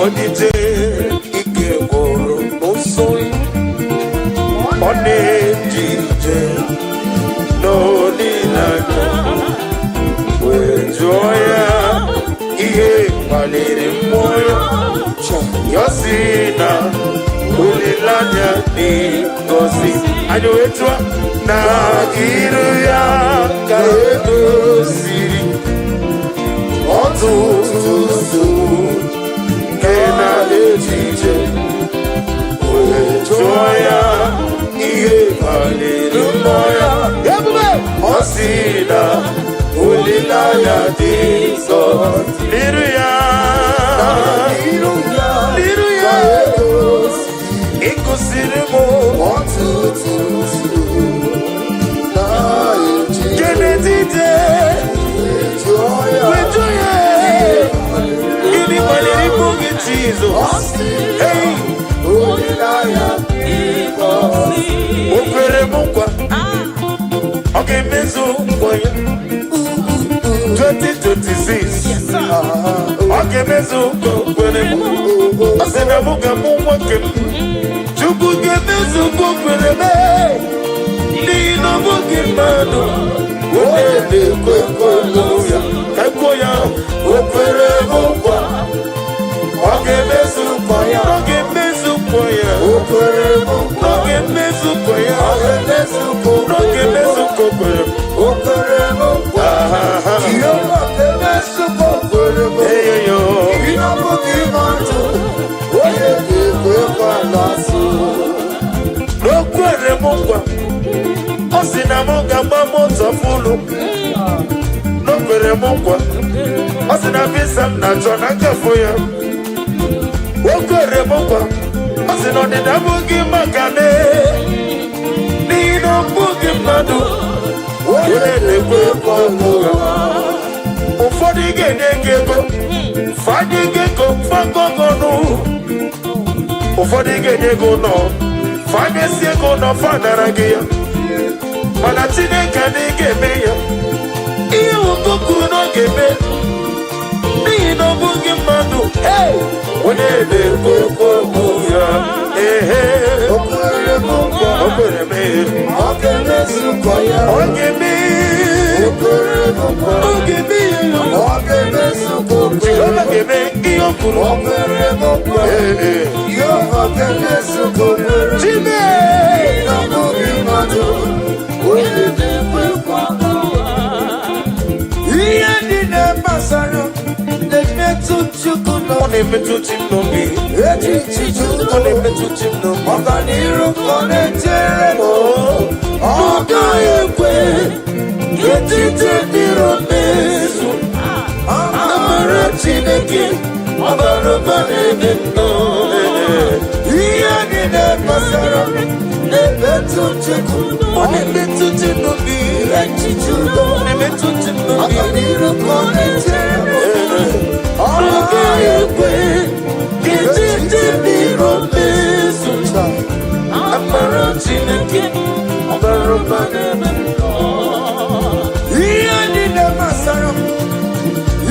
Odije ike gwụrụ osoi ọ na-eji ije n'olileanya wee jụọ ya ihe kpaliri mmụọ ya ya si na olileanya dị ngọzi anyị wee jụọ na iru ya ka edoziri ọtụtụ nsogbu nke na-echiche wee jụọ ya ihe kpaliri mmụọ ya ọ si na olileanya dị nsọ n'iru ya ịgụsiri m ọtụtụ nsogbu Kenedide wetu ya gịnị kpaliri mụ gị Jizọs o kwere m nkwa ọ ga-emezu nkwa ya 2026 ọ ga-emezu nkwa o kwere m ọ sị na mụ ga-amụ nwoke m Chukwu ga-emezu nkwa o kwere m n'ihi na ọ bụghị mmadụ onye na-ekwe ya ka ekwo ya o kwere m nkwa ọ ga-emezu nkwa ya ọ ga-emezu nkwa ya o kwere m nkwa ọ ga-emezu nkwa ya ọ ga-emezu nkwa ọ ga-emezu nkwa o kwere m o kwere m nkwa ihe ọ ga-emezu nkwa o kwere m eyo ihe ọ bụghị mmadụ onye na-ekwe n'azụ o kwere m nkwa ọ sị na m ga-agba moto fụlụ o kwere m nkwa ọ sị na visa m na-achọ na nkafọ ya o kwere m nkwa ọ sị na ọdịda abụghị maka n'ihi na ọ bụghị mmadụ onye na-ekwe ọgụ ụfọdụ ga-enye gị ego fadị gị ego fagọgọnụ ụfọdụ ga-enye ego nọ fanyesi ego nọ fanara gị ya mana Chineke na ị ga-eme ya ihe ụkụkụ na ọ ga-eme n'ihi na ọ bụghị mmadụ onye na-ekwe okwu ya o kwere m nkwa o kwere m ọ ga-emezu nkwa ya ọ ga-eme o kwere m nkwa ọ ga-eme ya ọ ga-emezu nkwa ọ ga-eme ihe o kwuru o kwere m nkwa ihe ọ ga-emezu nkwa Chime na ọ bụghị mmadụ onye na-ekwe nkwa ihe ndị na-amasara na-emetụ Chukwu ọ na-emetụ chi m n'obi echichi Chukwu ọ na-emetụ chi m n'obi ọganiru ka ọ na-echere m ọ gaghị ekwe echiche dịrị mezu amara Chineke ọ bara ụba n'ebe nnọ ihe ndị na-amasara na-emetụ Chukwu ọ na-emetụ chi n'obi echichi udo ọ na-emetụ chi n'obi ọganiru ka ọ na-echere m ọ gaghị ekwe echiche dịrị mezu amara Chineke ọ bara ụba n'ebe nnọ ihe ndị na-amasara m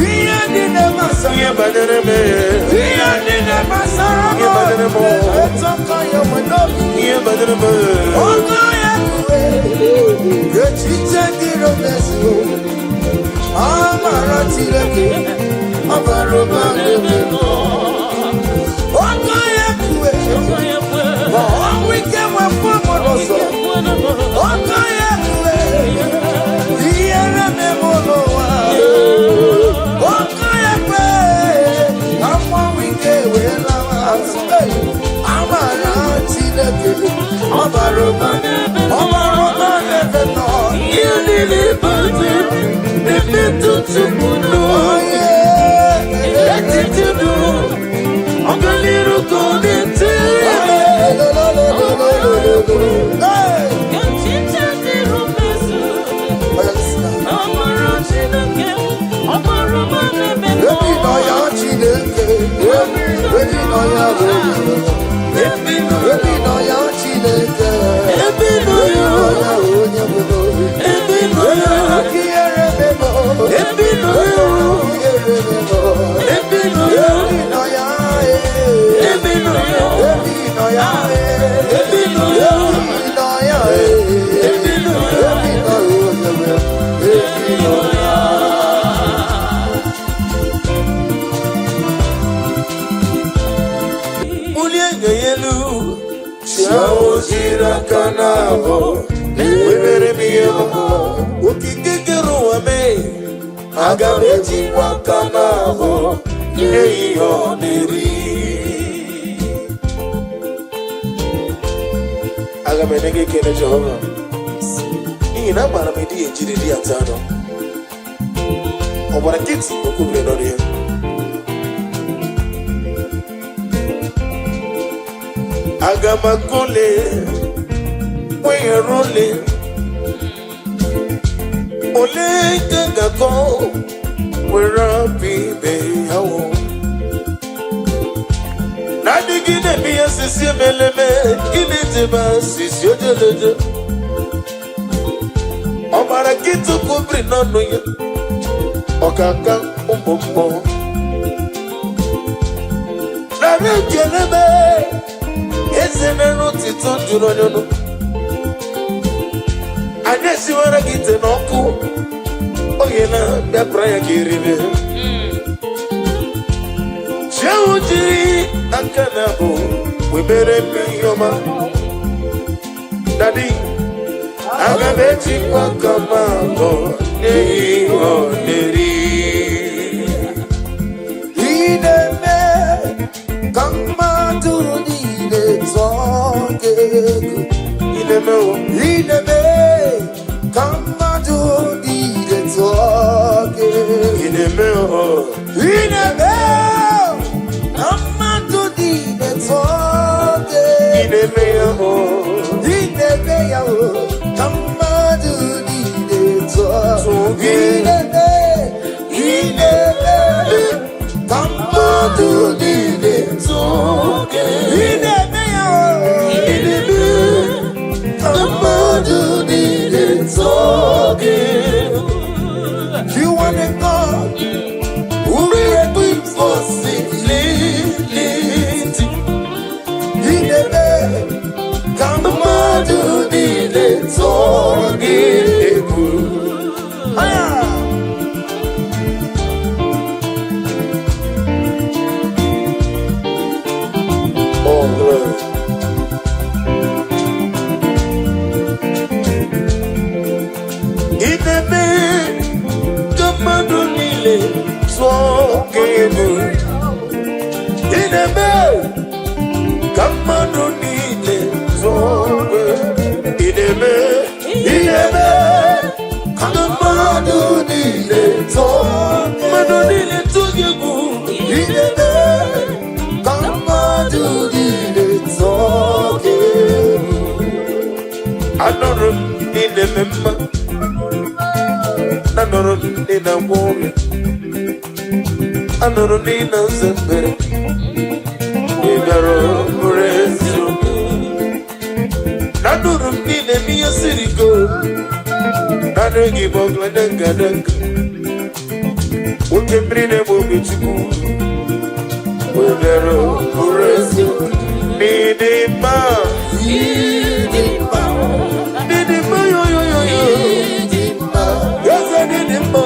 ihe ndị na-amasara ihe banyere m ihe ndị na-amasara m ihe banyere m etọka ya n'obi ihe banyere m ọ gaghị ekwe echiche dịrị mezu amara Chineke ọ bara ụba n'ebe nnọ ọ gaghị ekwe ma ọnwụ ike nwefụ mmadụ ọzọ ọ gaghị ekwe ihere meme n'ụwa ọ gaghị ekwe ka mmanwụ ike wee lawa azụ amara Chineke ọ bara ụba n'ebe nnọ ihe niile bụzi na-emetụ Chukwu n'onye echiche duru ọganiru ka ọ na-etere echiche dịrị mezu amara Chineke ọ bara ụba n'ebe nnọ ebi nọ ya Chineke ebi nọ ya ebi nọ ya Chineke ebi nọ ya onye bụ ebi nọ ya ihere memo ebi nọ ya ihere memo ebi nọ ya yelu. Chao jira kanabo. Webere miyama. Ukikikeru wame. Agabeji wakanabo. Yeyo neri. Agamenege kene Jehovah. Ina mara medi ejiri di atano. Obara kiti okubre no dia. Agamakole we rolling. Ole gagako we rapi be hawo. Nadigine mi asisi meleme ini tiba sisi ojelojo. Obara kiti okubre no no ya. Okaka umbo. Nare kelebe ezenero tito juronyono. Anesi wara gite noku. Oyena biapraya kiribe. Chauji akanabo webere miyoma. Daddy agabeji wakamabo neyo neri. Ideme kamadu nide zonge. Ideme kamadu nide zonge. Ideme kamadu nide zonge. Ideme kamadu nide zonge. Kamadu nide zonge. Kamadu nide zonge. You want a God who will equip for simplicity. Kamadu nide zonge. Anoro nina zembere. Igaro murezo. Nanuru nine miya sirigo. Nanegi bogla denga denga. Uke brine bobe chuku. Igaro murezo. Nidima. Nidima. Nidima yo yo yo yo. Nidima. Yaza nidima.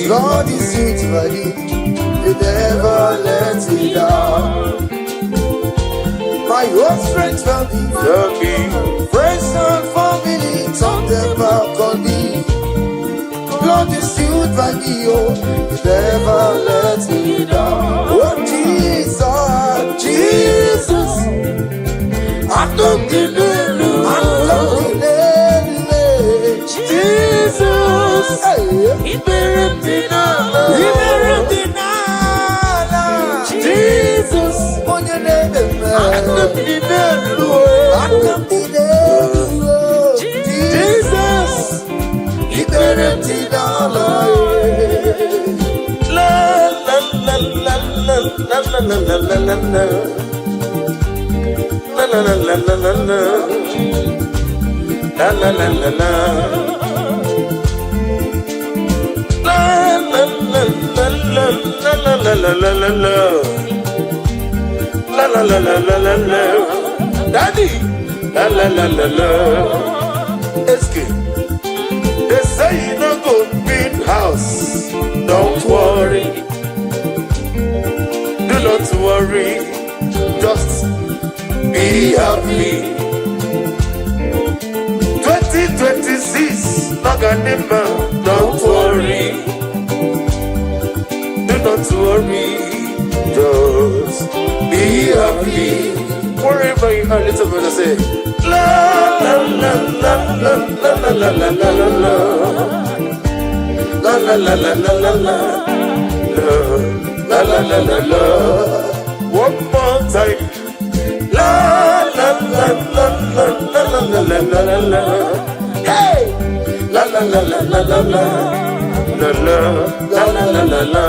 God is faithful, He never lets me down. My own strength will be friends and family talk them back on me. God is never give, He never let me down. Oh Jesus, Jesus, I don't believe, I don't believe, Jesus, He buried me now, He buried me now, Jesus, on your name, I don't believe, I don't believe, Jesus, He buried me now. La la la la la la la la la la la la. La la la la la la la. La la la la la. La la la la la la la la la la la. La la la la la la la. Daddy. La la la la la. Escape. They say you don't go big house. Don't worry. Do not worry. Just be happy. 2026, Naganima, don't worry. Do not worry. Just be happy. Wherever you are, little brother, say la la la la la la la la la la la. La la la la la la la. La la la la la. One more time. La la la la la la la la la la la. Hey! La la la la la la la. La la la la la la.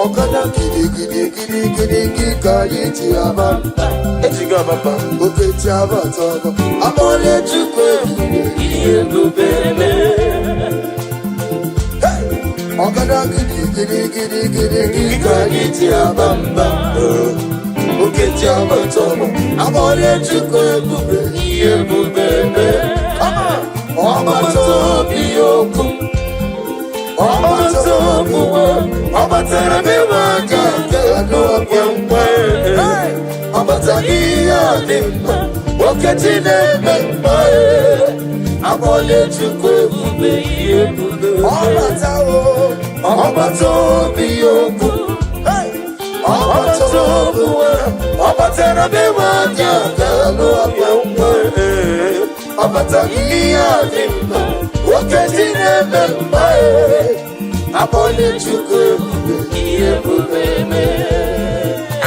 Okada gidi gidi gidi gidi gika yiti abamba. Ejiga abamba. Oketi abatogo. Amole chukwe. Iye gubele. Okada gidi gidi gidi gidi gika yiti abamba. Oketi abatogo. Amole chukwe gube. Iye gubele. Obatobi yoku. Obatobu wa. Obatarabe wajaka no kwemwe. Obatagia dimba. Oketi nememba. Amole chukwe gube. Iye gubele. Obatobi yoku. Obatobu wa. Obatarabe wajaka no kwemwe. Obatagia dimba. Oketi nememba. Abole chukwe iye bubeme.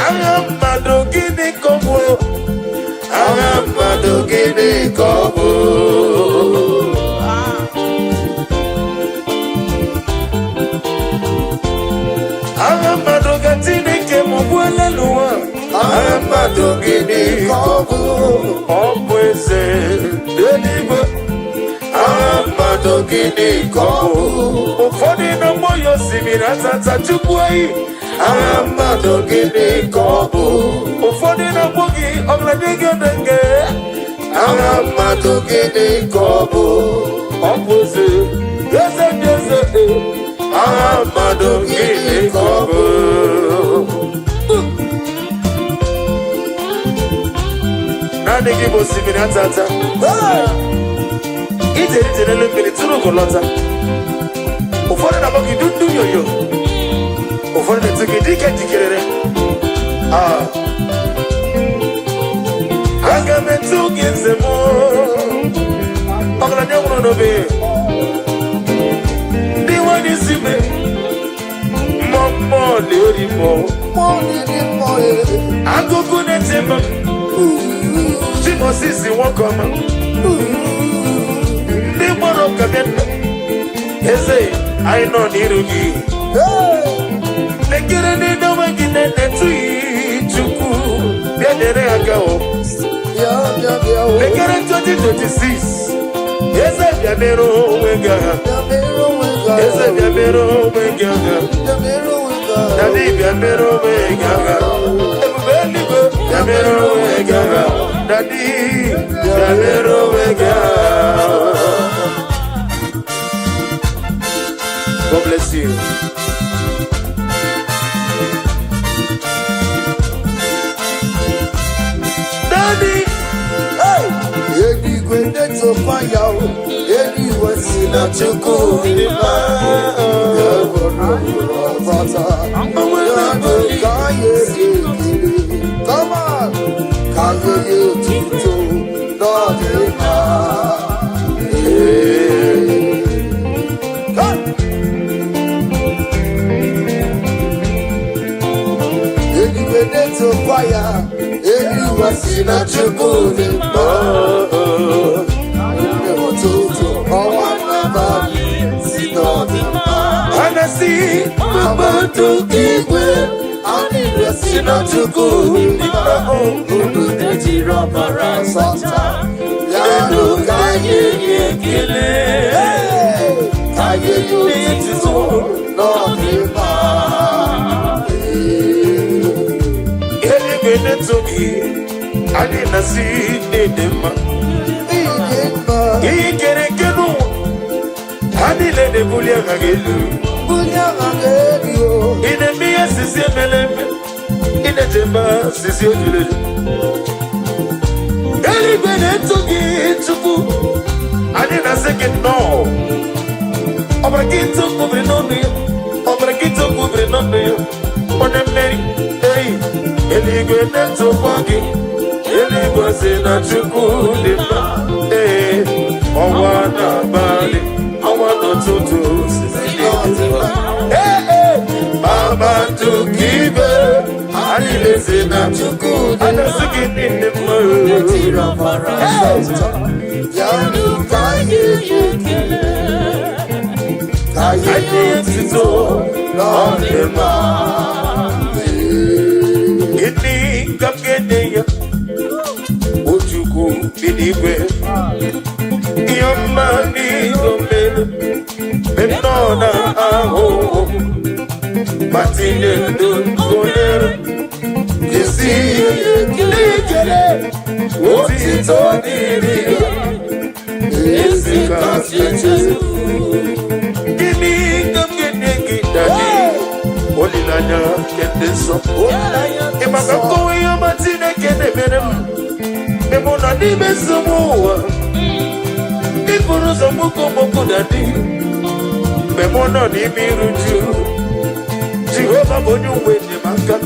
Aramado gini kobo. Aramado gini kobo. Aramado gatini kemo buele luwa. Aramado gini kobo. Obweze delibo. Aramado gini kobo. Ufodi no moyo simira tata chukwe. Aramado gini kobo. Ufodi no mogi ogladege denge. Aramado gini kobo. Opose yeze yeze. Aramado gini kobo. Nani gibo simira tata. Ite nele mbele tunu kolota. Ufone na moki dundu yoyo. Ufone na tuki dike dikere. Aga me tuki nzemo. Ogla nyamuno nobe. Diwa nisime. Momo leori mo. Agogo netema. Chimo sisi wakoma. Moro kabenda eze I know nirugi lekere ni no magine netu chuku biadere agao lekere 2026 eze biadero wenga eze biadero wenga dadi biadero wenga ebeligo biadero wenga dadi biadero wenga. God bless you. Daddy, hey, to fire. Anywhere sin a chuku di ma. Come on, can you to not di ma? To fire, anywhere sin a chuku di ma. And I see Mama to give way. I need a sinner to go in my home. Who the Jiro Parasanta? Yano Kaye Kile. Kaye you need to go, not in my. Anything to me, I didn't see them. He can't get no. I didn't let Bulia Gagelu. In a mere Sicilian, in a timber, Sicilian. Everybody took it to go. I didn't second no. Obrigito Kubrinonia, Obrigito Kubrinonia. On a Mary, hey, Eligua to walking, Eligua in a chuku, hey, Owana Bali. I want to hey, Mama to give her. I listen to good. I don't get in the mood. Yanu Kaye to do, Lord, get me, come get there. Would you go anywhere? Your money, Benona, oh, Martin, don't go there. You see, what is on the is the consequence. Give me the getting daddy. Only Lana get this up. If I go away, Martin, I get a minimum. The more I need is some more. People are so much daddy. Memono ni miruju Jehovah bonyu wene maka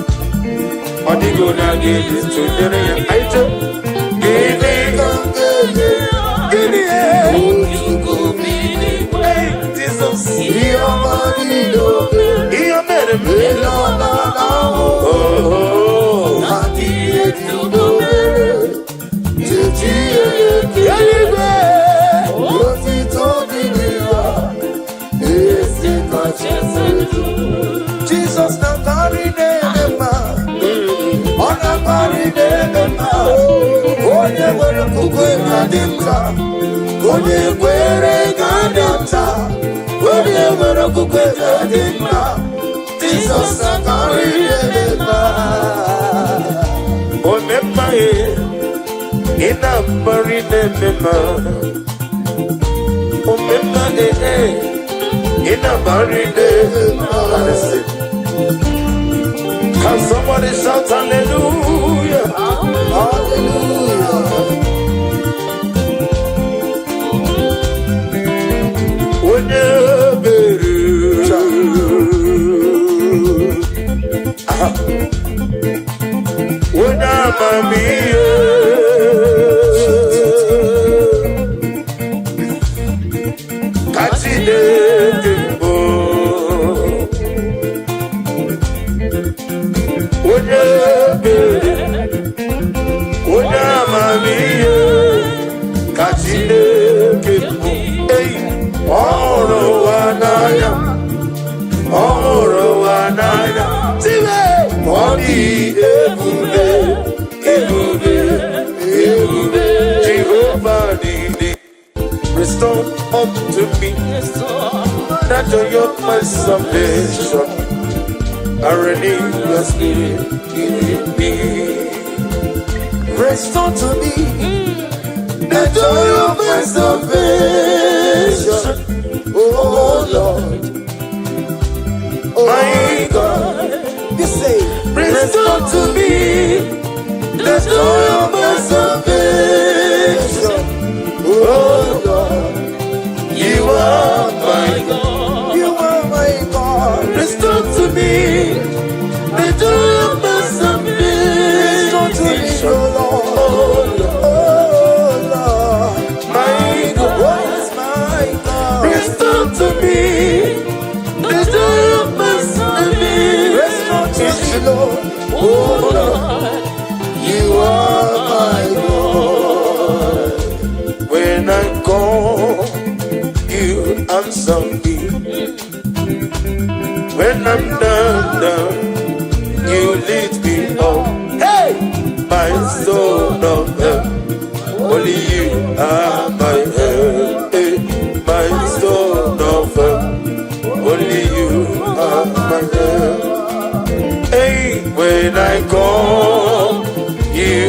Odigo na gidi tudere ya aito Gidi Gidi Ujugu mini Hey, Jesus Iyo marido Iyo mere mele Oh Hati yetu mere Titi yetu Yalibe Oti todi niya Jesus na carry them on a carry them Onye were kukwe kadimta Onye were kadimta Onye were kukwe kadimta Jesus na carry them Onemma ina bari them Onemma in a buried day. Can somebody shout hallelujah? Hallelujah. When restore unto me that joy of my salvation. I renew your spirit in me. Restore to me the joy of my salvation. Oh Lord, my God, you say, restore to me the joy of my salvation. Oh answer me. When I'm down, you lift me up. Hey, my soul of help, only you are my help. Hey, my soul of help, only you are my help. Hey, when I call, you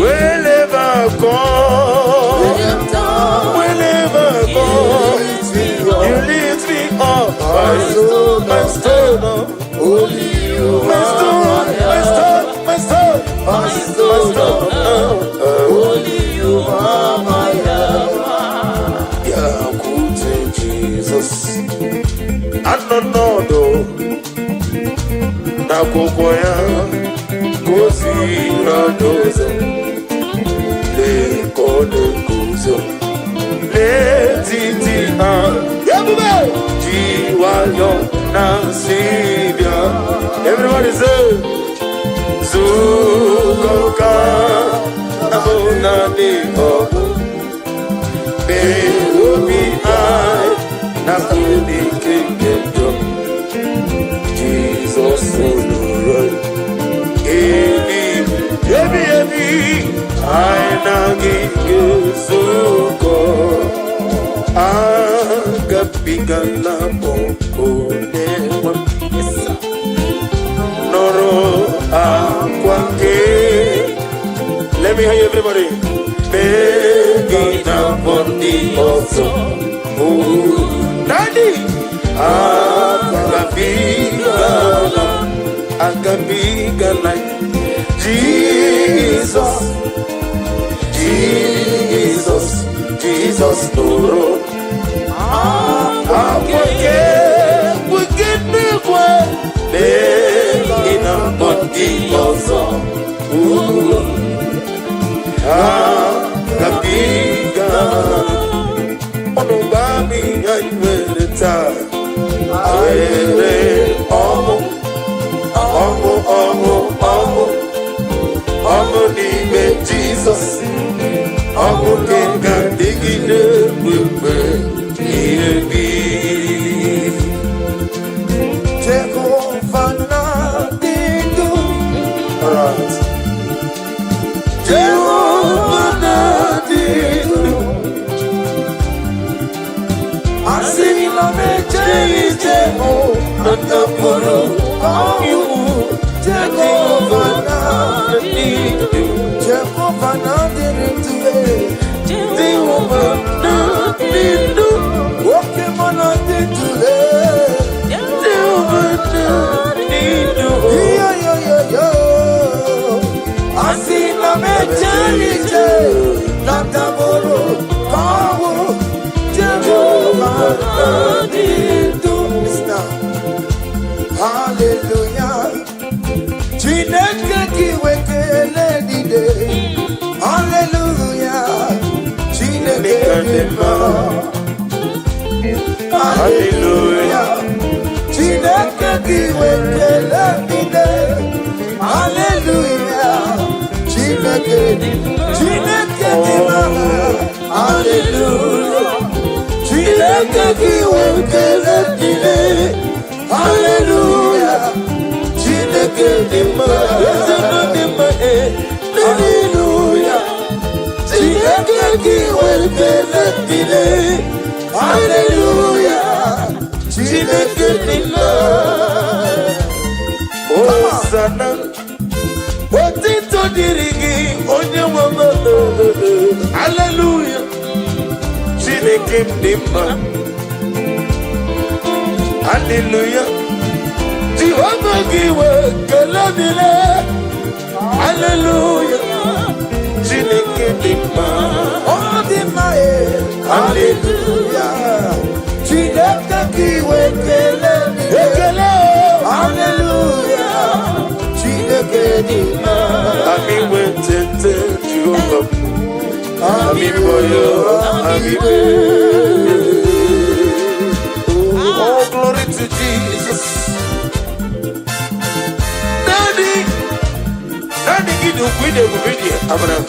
will never call. Whenever I call, you lift me up. My soul, only you my soul, my soul, only you are my help. Yeah, good Jesus. I don't know though. Na kokoya, kosi na dozo, le kone kuzo, le titi yabube, jiwayo na sibia. Everybody say, Zukoka, abona de obu, be obi I, na kuni kingdom. Jesus, Ebi, aina gisuko, agapiga na boko newa, noro akwake. Let me hear you, everybody. Begi na bondi also, Daddy, agapiga like Jesus, Noro. We get me way, in a body also. Agapiga, Onobami, I will retire. Omo nime Jesus, omo kenga digine wewe iyebi. Jehovah na dindu, alright. Jehovah na dindu, asila meje Jehovah na puru you. Jehovah na dindu, Jehovah na dindu, Jehovah na dindu, woke mana dindu, Jehovah na dindu, yo. Asila meje nataboro kawo, Jehovah na dindu. Hallelujah. Chineke kiwekele dide. Hallelujah. Chineke dima. Hallelujah. Chineke kiwekele dide. Hallelujah. Chineke dima. Hallelujah. Chineke kiwekele dide. Hallelujah. Chineke dima. Hallelujah. Chineke kiwekele dide. Hallelujah. Chineke dima. Hosanna. Otito dirigi onye wama. Hallelujah. Chineke dima. Hallelujah. Jehovah giwe keladile. Hallelujah. Chineke dima. Oh dima hallelujah. Chineke giwe keladile. Hallelujah. Chineke dima. Ami wetete Jehovah. Ami boyo. Ami boyo. Oh, glory to Jesus. Daddy, give you video. Abraham.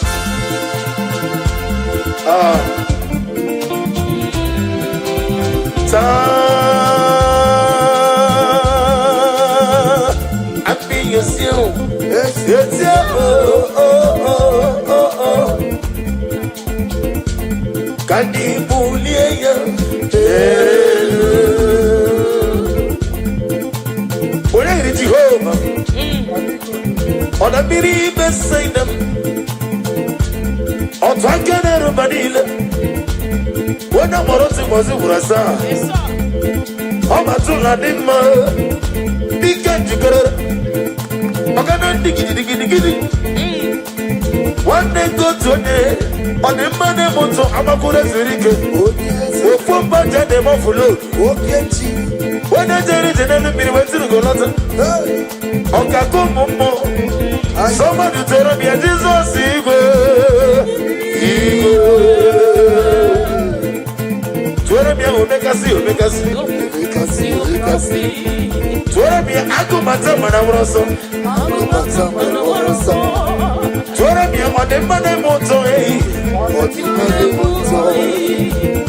Happy yourself. Yes. Kadibulia. What are you Jehovah? On a biri beside them. On Twankana Manila. When I'm was it was a I'm a tuna dimma. Big together. I'm gonna dig it. One day go to a day on the money motor. I'm a good as a ricket. Oh, from Baja de Mofolo. When I did it, and then went to go lot. Okako Momo. Somebody tell me, Jesus, Tueremia omeka si. Tueremia agumata manawroso. Tueremia mademane moto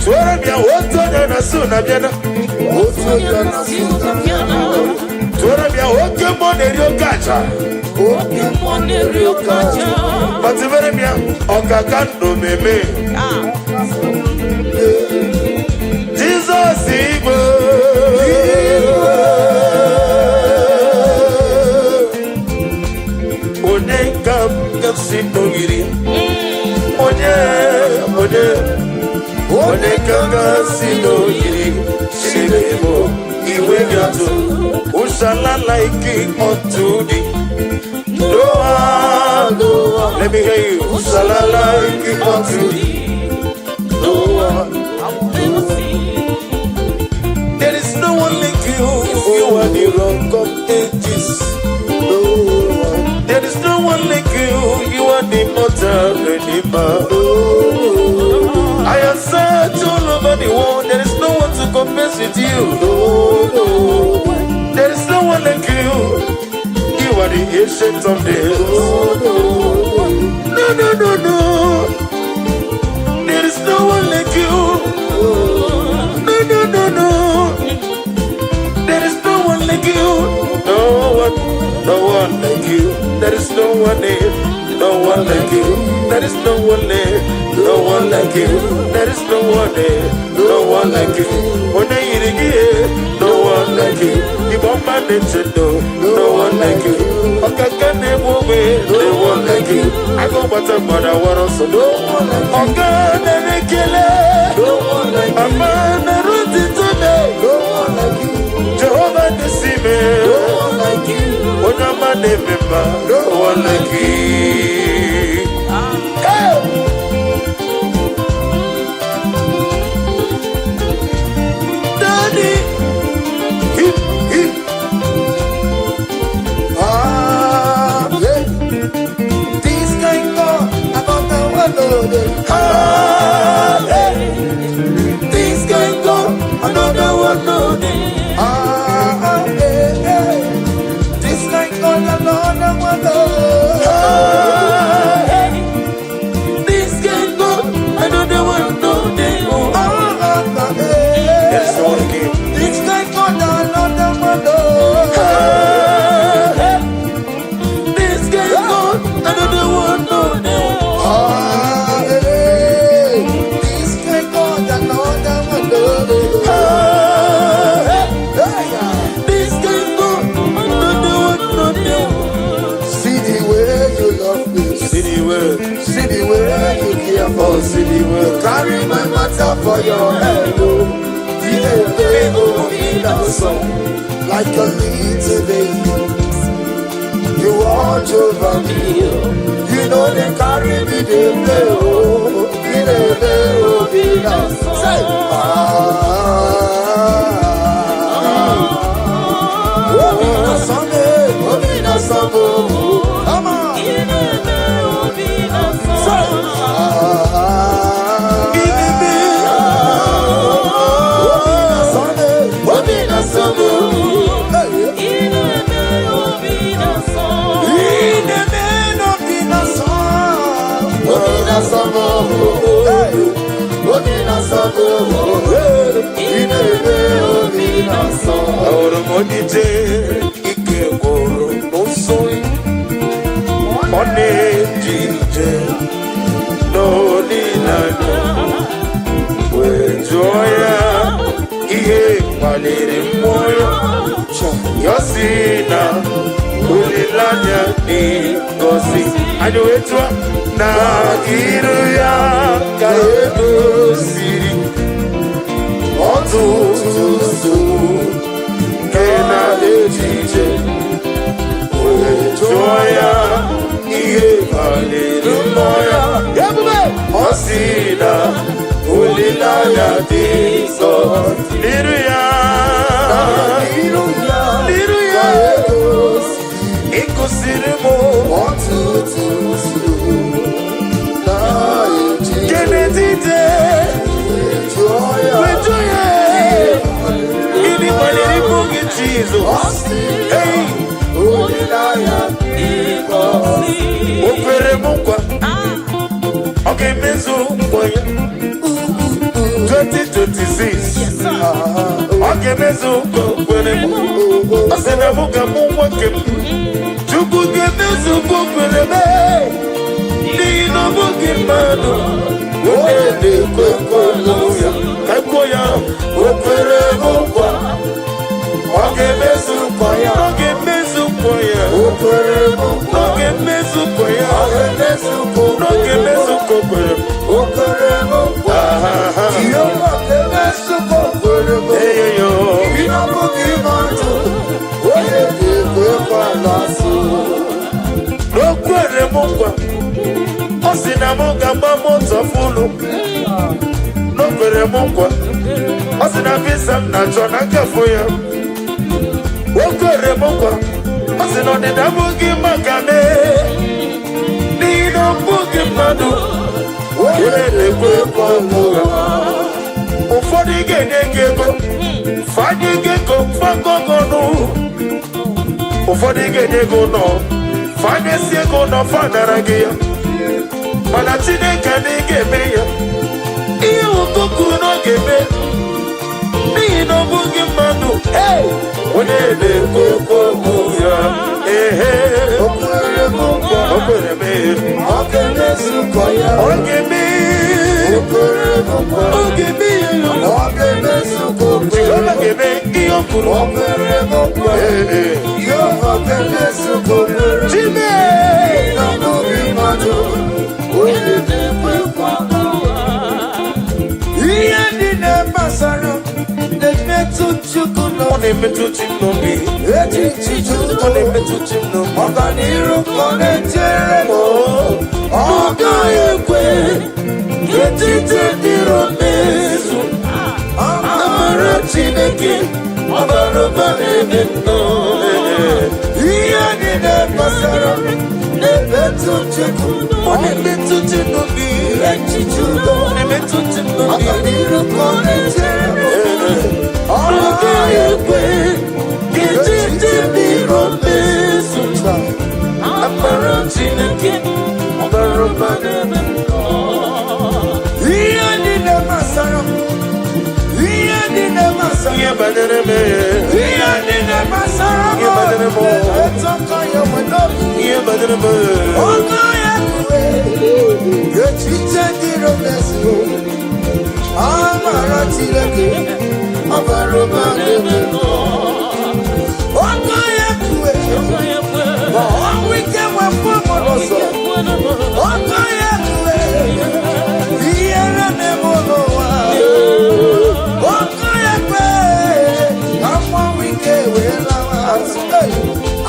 Tueremia woto na suna biana. Tueremia woke monerio kacha. Mativeremia okakando meme. Jesus Igbo. Onekam kapsitogiri. Onekam kapsitogiri. Shibebo iwe gato. Ushala like unto thee. Noah. Let me hear you. Ushala like unto thee. Noah. There is no one like you. You are the rock of ages. There is no one like you. You are the mortal redeemer. I have searched all over the world. There is no one to compare with you. There is no one like you. You are the ancient of days. No. There is no one like you. No. There is no one like you. No one like you. There is no one there. No one like you. There is no one there. No one like you. There is no one there. No one like you. When I eat again, no one like you. You want my Nintendo. No one like you. Okay, can they move it? No one like you. I go but I'm not one also. No one like you. Okay, they kill it. No one like you. I'm on the road today. No one like you. Jehovah the Sime. No one like you. When I'm a member. No one like you. Hey! Daddy. This kind of about the one. This kind of another one. This kind of another one. This kind of another one. This kind of another one. This kind of another one. This kind of another one. This kind of another one. See the way you love me. See the way you care for. See the way you carry my matter for your head. Like a little baby, you watch over me. You know they carry me, they play. Say, come on. Hey, paliri moyo Yosina ulilanya ni gosi Anuetwa na iru ya kaedo siri Otutusu Kena ejije Joya Iye paliri moyo Osina ulilanya ni gosi Liruya Ikosirimo Kenedite Wejoya Ini maniri mungi Jesus Hey Opere mungwa Okay mezu mkwaya 2026 Okay mezu mkwaya Asena munga mungwa kem Chuku gemezu mkwaya Nino mungi manu Wede kwekwa luya Kakwoya Opere mungwa Okay mezu mkwaya Okay mezu mkwaya Opere mungwa Okay mezu mkwaya Okay mezu mkwaya Opere mungwa Yoma kemezu mkwaya Eyo Ina mungi manu Wede kwekwa lasu Okwere mungwa Osina munga mamoto fulu Nokwere mungwa Osina visa mnachona kafuya Okwere mungwa Osina onida mungi makane Nino mungi madu Wede kwekwa mungwa Ufodi genye gego Fadi gego fagogonu Ufodi genye gono Fadi siego no fadaragia Mana Chineke n'igeme ya Ihe okuku n'ogeme N'ihi na ọ bụghị mmadụ Onye na-ekwu okwu ya Okwere m nkwa Okwere m Ọ ga-emezukọ ya Ọ ga-eme Okwere m nkwa Ọ ga-eme Ọ ga-emezukọ Ọ ga-eme ihe o kwuru Okwere m nkwa Yehova ga-emezukọ Chime Na ọ bụghị mmadụ Iye ndị na-emasara na-emetụchukwu n'obi na-emetụchi n'obi echichi chukwu na-emetụchi n'obi ọganiru ka ọ na-echere m ọ gaghị ekwe ka echiche dịrị mezu amara Chineke ọbara ụba na-eme ihe ndị na-emasara na-emetụchukwu ọ na-emetụchi n'obi echichi udo na-emetụchi n'obi ọganiru ka ọ na-echere m ọ gaghị ekwe ka echiche dịrị mezu amara Chineke ọbara ụba na-eme ihe ndị na-emasara ihe ndị na-emasara ihe banyere m ihe ndị na-emasara ihe banyere m etọkọ ya n'obi ihe banyere m ọ gaghị ekwe ka echiche dịrị mezu amara Chineke ọbara ụba na-eme ọ gaghị ekwe ma ọnwụ ike wepụ mmadụ ọzọ ọ gaghị ekwe ihe na-eme n'ụwa ọ gaghị ekwe ka mmanwụ ike wee lawa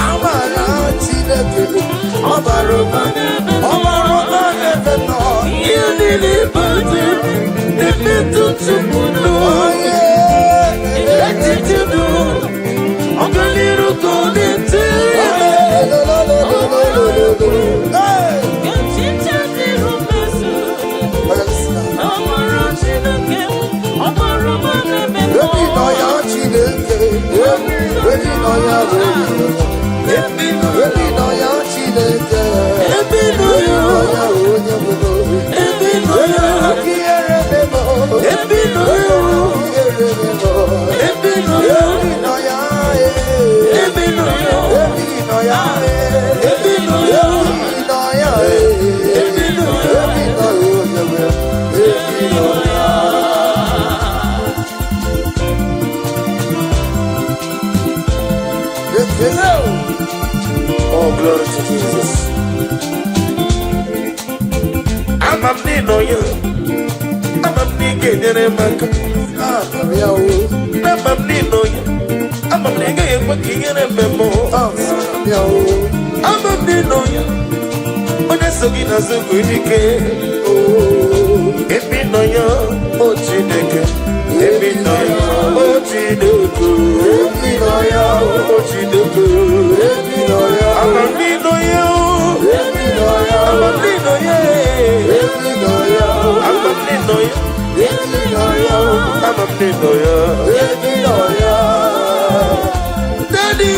amara Chineke ọbara ụba na-eme ihe niile bụzi na-emetụtụ n'onye echiche dụ ọganiru ka ọ na-etere echiche dịrị mezu amara Chineke ọbara ụba na-eme ebi nọ ya Chineke ebi nọ ya ebi nọ ya Chineke ebi nọ ya onye bụrụ ebi nọ ya ebi nọ ya ebi nọ ya ebi nọ ya Oh, glory to Jesus. I'm a nino. I'm a nigga in a mac. I'm a nino. I'm a nigga in a memo. I'm a nino. When I saw it as a good decay. Oh, if me no ya, oh, Chineke. If me no ya, oh, Chineke. If me no ya, oh, Chineke. If me no ya, I'm a nino. If me no ya, I'm a nino. If me no ya, I'm a nino. If me no ya, I'm a nino. If me no ya, Daddy.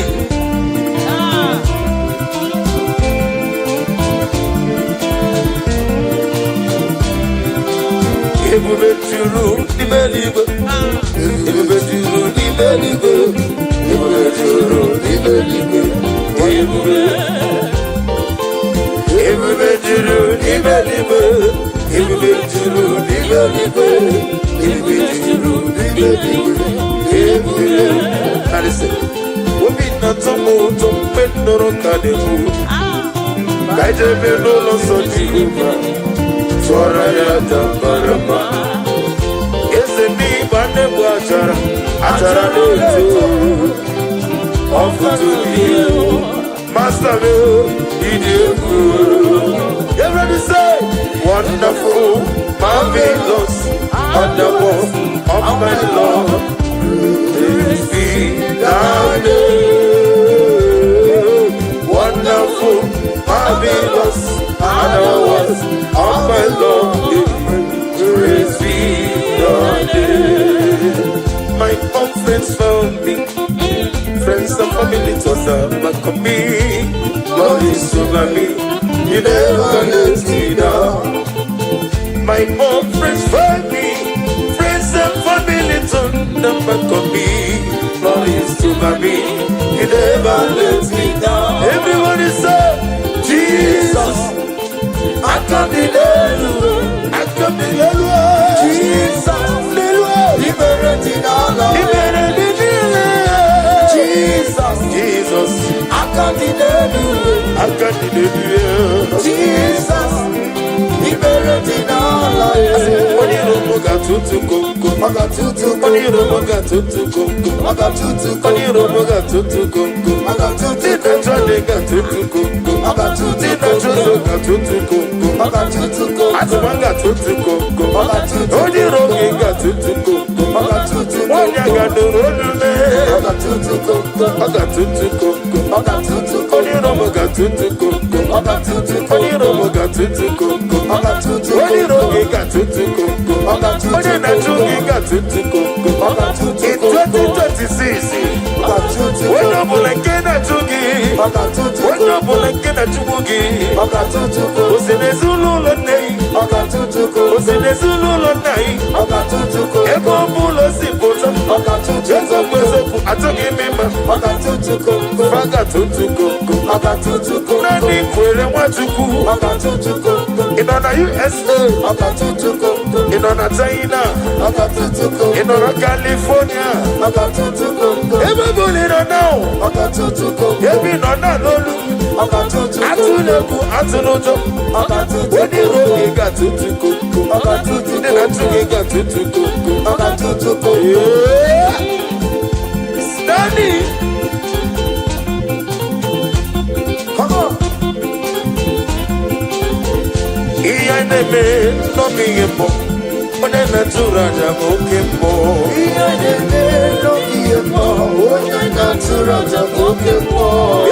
Ebube juru n'ime eluigwe. Ebube juru n'ime eluigwe. Ebube juru n'ime eluigwe. Ebube juru n'ime eluigwe. Ebube juru n'ime eluigwe. Ebube juru n'ime eluigwe. Ebube. Now listen. Obi na-atọ m ụtọ mgbe m nụrụ ka dị mụ. Ka ejebe n'ụlọ nsọ Jehova. Tụọrọ ya tabarama. Eze n'ịgba nnegbu achara. Achara na-eto. Ọfụtụ ihe. Master me, ịdị egwu. Everybody say, wonderful, marvelous, wonderful, of my Lord. Praise be thy name. Wonderful, marvelous, wonderful, of my Lord. Praise be thy name. My own friends found me. Friends and family told them back on me. Lord is over me. You never let me down. My own friends found me. Friends and family told them back on me. Lord is over me. You never let me down. Everybody say, Jesus. I come in I come in Jesus. Liberating all of Jesus, I can't deny you. I can't deny you. Jesus, liberating all of you. When you don't got to go, I got to go. When you don't got to go, I got to go. When you don't got to go, I got to go. Did not try to get to go, I got to go. Did not try to get to go, I got to go. I don't got to go, I got to go. When you don't got to go, I got to go. When you got to roll, I got to go. I got to go. I got to go. When you don't got to go, I got to go. When you don't got to go, I got to go. When you don't got to go, I got to go. When you got to go, I got to go. In 2026, I got to go. When you like I got to go. When you like I got to go. I got to go. What's in the Zulu name? I got to go. What's in the Zulu name? I got to go. Ego bulo sipoto. I got to go. I took him in my. I got to go. I got to go. I got to go. Nani kwere wachuku. I got to go. In on USA. I got to go. In on China. I got to go. In on California. I got to go. Everybody don't know. I got to go. Every no lolu. I got to go. Atuleku atulojo. I got to go. When you roll, got to go. I got to go. Then I got to go. I got to go. Yeah. Stanley. Come on. Iyaneme no mi yembo. One natura jamo kembo. Iyaneme no mi yembo. One natura jamo kembo.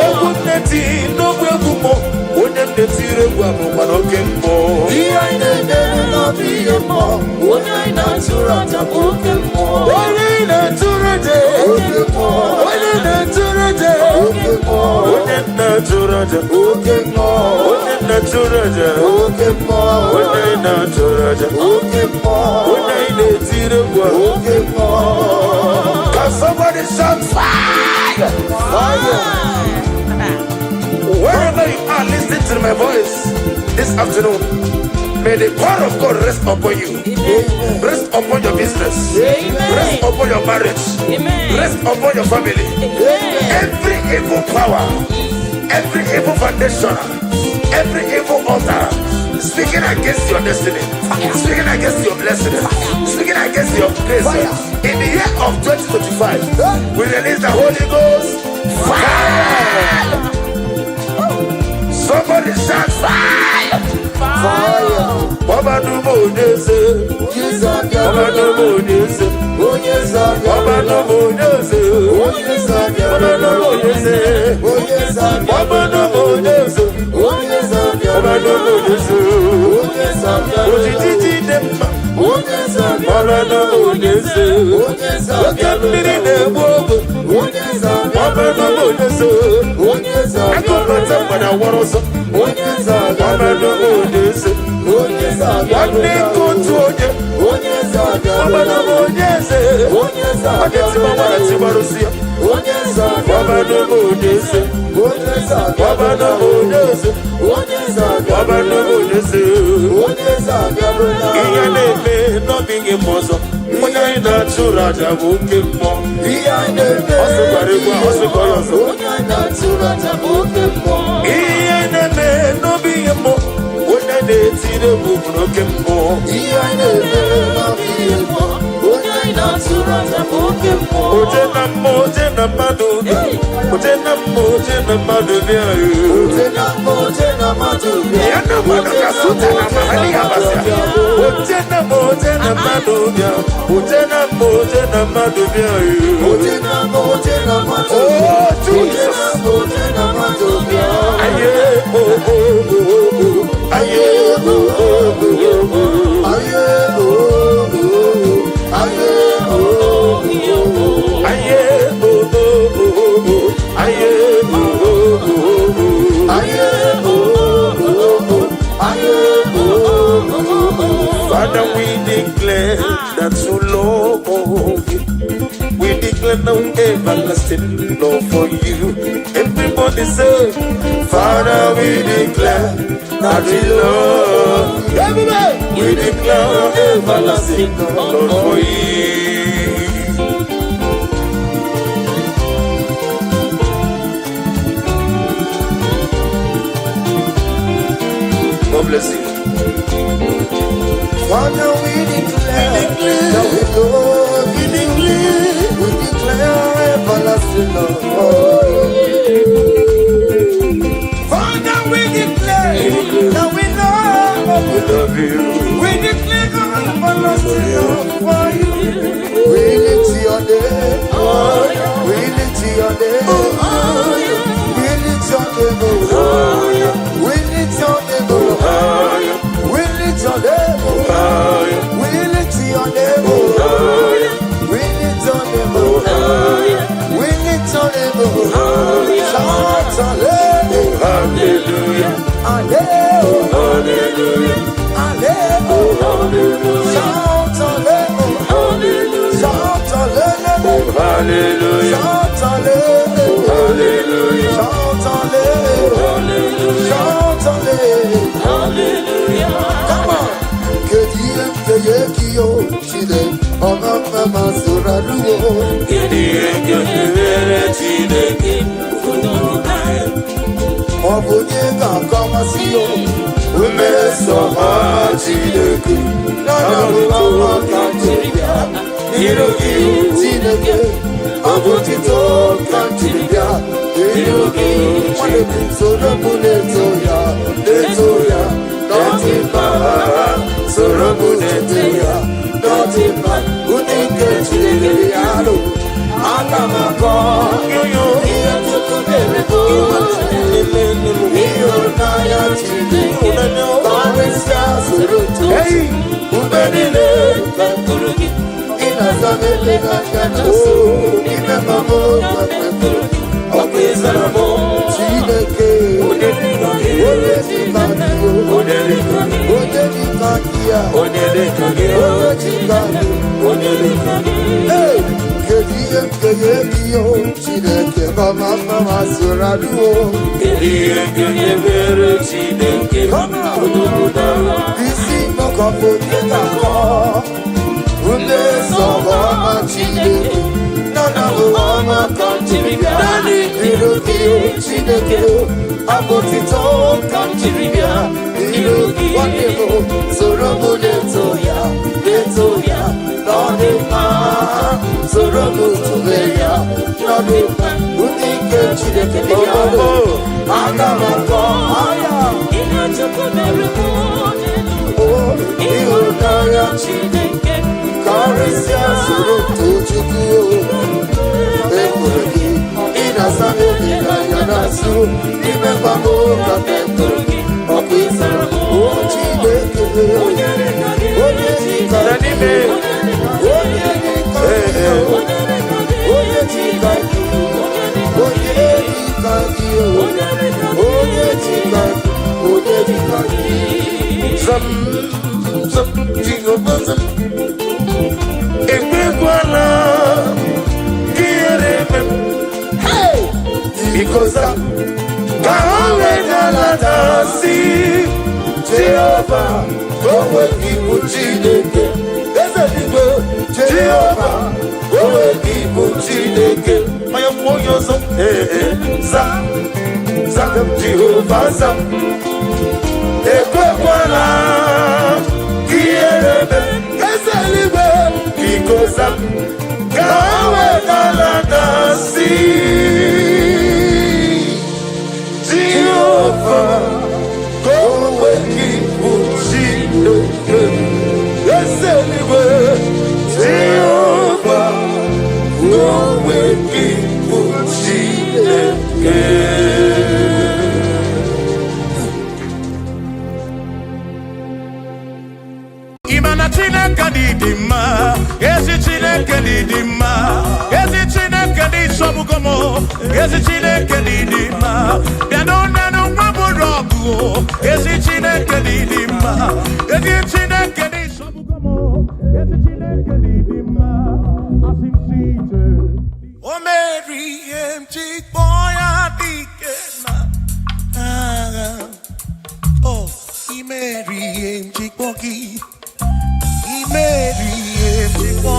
Eguneti no gwegumo. One netire gwamo mano kembo. Iyaneme no mi yembo. One natura jamo kembo. One natura jamo kembo. One natura jamo kembo. One natura jamo kembo. One natura jamo kembo. One natura jamo kembo. Can somebody shout fire? Fire! Wherever you are listening to my voice this afternoon, may the power of God rest upon you. Amen. Rest upon your business. Amen. Rest upon your marriage. Amen. Rest upon your family. Amen. Every evil power, every evil foundation, every evil altar speaking against your destiny, speaking against your blessing, speaking against your grace. In the year of 2025, we release the Holy Ghost fire. Somebody shout fire! Fire! Baba no more this. Baba no more this. Baba no more this. Baba no more this. Baba no more this. Baba no more this. Baba no more this. Father, we declare that you love you. We declare no everlasting love for you. Everybody say, Father, we declare that we love you. Everybody, we declare everlasting love for you. God bless you. Father, we declare that we love, we declare everlasting love. Father, we declare that we love you. We declare everlasting love for you. We lift your name, we lift your name, we lift your name, we lift your name. We lift your name, we lift your name, we lift your name, we lift your name. Shout hallelujah, hallelujah, hallelujah, shout hallelujah, shout hallelujah, shout hallelujah, shout hallelujah, shout hallelujah. Come on. Kekio chide ona mama suraruo. Kekio chide kunukai. Obunye kama siyo. Umeso chide ku. Nana mama kanchibia. Hirogi chide ku. Obutito kanchibia. Hirogi chide ku. Sorabune toya. Toya. Notipa, Sorobunetia, Notipa, Unike Chiliano, Akamako, you, Naya Chili, Barista, Hey, Ubedile, Inazamele, Inamamo, Okizamo, Chileke, Nana abotito kamchiribia irugi wanemo soromu letoya nodima soromu tuveya nodima unike chideke biyabo agamako aya inachukumerumu ihunanya chideke karisia suru tuchuku Pekurugi inasanu inayanasu nimepamo kapekurugi okwisa ochideke onyechika because Jehovah, go with people, Jehovah, go with people, I am for your son, Zam, Jehovah, Zam, because Jehovah, go with people, Jehovah, go with people, Imana Chineke didima, Ezi Chineke didima, Ezi Chineke di sobugomo, Ezi Chineke didima, Bianona no maburogu, Ezi Chineke didima, Ezi Chineke di sobugomo, Ezi Chineke didima, Asimsite, O Mary Mchik Boya Dikena, Oh, Mary Mchik Boki. Mary,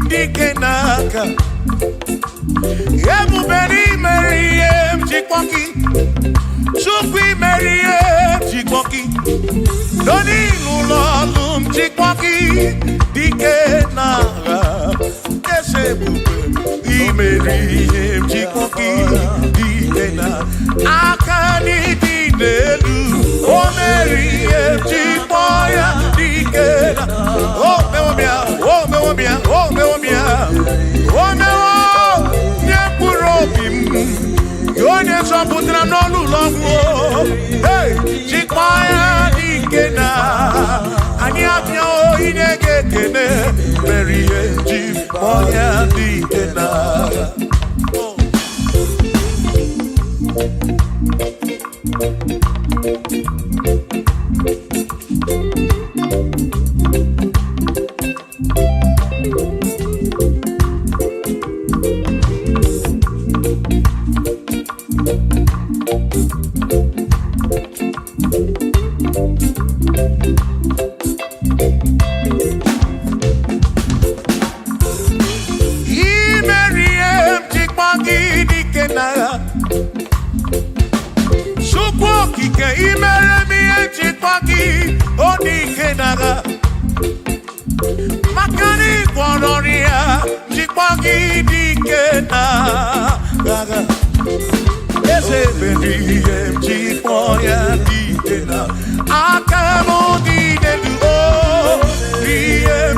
Dikenaka Yemuberi Meriem Chikwoki Chukwi Meriem Chikwoki Doni Lulolum Chikwoki Dikenaka Yesebube Meriem Chikwoki Dikenaka Akani Dinelu O Meriem Chikwoya Dikenaka Oh mewomia Oh mewomia Oh mewomia Oh mewo Nyepurobim Yonye soputra nolu longo Hey Chikwoya Dikena Ani apya o inege kene Merie Chikwoya Dikena Wanoria, Chipagi Dikena, Gaga, Esebedi, Chipoya Dikena, Akamo Dinedu,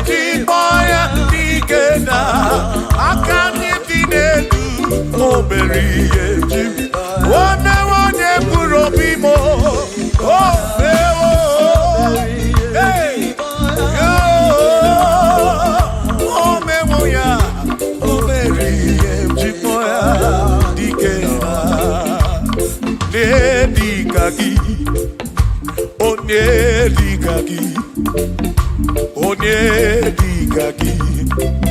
Chipoya Dikena, Akami Dinedu, Oberi, Jim, One Purobimo, oh, hey, oh, memoya, Oberi, Chipoya Dikena, Nedikagi, Onedikagi, Onedikagi,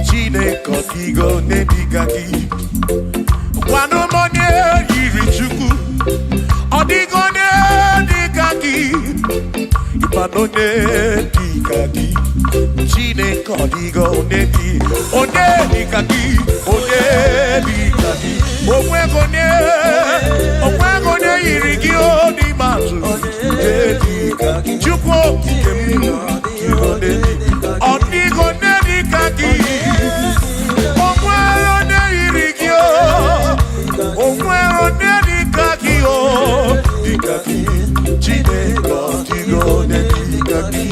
Chinekokigo, Nedikagi, Wanomonye Yirichuku, Odigo Nedikagi, Ipanonedikagi, Chinekodigo Nedi, Onedikagi, Onedikagi, Omwegone Yirigio di Matu, Nedikagi, Chuko Kikemi, Odigo Nedikagi, Omwegone Yirigio, Omwegone Nedikagi, Dikagi, Chinekodigo Nedikagi.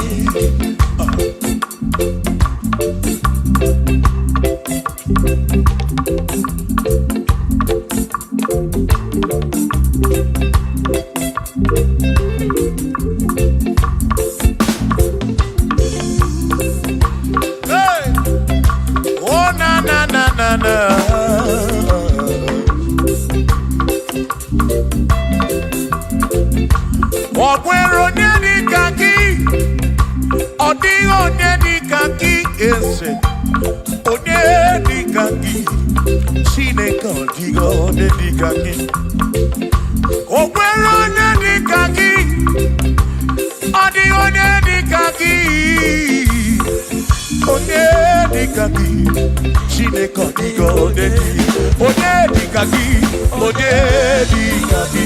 Hey! Oh, na na na na na. Ogwero Nedikagi, Odigo Nedikagi, ese Onedikagi, Chinekodigo Nedikagi, Ogwero Nedikagi, Odigo Nedikagi, Onedikagi, Chinekodigo Nedikagi, Onedikagi, Onedikagi,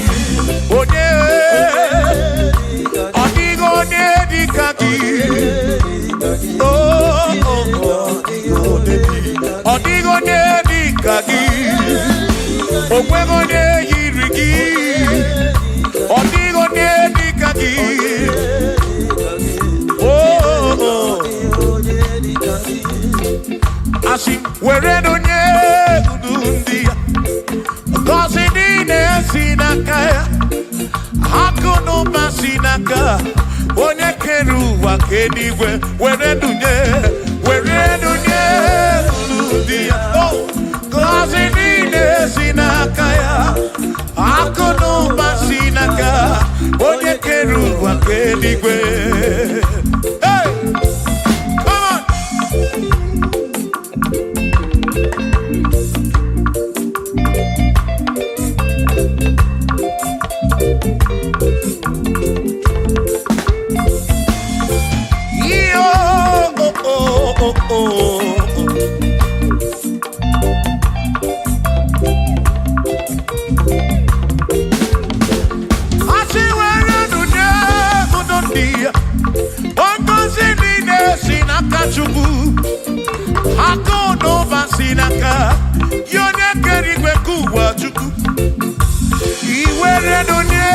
Odigo Nedikagi, Odigo Nedikagi, Ogwego Yirigi, Odigo Nedikagi, Asi weredo nye udundia, Kosi dine sinakaya, Hakuno masinaka, Onyekeru wakeniwe, weredo nye udundia, Kosi dine sinakaya, Hakuno masinaka, Onyekeru wakeniwe. Hey! Come on! Sinaka, Yonekeri Kuwa Chuku, Iwere Dunye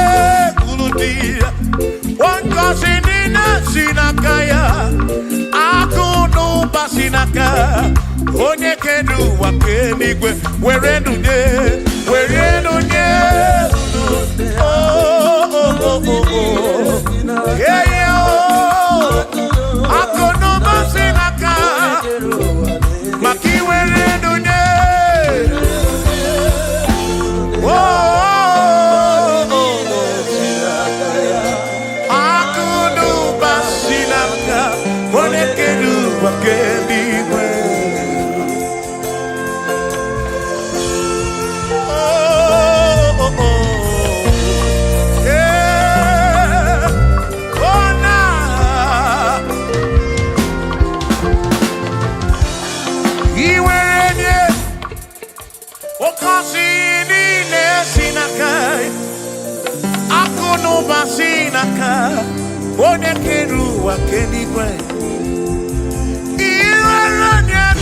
Kulutia, one Cosinina Sinakaya, Akono Basinaka, Onyekeru Wakenigwe, where Dunye, yeah, Akono Basinaka. Maki were dunye, akudu basilaka, onekedu wakeliwe. Sinaka, Onekeru Wakeniwe, Iwaranya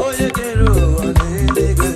onye kere ụwa n'eluigwe.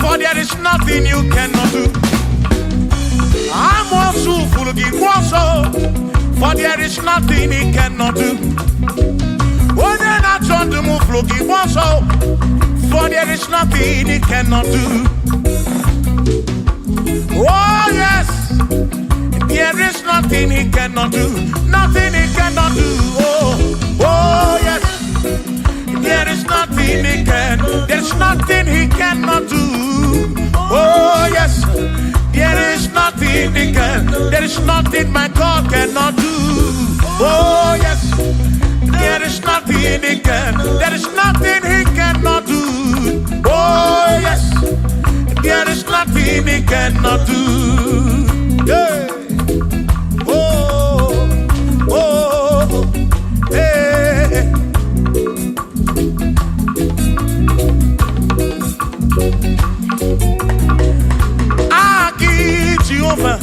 For there is nothing you cannot do. I'm also full of for there is nothing he cannot do. Oh, then I turn to move, for there is nothing he cannot do. Oh, yes, there is nothing he cannot do. Nothing he cannot do. Oh, yes, there is nothing he can. There's nothing he cannot do. Oh, yes, there is nothing he can. There is nothing my God cannot do. Oh, yes, there is nothing he can. There is nothing he cannot do. Oh, yes, there is nothing he cannot do. Yeah. Oh, oh, hey. Aki Jehovah,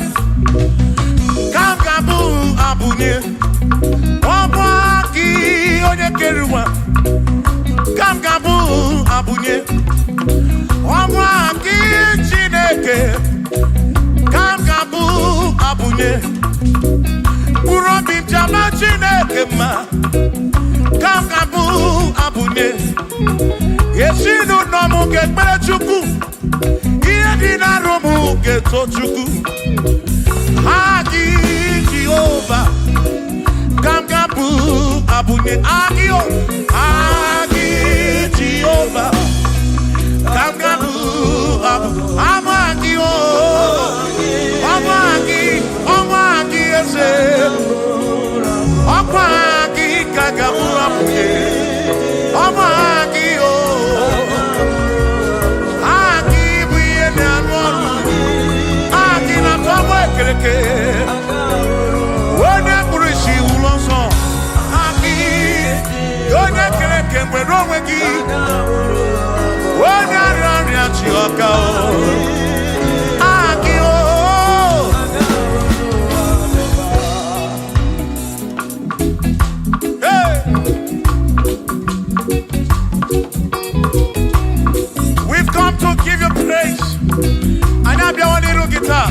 Kamkabu Abunye, Obaki Onyekeruwa, Kamkabu Abunye, Obaki Chineke, Kamkabu Abunye, Urobim Jama Chineke ma, Kamkabu Abunye, Yesinu nomu gekbele chukwu, Yedina romu geto chukwu, Hagi Jehovah, We've come to give you praise. I know you want to guitar.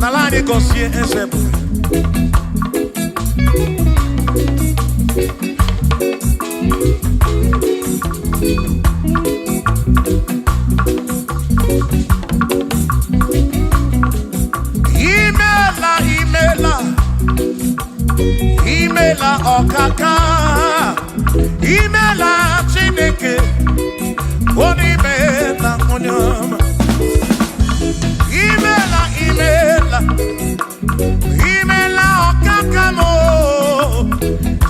Nalani gosie ensemble. Imela okaka, imela chineke, onimela onyama. Imela okaka mo,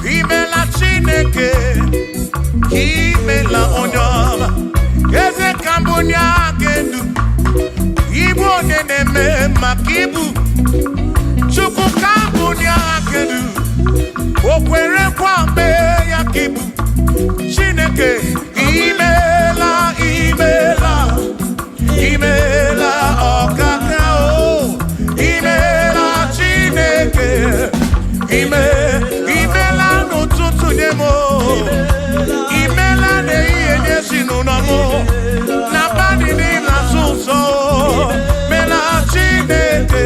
imela chineke, imela onyama. Eze kambunya gendu, ibu nene me makibu. Chuku kambunya gendu. Okwere kwambe ya kibu Chineke imela okakao imela Chineke imela n'ụtụtụ nyemo imela n'ihe n'ezinụlọ na bani n'ịla ụzọ mela Chineke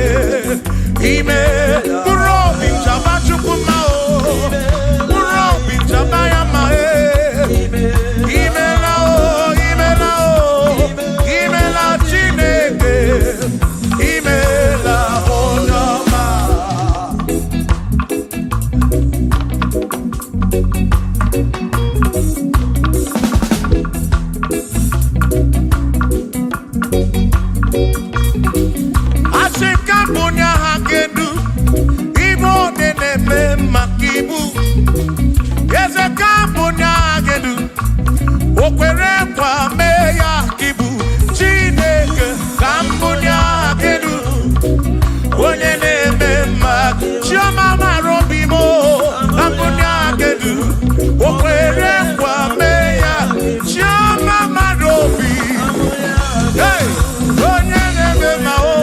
mkpụrụ obi chaba Chukwu mma Okwere kwa me ya kibu Chineke kambunya gedu onye na-eme mma chioma marobi mo kambunya gedu okwere kwa me ya chioma marobi hey onye na-eme mma o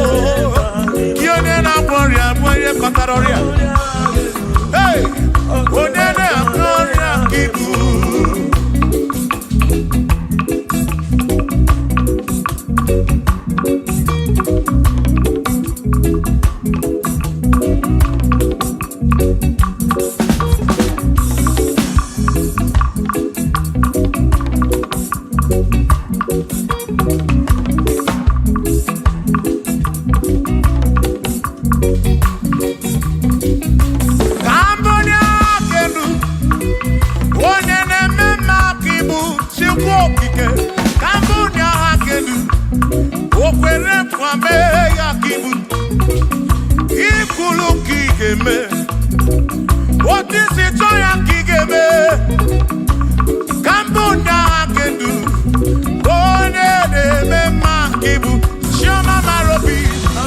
ki onye na-akworia onye kọtaroria hey onye na-akworia kibu What is it to ya kigeme? Kambunya kendu. One de me makibu. Shoma marobi.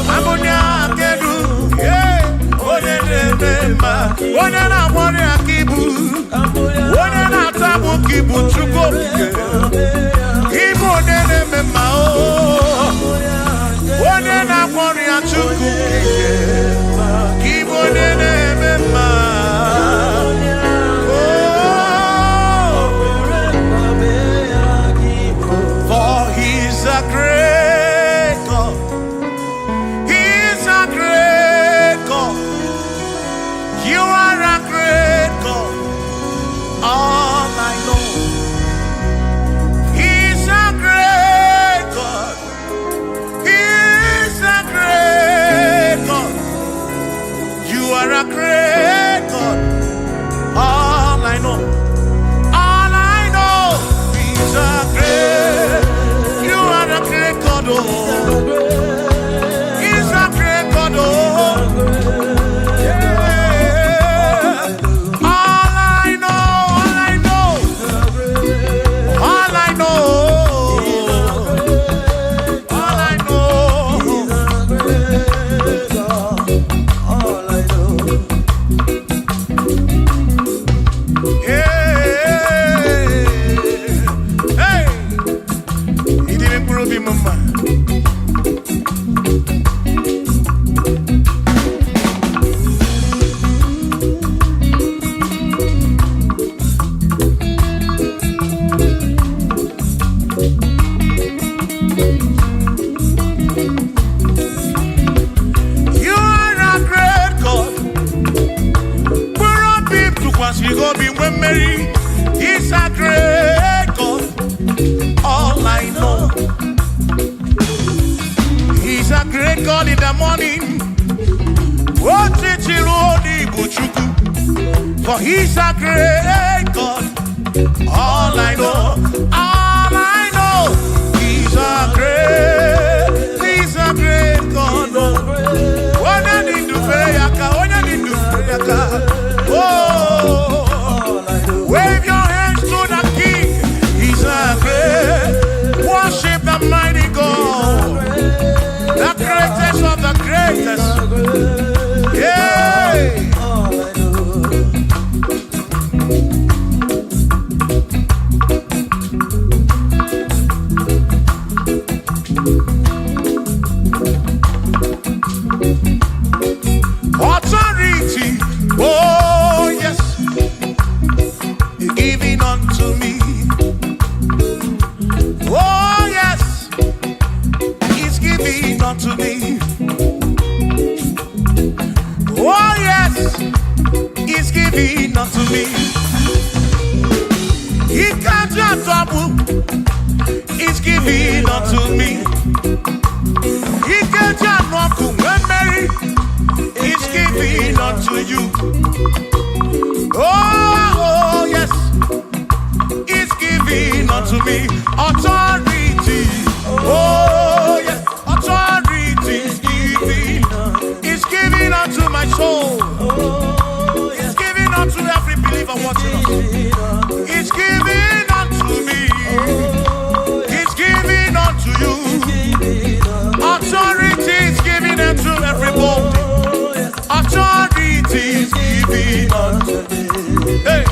Kambunya kendu. Yeah. One de me ma. One na one akibu. One na tabu kibu chuko. Kibu de me ma o. One na one chuko. Kibu de me ma. Cause he go be when Mary. He's a great God. All I know. He's a great God in the morning. For he's a great God. All I know, he's a great God. Oh, wave your hands to the King. He's a great. Worship the mighty God, the greatest of the greatest. Yeah. Authority, oh yes, you're giving unto me. Oh yes, he's giving unto me. Oh yes, he's giving unto me. He can't just double, he's giving unto me. He can't just walk when Mary. He's giving unto you. Oh, yes. He's giving unto me authority. Oh, yes. Authority is giving. He's giving unto my soul. He's giving unto every believer watching us. He's giving unto me. He's giving unto you. Authority is giving unto everybody. Authority is giving unto me. Hey.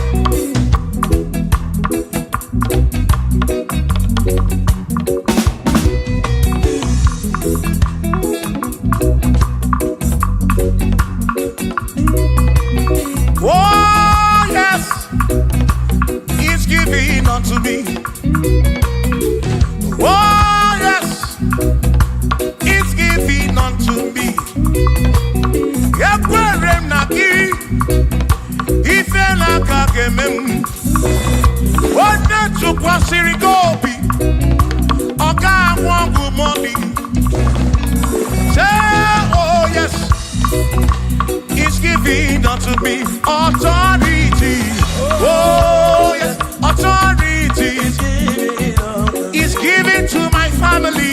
Oh yes, he's giving unto me. Oh yes, he's giving unto me. Oh yes, he's giving unto me authority. Oh yes, authority is given to my family.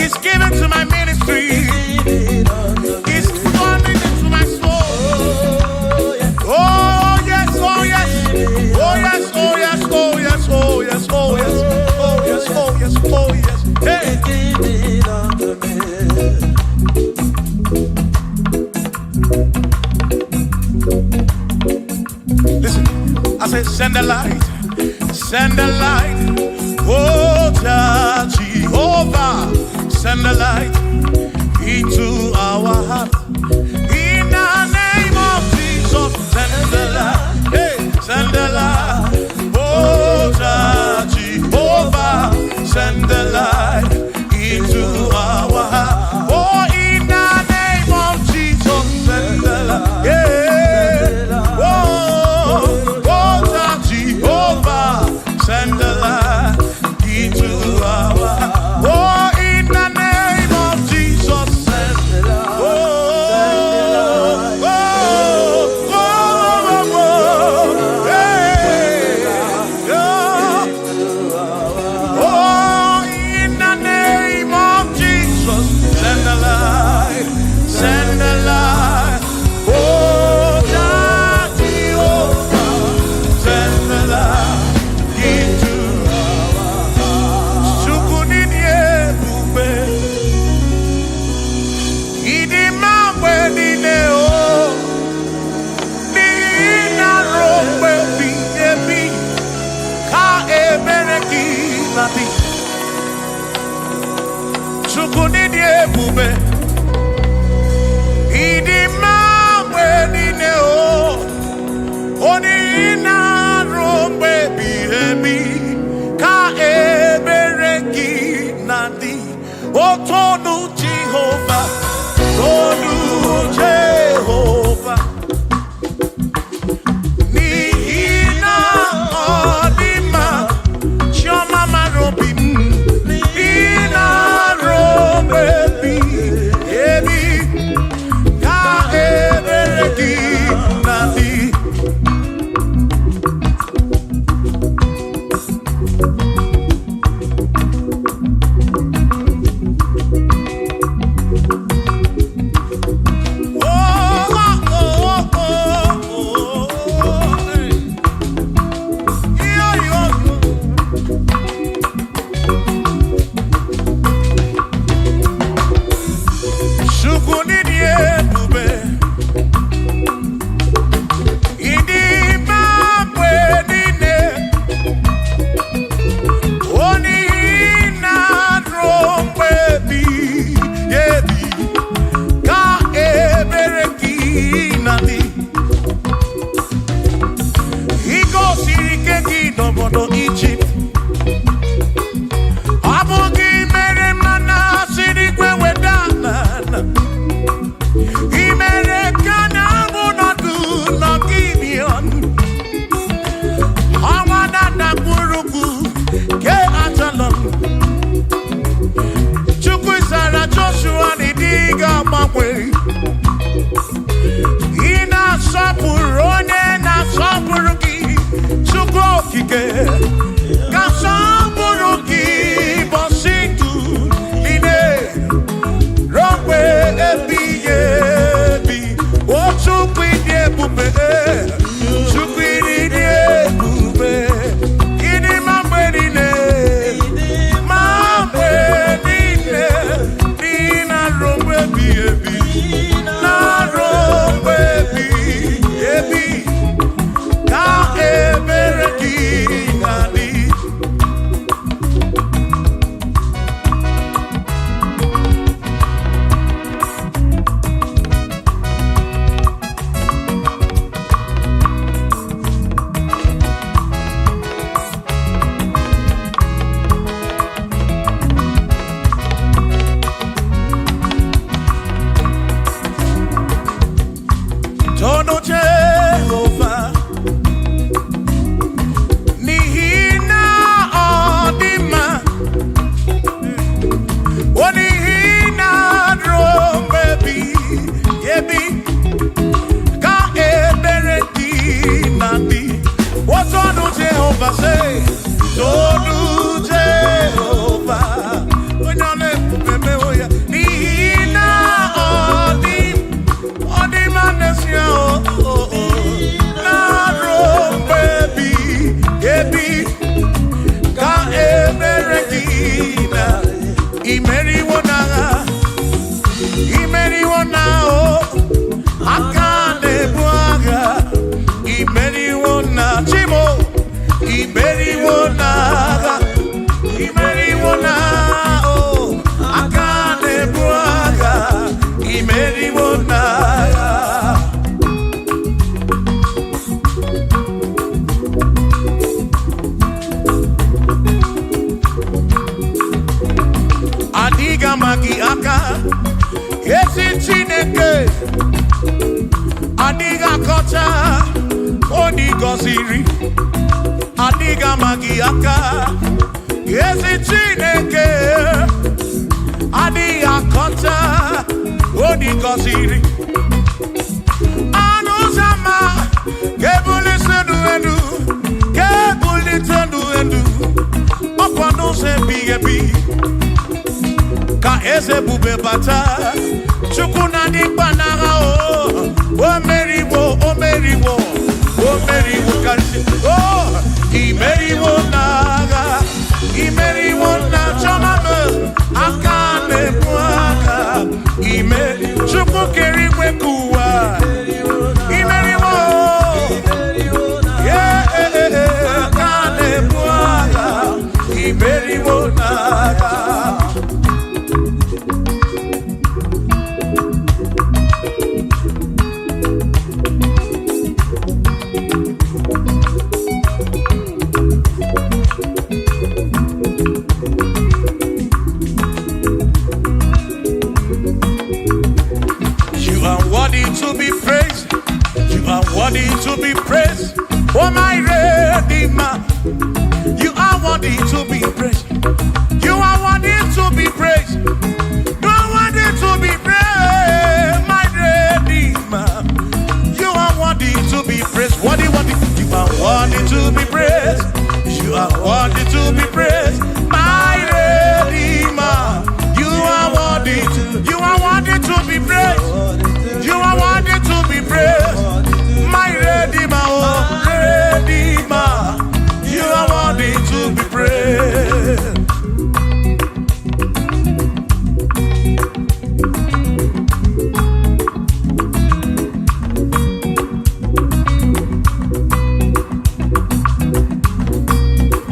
It's given to my ministry. It's coming into my soul. Oh yes, oh yes, oh yes, oh yes, oh yes, oh yes, oh yes, oh yes, oh yes, oh yes. Hey. Listen, I said send the light, oh Jehovah, send the light into our heart. In the name of Jesus, send the light, hey, send the light, oh Jehovah, send the light into our heart. Oh, in the name of Jesus, send the light, yeah. Send the light into our. Oh, in the name of Jesus, send the light. Oh, way. Ina sapurone na sapuruki sukokike ka sapuruki bositu ine rompe ebi otukwide bube sukwide bube ini mambedine nina rompe ebi na rompe ebi ka ebereki nadi. Tono Jehovah Nihina Odima Onihina Drombebi Yebi Ka Ebereki Nandi. What Tono Jehovah say? Tono Jehovah Nihina Odima Adiga magi aka Yesi Chineke Adiga kocha Onigo ziri Adiga magi aka Yesi Chineke Adiga kocha Onigo ziri Anuzama Kebuli sendu endu Kebuli tendu endu Opano se bigebi Ka eze bube bata Chukuna di banaga o meriwo kansi imeriwo naga imeriwo na chomame akane mwaka Chukwu keriwe kuwa imeriwo akane mwaka imeriwo naga. To be praised, you are worthy to be praised. Oh my Redeemer, you are worthy to be praised. You are worthy to be praised. You are worthy to be praised, my Redeemer. You are worthy to be praised. Worthy. You are worthy to be praised. You are worthy to be praised, my Redeemer. You are worthy to be praised. You are worthy to be praised, my Redeemer, oh Redeemer. You are worthy to be praised.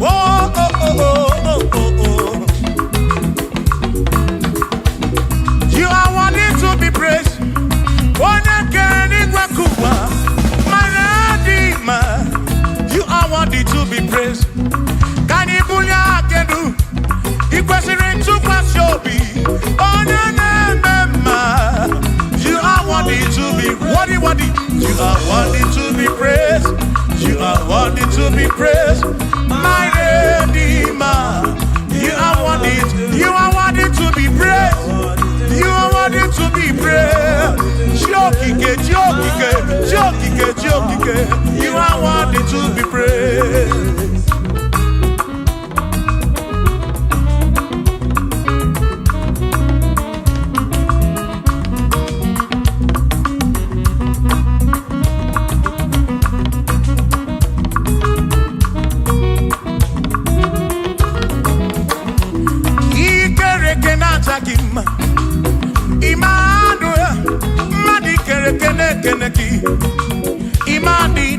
Oh, oh, oh, oh, oh, oh, oh. You are worthy to be praised. You are worthy to be praised. Can you pull your canoe? You question to pass your be. Oh, no. You are worthy to be worthy. You are worthy to be praised. You are worthy to be praised, my Redeemer. You are worthy to be praised. You are worthy to be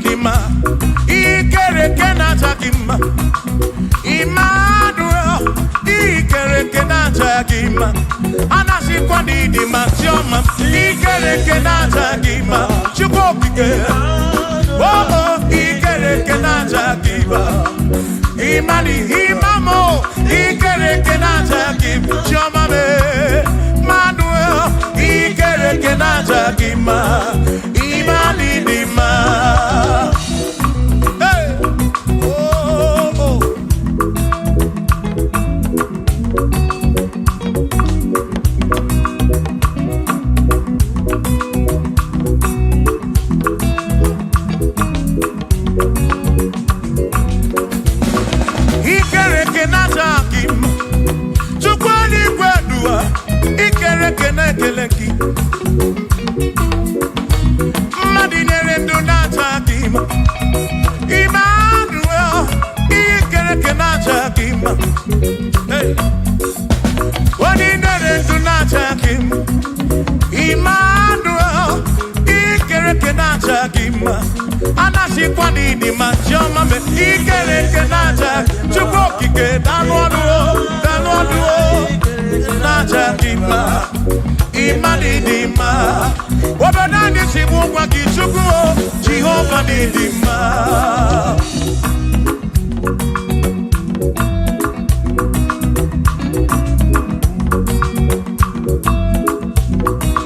didima. Ikere kenata gima. Emmanuel. Ikere kenata gima. Anasi kwa didima tioma. Ikere kenata gima. Chukokike. Oh, ikere kenata gima. Imani imamo. Ikere kenata gima. Tioma me. Manuel. Ikere kenata gima. Imani dima. Hey. Oh, oh. Ikere kenata gima. Tukwani kwadua. Ikere kenekeleki. Madinere ndunata gima. Emmanuel. Ikere kenata gima. Hey. Madinere ndunata gima. Emmanuel. Ikere kenata gima. Anasi kwa nini majoma me. Ikere kenata. Chukokike danwaduo. Najagima, Imanidima, Wabadani Simuwa Kichukuo, Jehovah Nidima.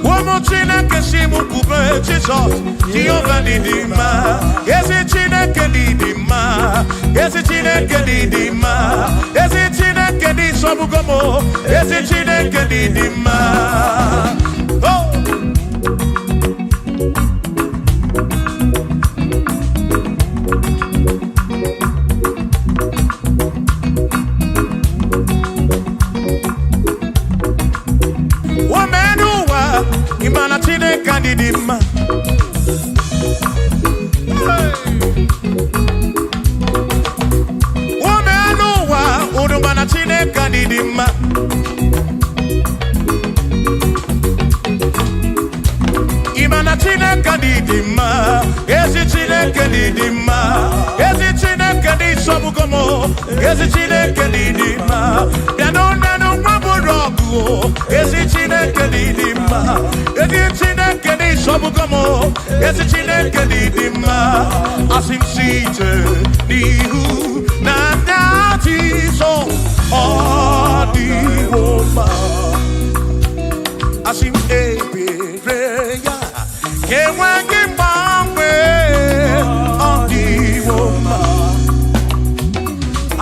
Womochina Kesimu Kube, Jesus, Jehovah Nidima. Yes, it's in a Kedidima. Yes, it's in a Kedidima. Yes, it's in a Kedisobugomo. Yes, it's in a Kedidima. Oh. Womenuwa, Imana Chine Kedidima. Udumana chine kadidima. Imana chine kadidima. Ezi chine kadidima. Ezi chine kadisobugomo. Ezi chine kadidima. Yanonanu maburogu. Ezi chine kadidima. Ezi chine kadisobugomo. Ezi chine kadidima. Asim site nihu na so odi woma asim ebereya kewangi mangwe odi woma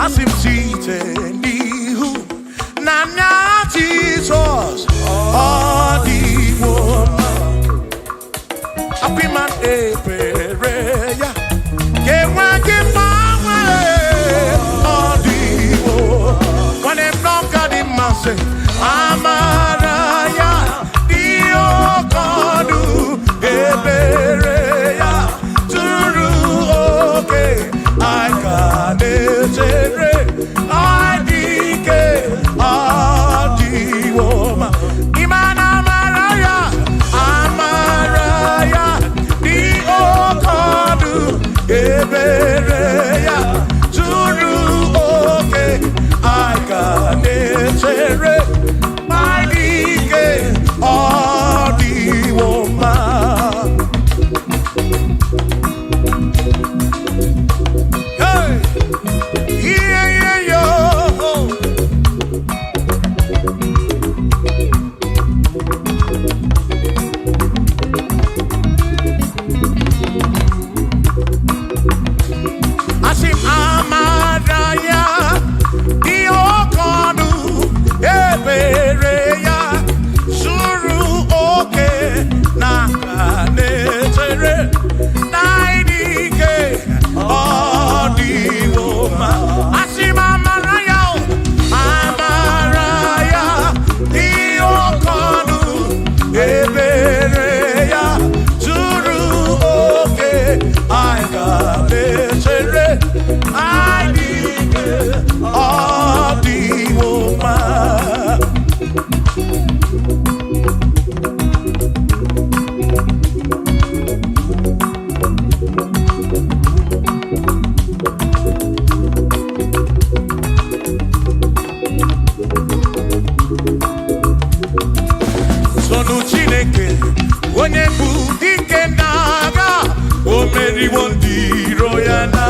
asim site nihu na Jesus odi woma apiman ebereya kewangi Amaraya, Dio Kodu, Ebereya, Turu, okay, I got it, I dike, Adi Woma, Imana Amaraya, Amaraya, Dio Kodu, Ebereya, Turu, okay, I got it. My dike, all the woman. Hey, yeah, yo. Omeri Royana.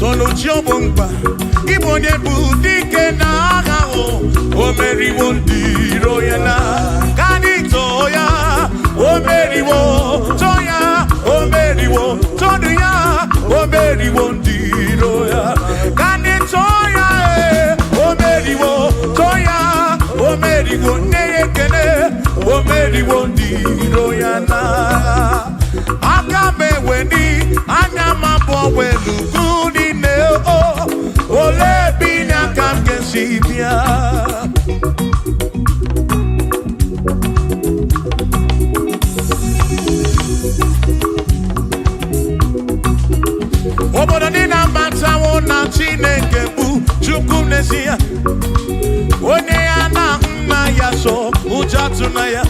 Solo Jobomba, Ibonye Budike Nagao, Omeri Royana, Kanitoya, Omeri Toya, Omeri Toya, Omeri Roya, Kanitoya, Omeri Toya, Omeri Nekene, Omeri Royana. Akame Wendy, Anama Bowelu. Ole binya kam kesibia obodo dị na matawo na Chineke bụ Chukwu n'ezie onye ya na nna ya so ụjọ tụna ya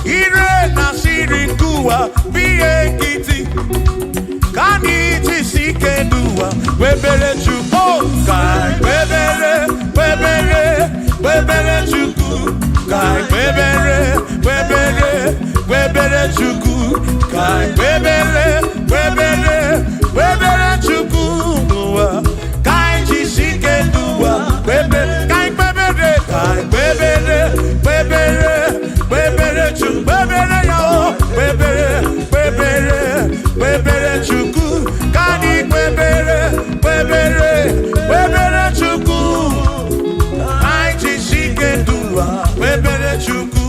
ire na siri nkuwa biye nkịtị Kani tisike duwa webere chuku kai webere chuku kai webere chuku kai webere chuku duwa kai tisike duwa webere kai webere chuku webere yo webere chuku kani webere chuku ai chisike duwa webere chuku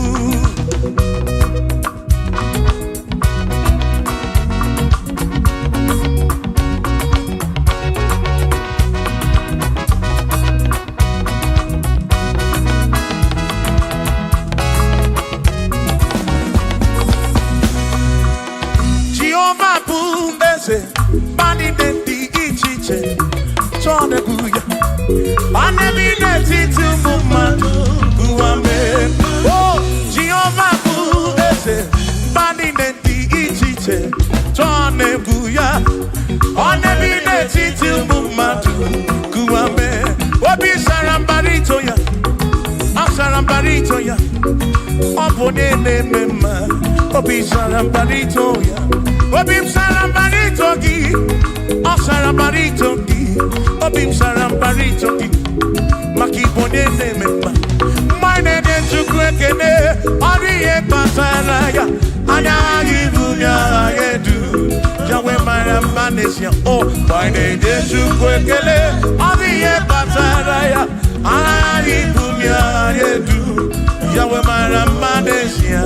Bani denti ichiche Chone buya Bane bineti tumumadu Guame Oh, Jehovah buese Bani denti ichiche Chone buya Bane bineti tumumadu Guame Obi sarambarito ya Asarambarito ya Obone mema Obi sarambarito ya Obim sarambarito gi, sarambarito gi, obim sarambarito gi, makibone nemema. Mine de chukwekene, oriye pasaraya, anyagi bunya yedu. Jawe maramanesia, oh, mine de chukwekele, oriye pasaraya, anyagi bunya yedu. Jawe maramanesia.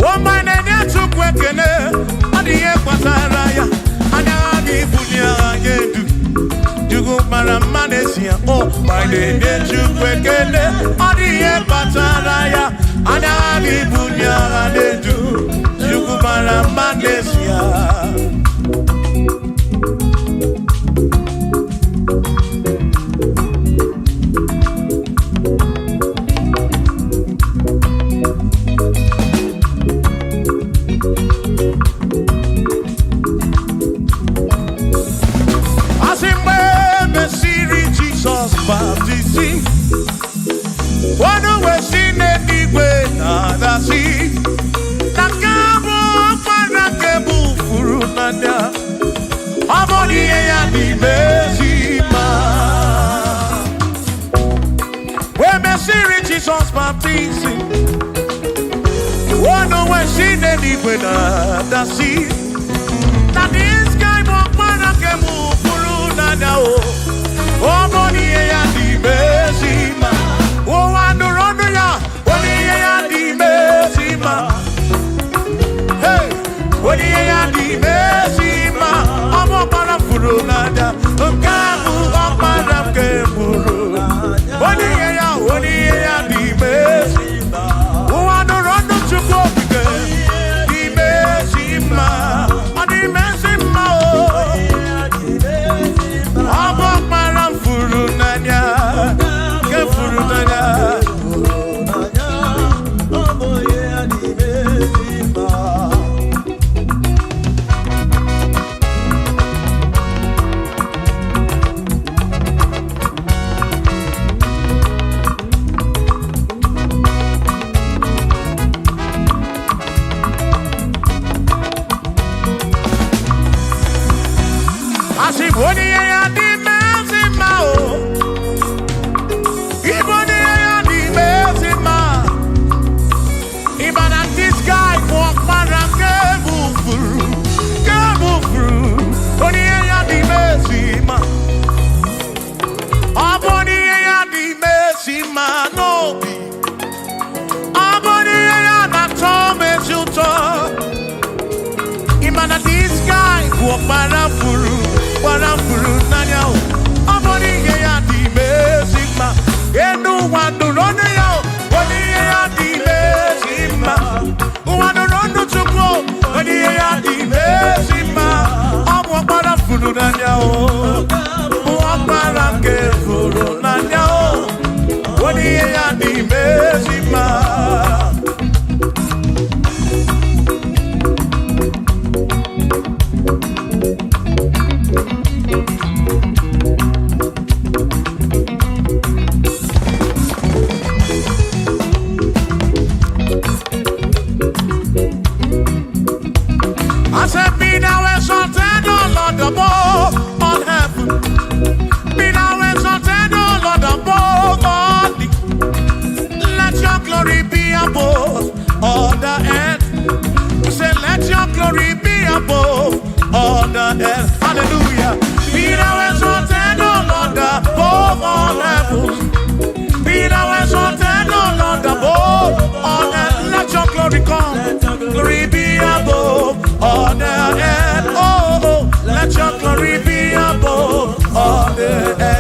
Oh, my name is Chukwekele, Adi Pataraya, Anani Bunya, they do, Chukumara Manesia. One way she need way nada si Nakabo para kebu furunada Amoni ya di bezima We me siri Jesus baptisi One way she need way nada si That is guy mo para kebu furunada Amoni ya di bezima Oh, I know ya. What do you Mesima? Hey, what do you Mesima? I'm a parafurunada. Kamu apara kemuru. What do you Mesima? Oh, I know Hallelujah. Be thou exalted, O Lord, above all heavens. Be thou exalted, O Lord, above all earth. Let your glory come. Glory be above all the earth. Oh, let your glory be above all the earth.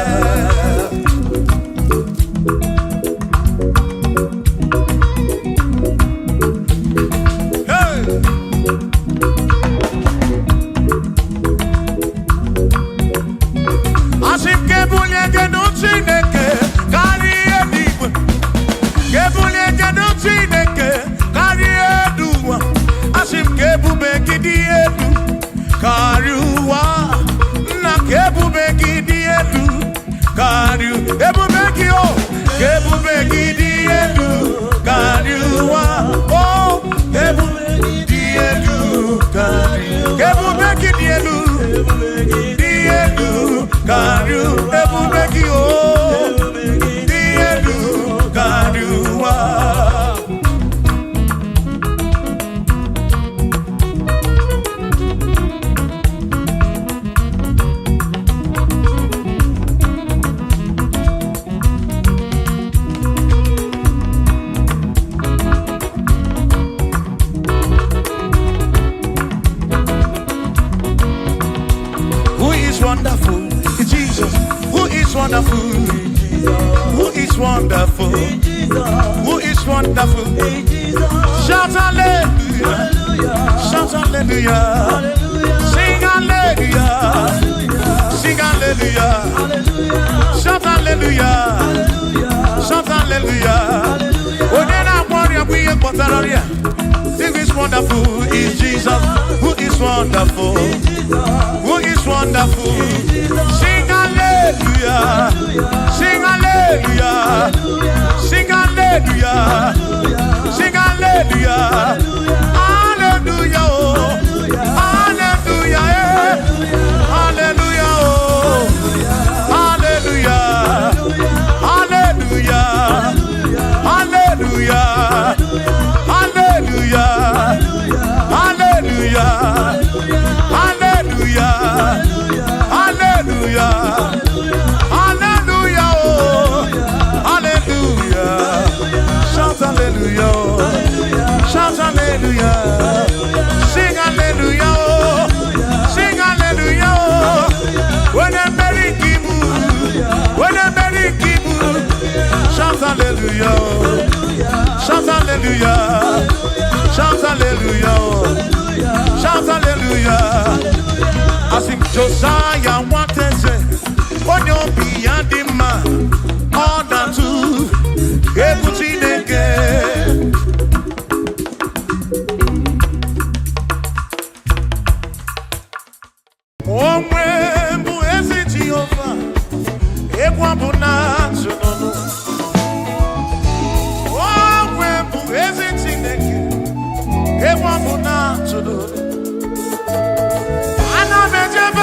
Shout hallelujah, shout hallelujah, sing hallelujah, sing hallelujah, shout hallelujah, shout hallelujah. Who is wonderful is Jesus, who is wonderful, who is wonderful. Sing hallelujah, sing hallelujah, sing hallelujah, sing hallelujah, hallelujah, hallelujah, hallelujah, hallelujah, hallelujah, hallelujah, hallelujah, hallelujah, hallelujah, hallelujah, hallelujah, hallelujah. Shout hallelujah, shout hallelujah, sing hallelujah, sing hallelujah. When a merry kibu, when a merry kibu, shout hallelujah, shout hallelujah, shout hallelujah, shout hallelujah. I sing Josiah wanted say, when you be a man, all that too, everything again. Oh, when you is Jehovah, everyone will not know. Oh, when you is again, everyone will not know. I know that you're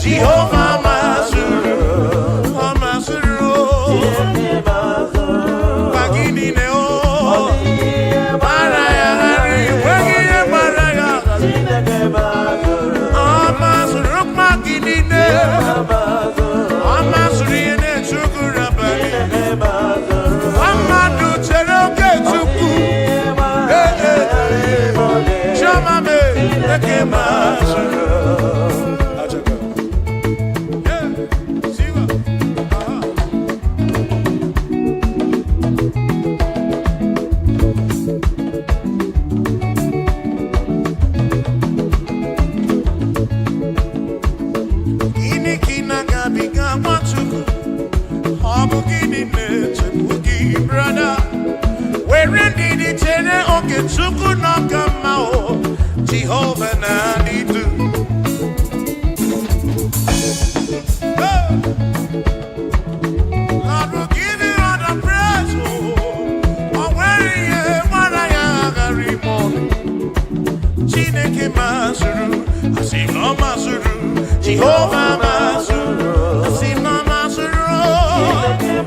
Jehovah Mazuru, Mazuru, Bagini Neo, Maraya, Wagina Maraya, Mazuru, Magini Neo, Mazuri and Chukurabani, Amadu Cheroke Chuku, Chamame, Mazuru. Jehovah na nidu Mazuru, Jehovah Mazuru, Asima Mazuru,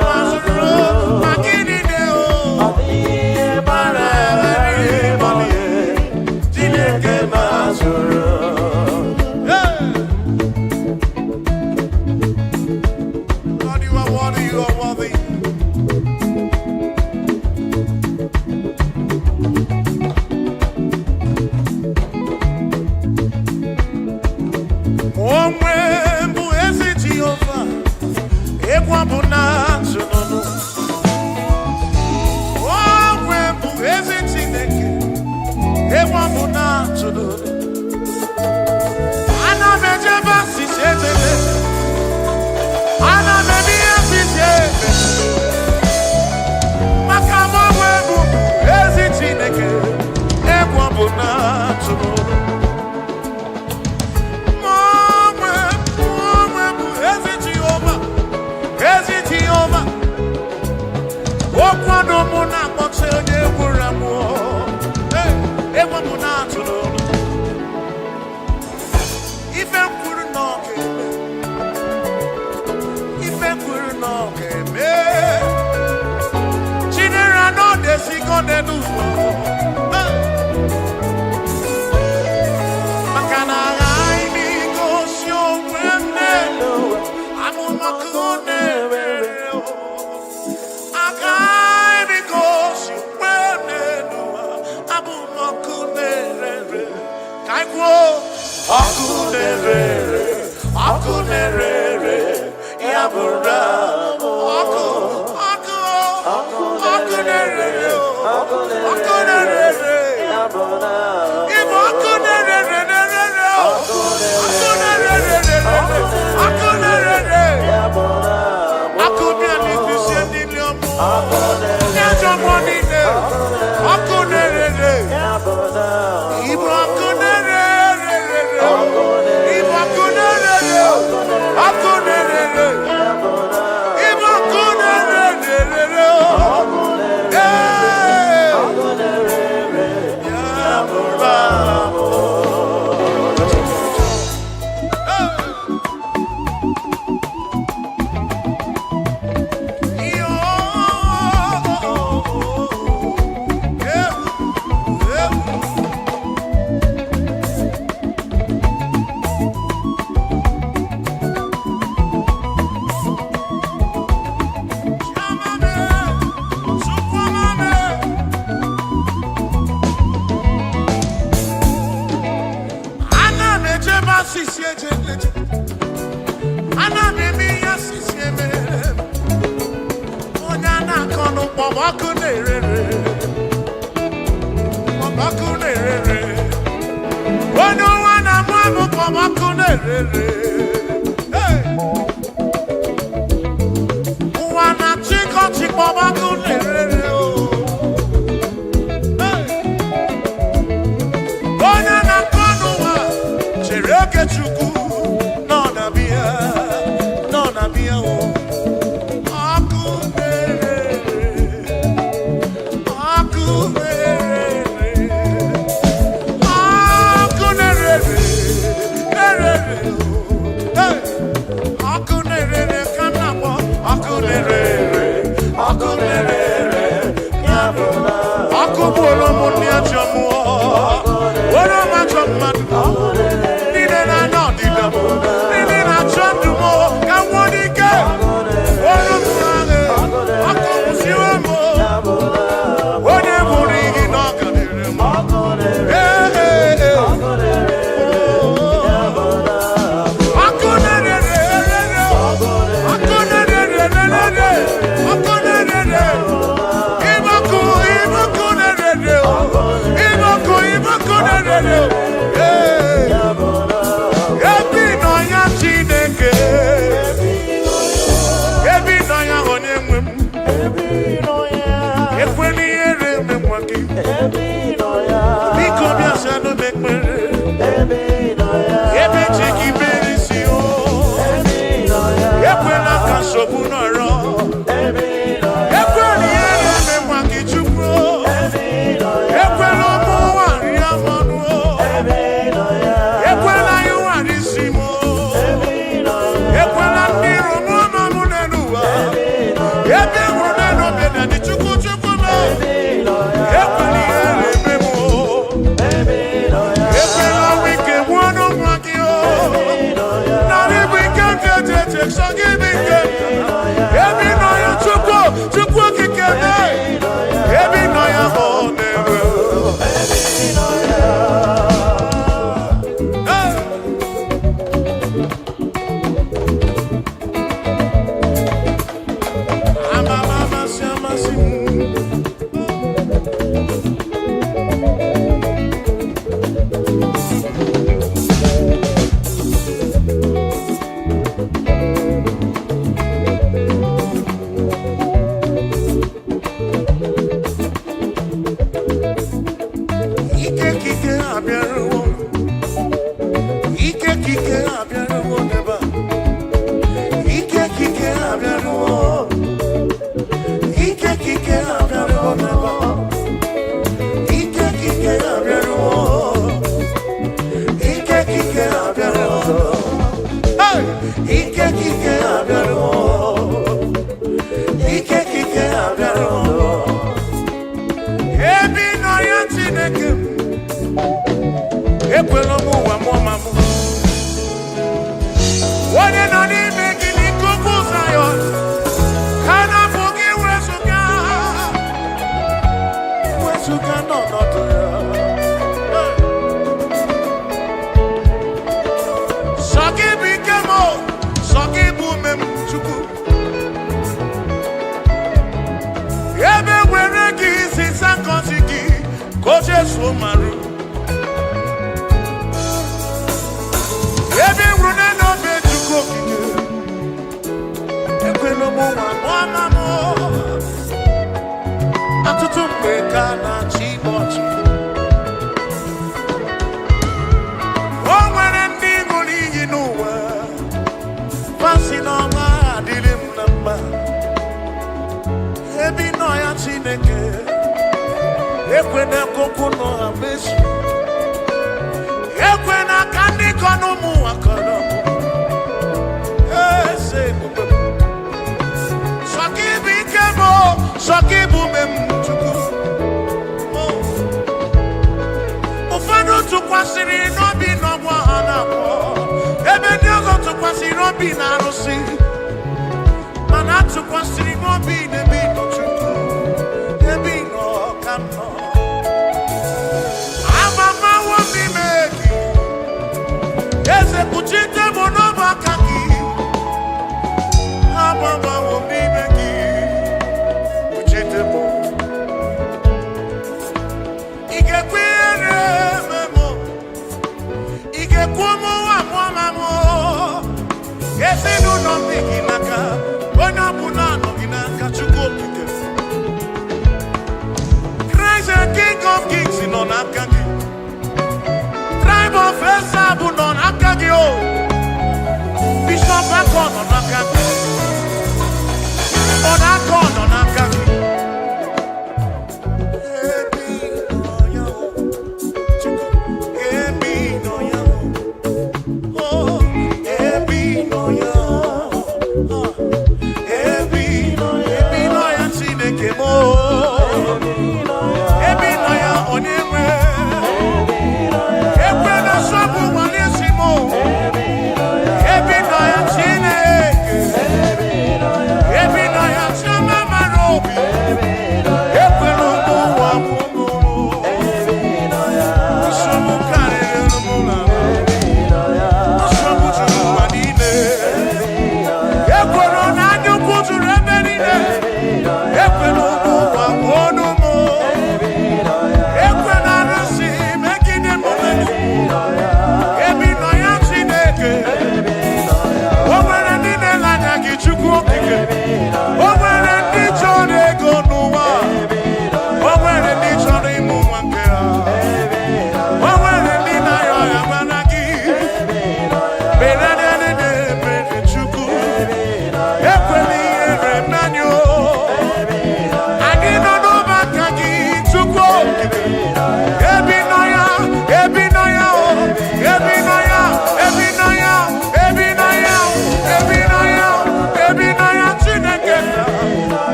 Mazuru, Magini Deo, Dileke Mazuru. Lord, you are worthy, you are worthy.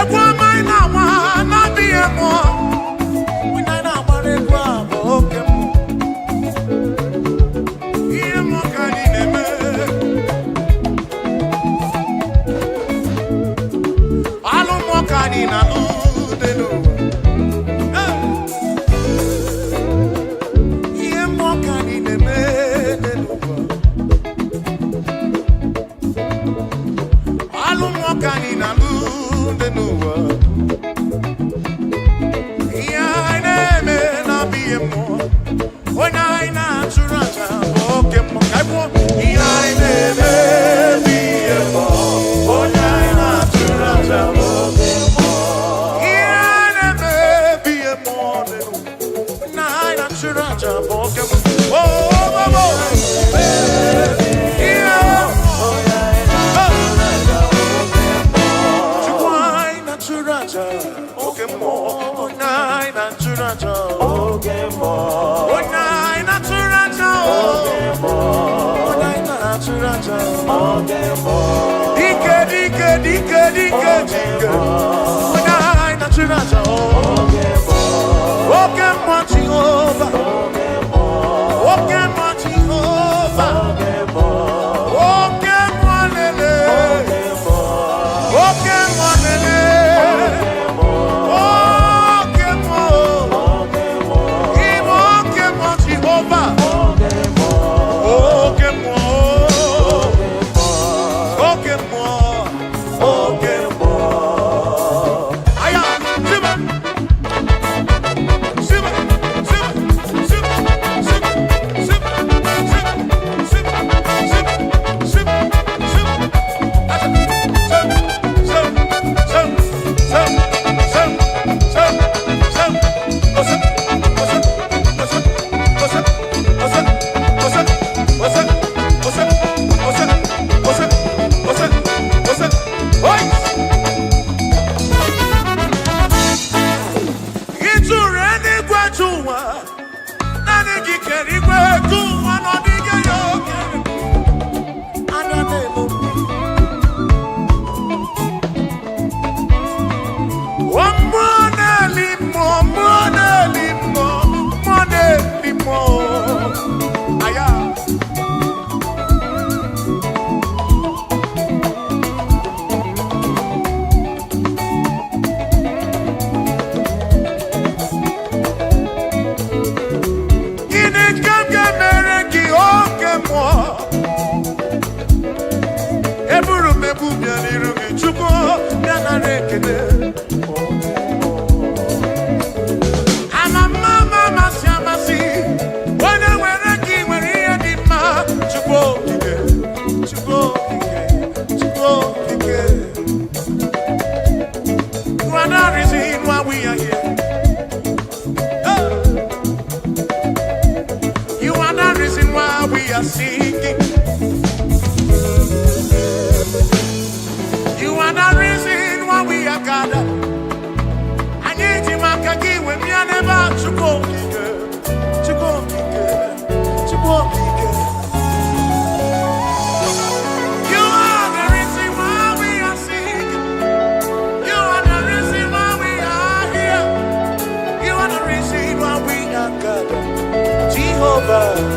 Egwa mai na wa na bi emo. We na wa egwa oke mo. Iye mo kani neme. Alu mo kani na lu de lu. Iye mo kani neme de lu. Alu mo kani na lu de lu. When I natural okay, Jehovah,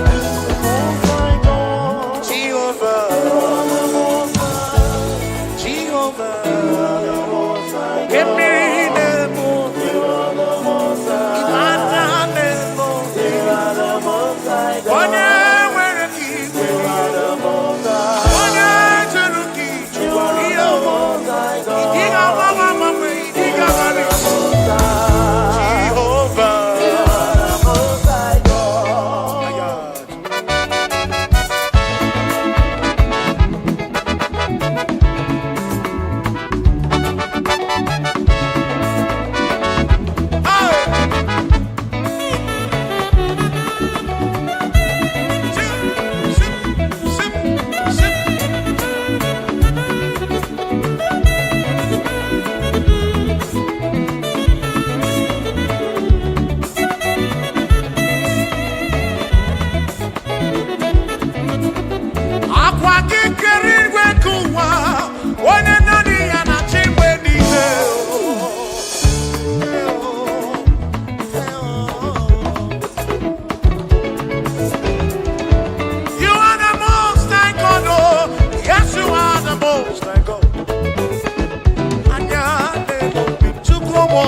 chukumo.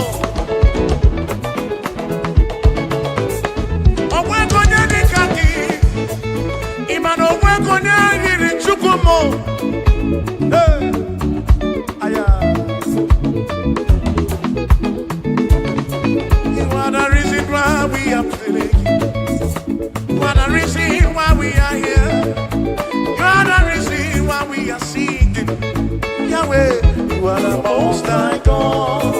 Owekonye nikaki. Imano owekonye yiri chukumo. Hey. Aya. You are the reason why we are feeling. You are the reason why we are here. You are the reason why we are singing. Yahweh, you are the most high God.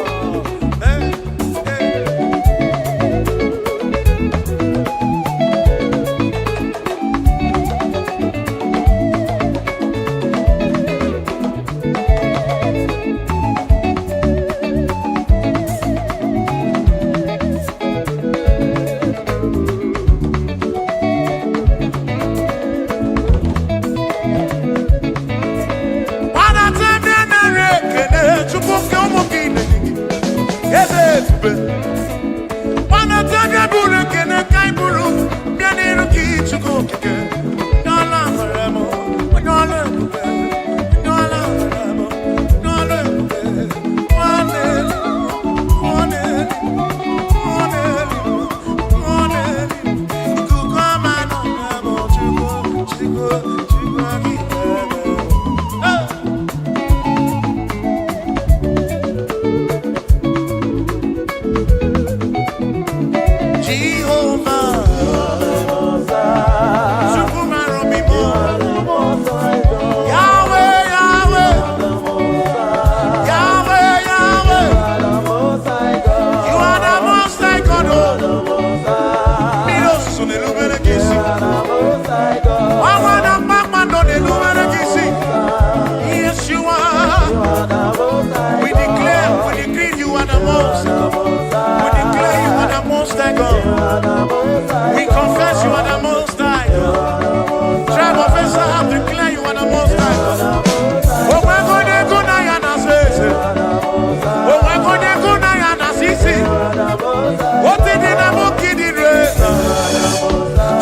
Hey, hey. We confess you are the most high God. Tribe of Israel, declare you are the most high God. Oh, we're going to go now and say, oh, we're going to go now and see. What did the Namo kid in race?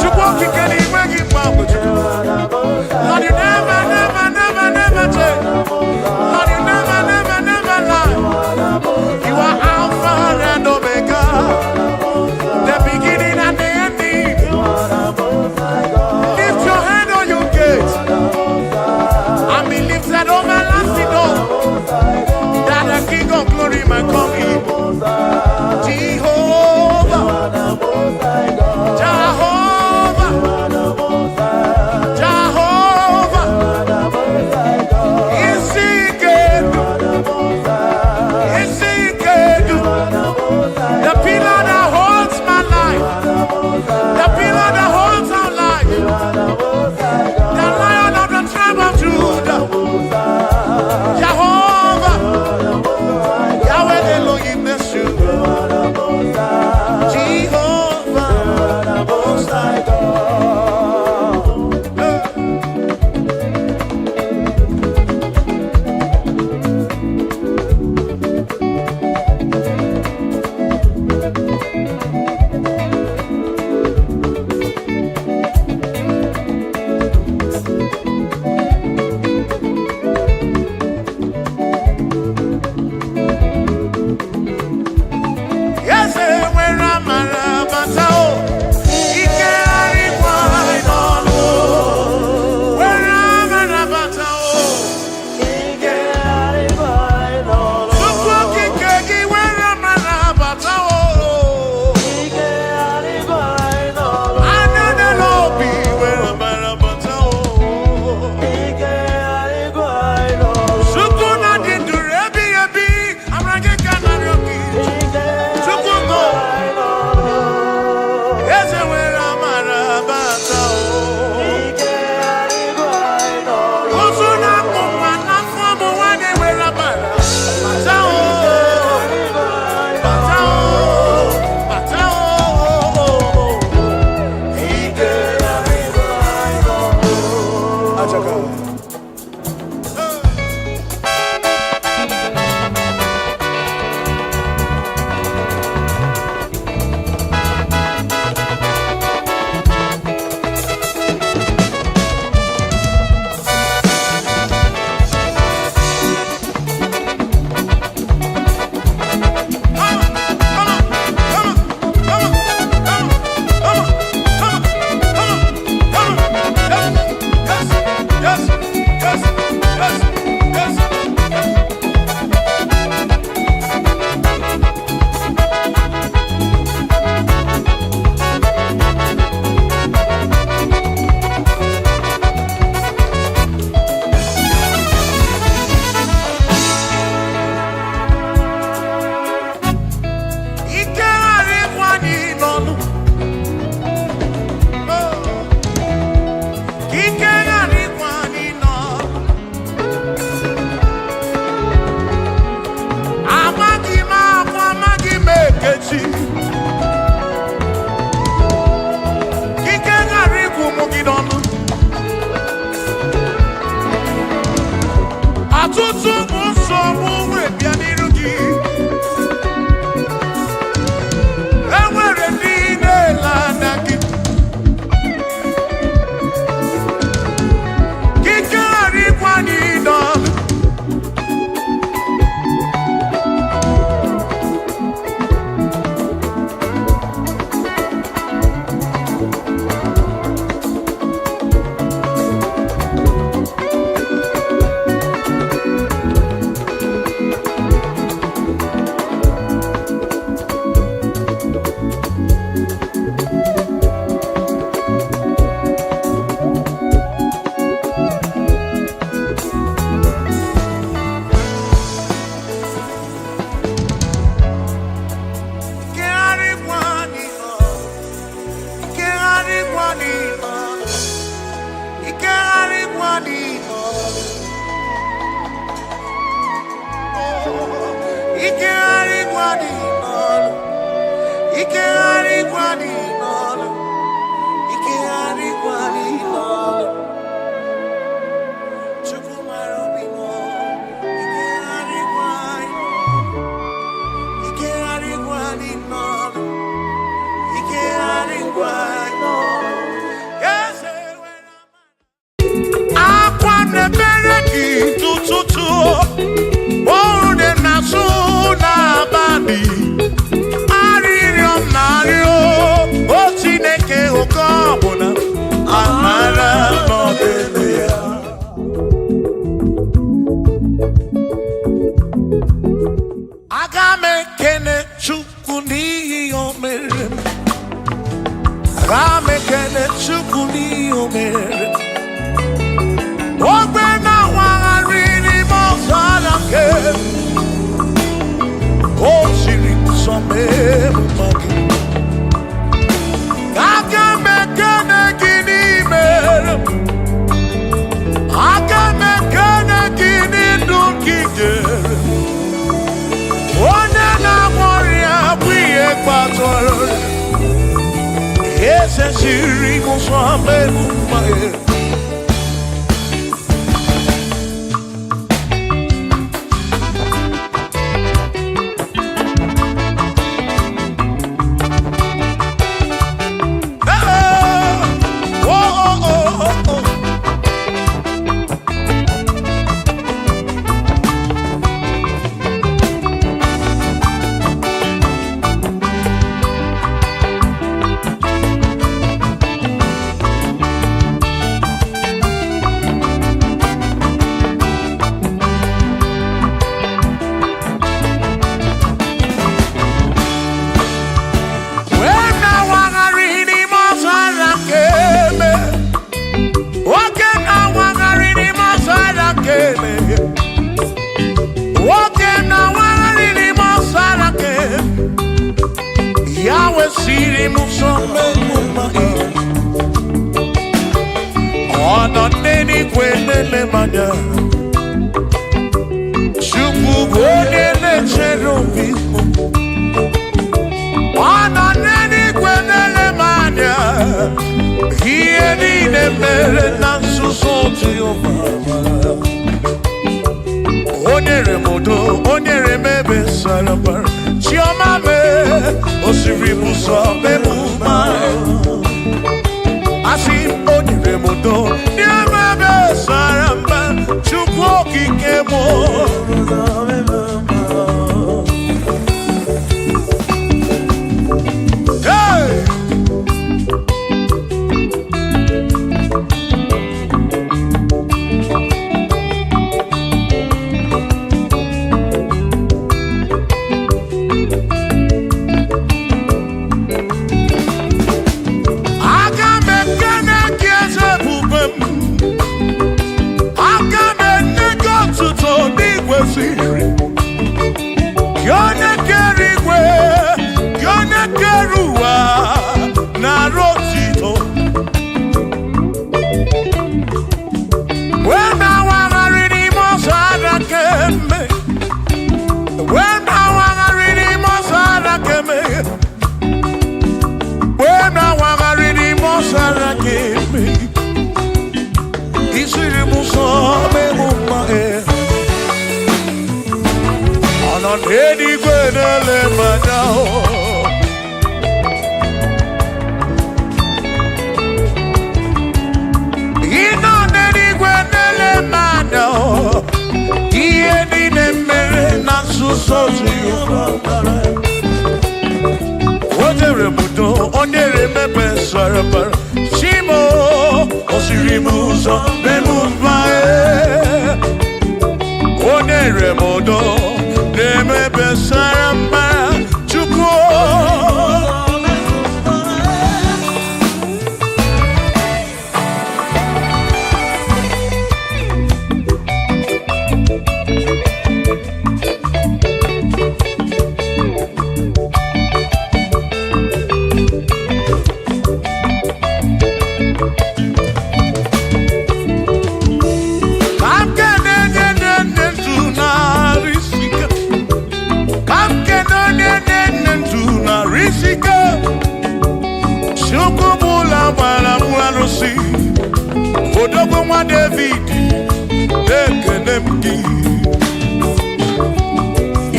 Chukwaki can he bring him back? Lord, you never change. Lord, you never lie. You are Alpha and Omega. The beginning and the ending. Lift your hand on your gates and be lifted over lasting door, that the King of glory might come in. Jehovah, Jehovah, Jehovah, is he good? Is he good? The pillar that holds my life, the pillar that holds our life, the Lion of the tribe of Judah, Jehovah, Yahweh Elohim Yeshua.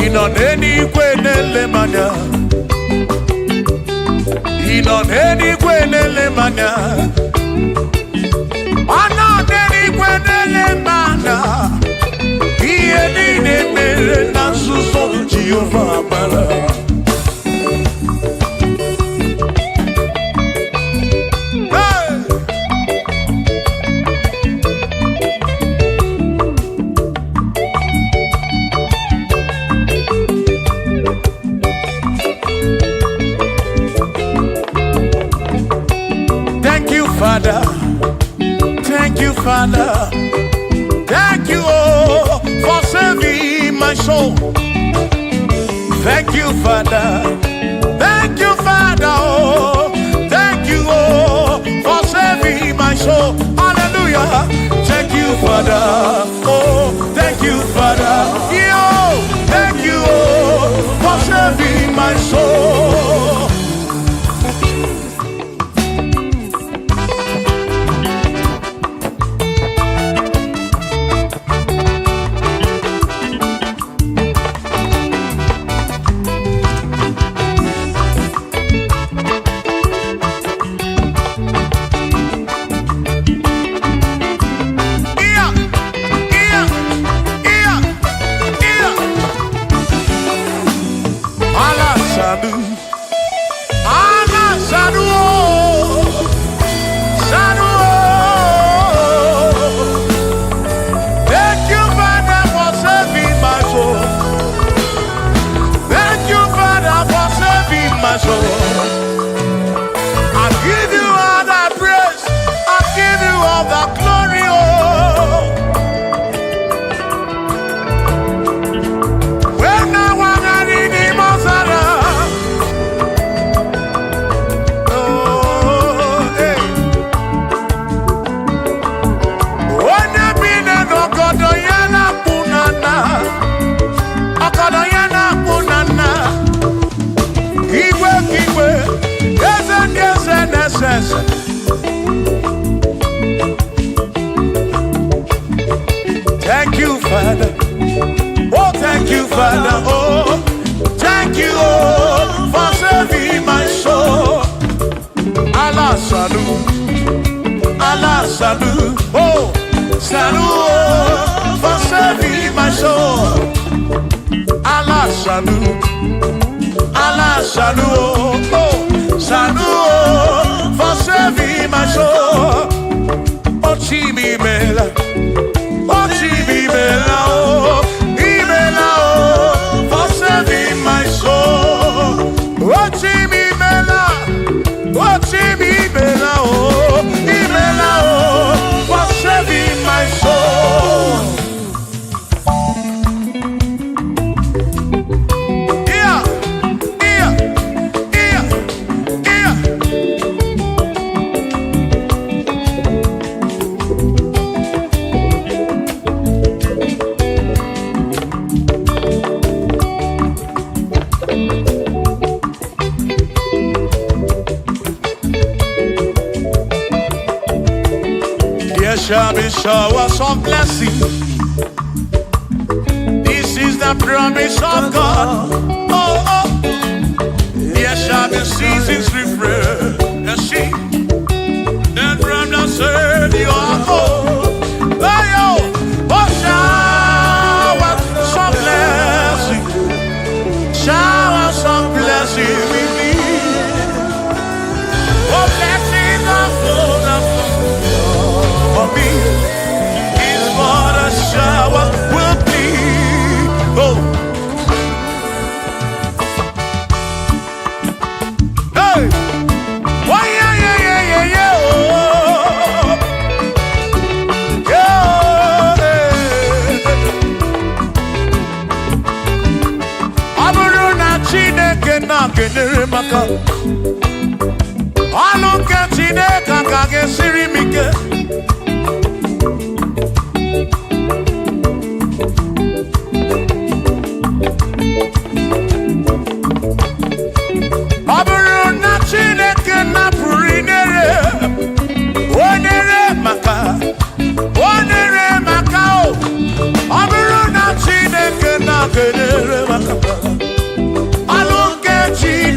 Inoneni kwenele manya Inon anywhere nelemana. Anon anywhere nelemana. Ieni nemere na suso Jehovah Mala. Father, thank you, Father, thank you, oh, for saving my soul. Thank you, Father, oh, thank you, oh, for saving my soul. Hallelujah. Thank you, Father, oh, thank you, Father, yo, thank you, oh, for saving my soul. Thank you, Father. Oh, thank you, Father. Oh, thank you, oh, for saving my soul. Allah salut, oh, salut, oh, for saving my soul. Allah salut, oh, salut, oh, for saving my soul. Oh, Chibi Mela. Oh, Chibibela, oh, for saving my soul. Oh, Chibibela, oh, for saving my soul. Yeah. There shall be showers of blessing. This is the promise of God. Oh, oh. There shall be seasons refreshing. Then from the earth you are home. Oh, showers of blessing. Showers of blessing we need. Oh, blessings of food and for me is what a shower will be. Oh, hey, why, yeah, oh, yeah. Aburu na Chineke na kenere maka. Alunke Chineke kage siri mike. I don't get you,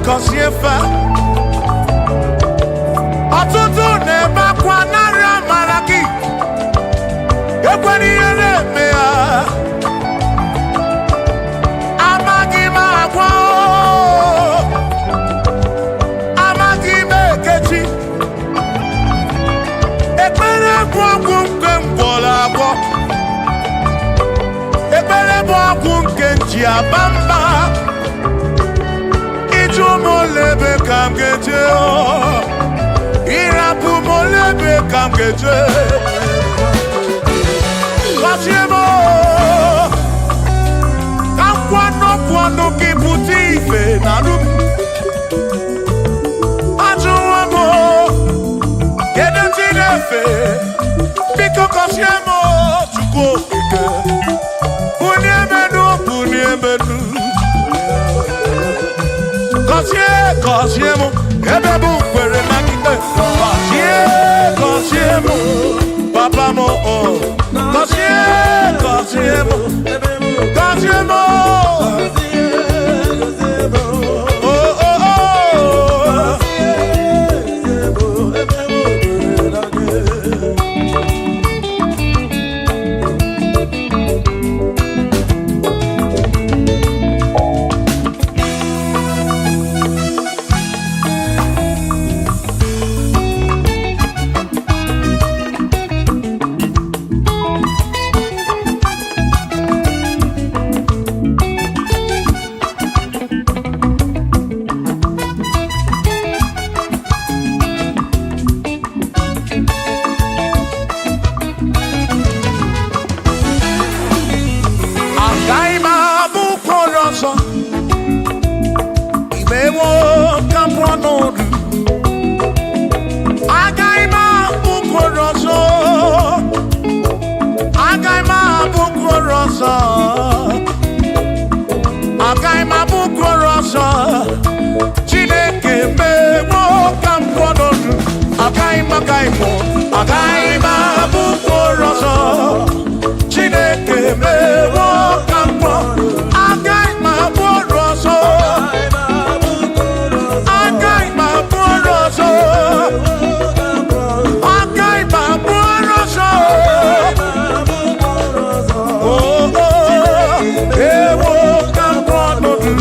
kosiefa ọtụtụ na-ebe akwa narị amara gị ekwere ihe na-eme ya amaghị m agwa amaghị m ekechi ekpere bụ ọgwụ nke mgbọrọ agwọ ekpere bụ ọgwụ nke nji aba mba ịjụ m olebe ka m ga-eje ịrapụ m olebe ka m ga-eje gọzie m ka m kwọnụ gị pụta ife na rum ajụwa m kedu ndị na-efe biko gọzie m Chukwu okike bunye menu gọzie m ebe bụ kwere na gide gọzie m papa m gọzie m Chineke mewo ka m kwọnọdụ agaghị m abụ mkpụrụ ọzọ Chineke mewo ka m kwọ agaghị m abụ ọrụ ọzọ agaghị m abụ ọrụ ọzọ agaghị m abụ ọrụ ọzọ ewo ka m kwọnọdụ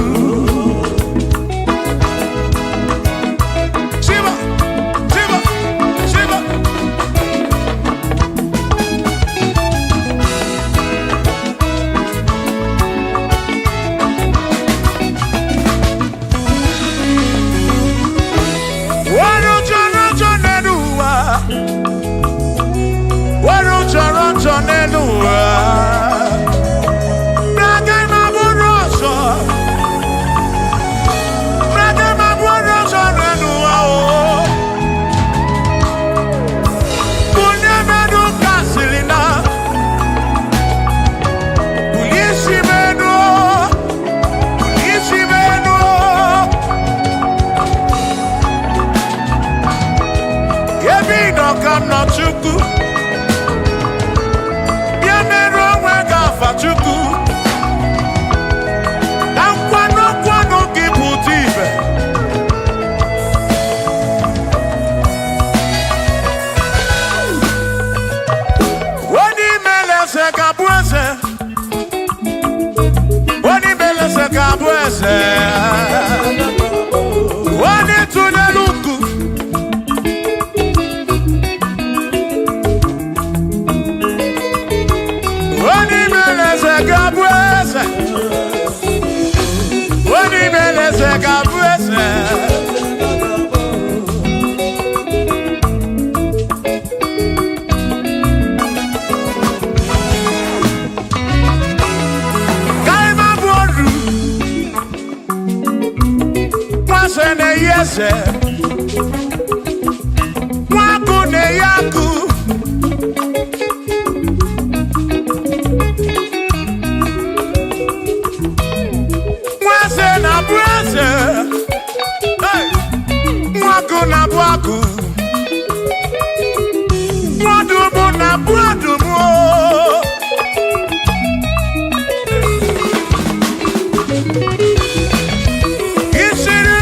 Isiri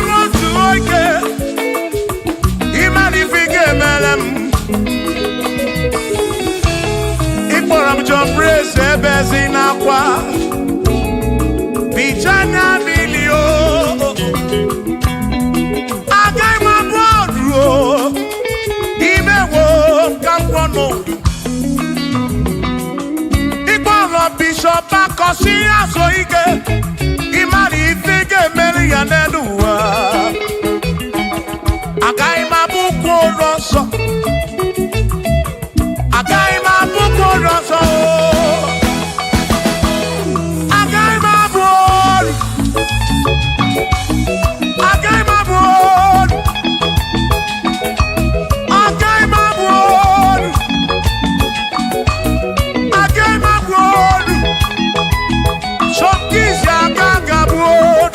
so ike imani ifike meri ya nenuwa agai mabuko roso agai mabuko roso agai mabur agai mabur agai mabur agai mabur Shokisha kagabur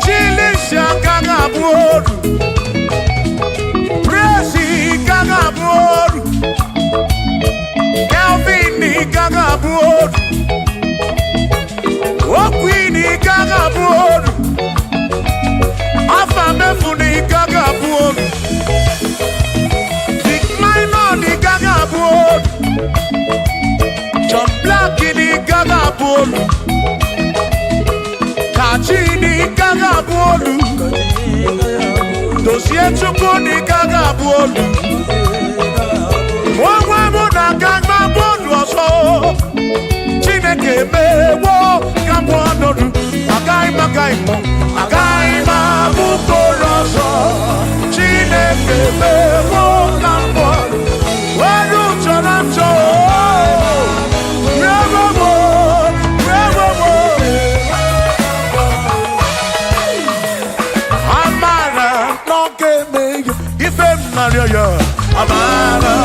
Chilisha kagabur Presi kagabur Kelvini kagabur Okwini kagabur Afamefuni kagabur Big Minor kagabur John Blackini kagabur Kachini kagabur Dossier Chukuni kagabur Wawamuna kagabur Oso Chineke mewo Kabonodu Agai magaimo Agai mabukoroso Chineke mewo Kabonodu Waru chorancho Amara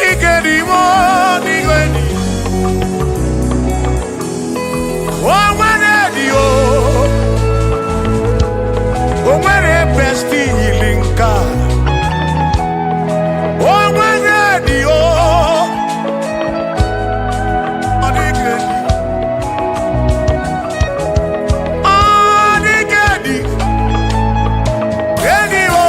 Igedi wo, igedi. Omwene o, omwene besti ilinka. Omwene o, adigedi, adigedi, edi o.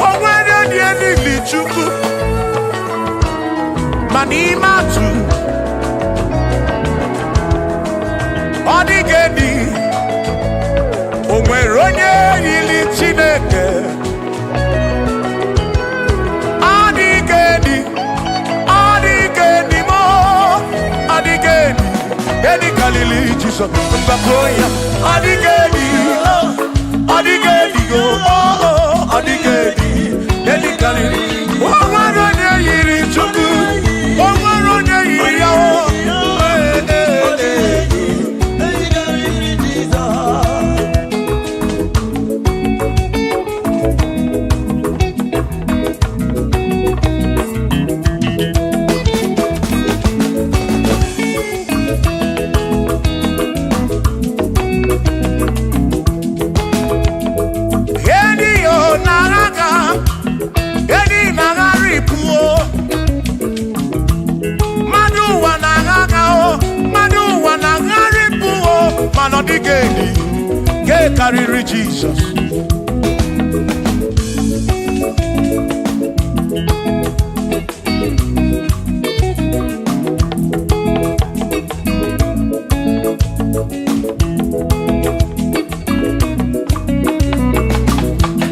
Omwene di edi lichuku. Manimatu Odigedi Onweronye yili Chineke Odigedi Odigedi mo Odigedi Edi kalili Jesus Mbakoya Odigedi Odigedi go Odigedi Edi kalili Onweronye yili Chukwu Odigedi, get carry Jesus.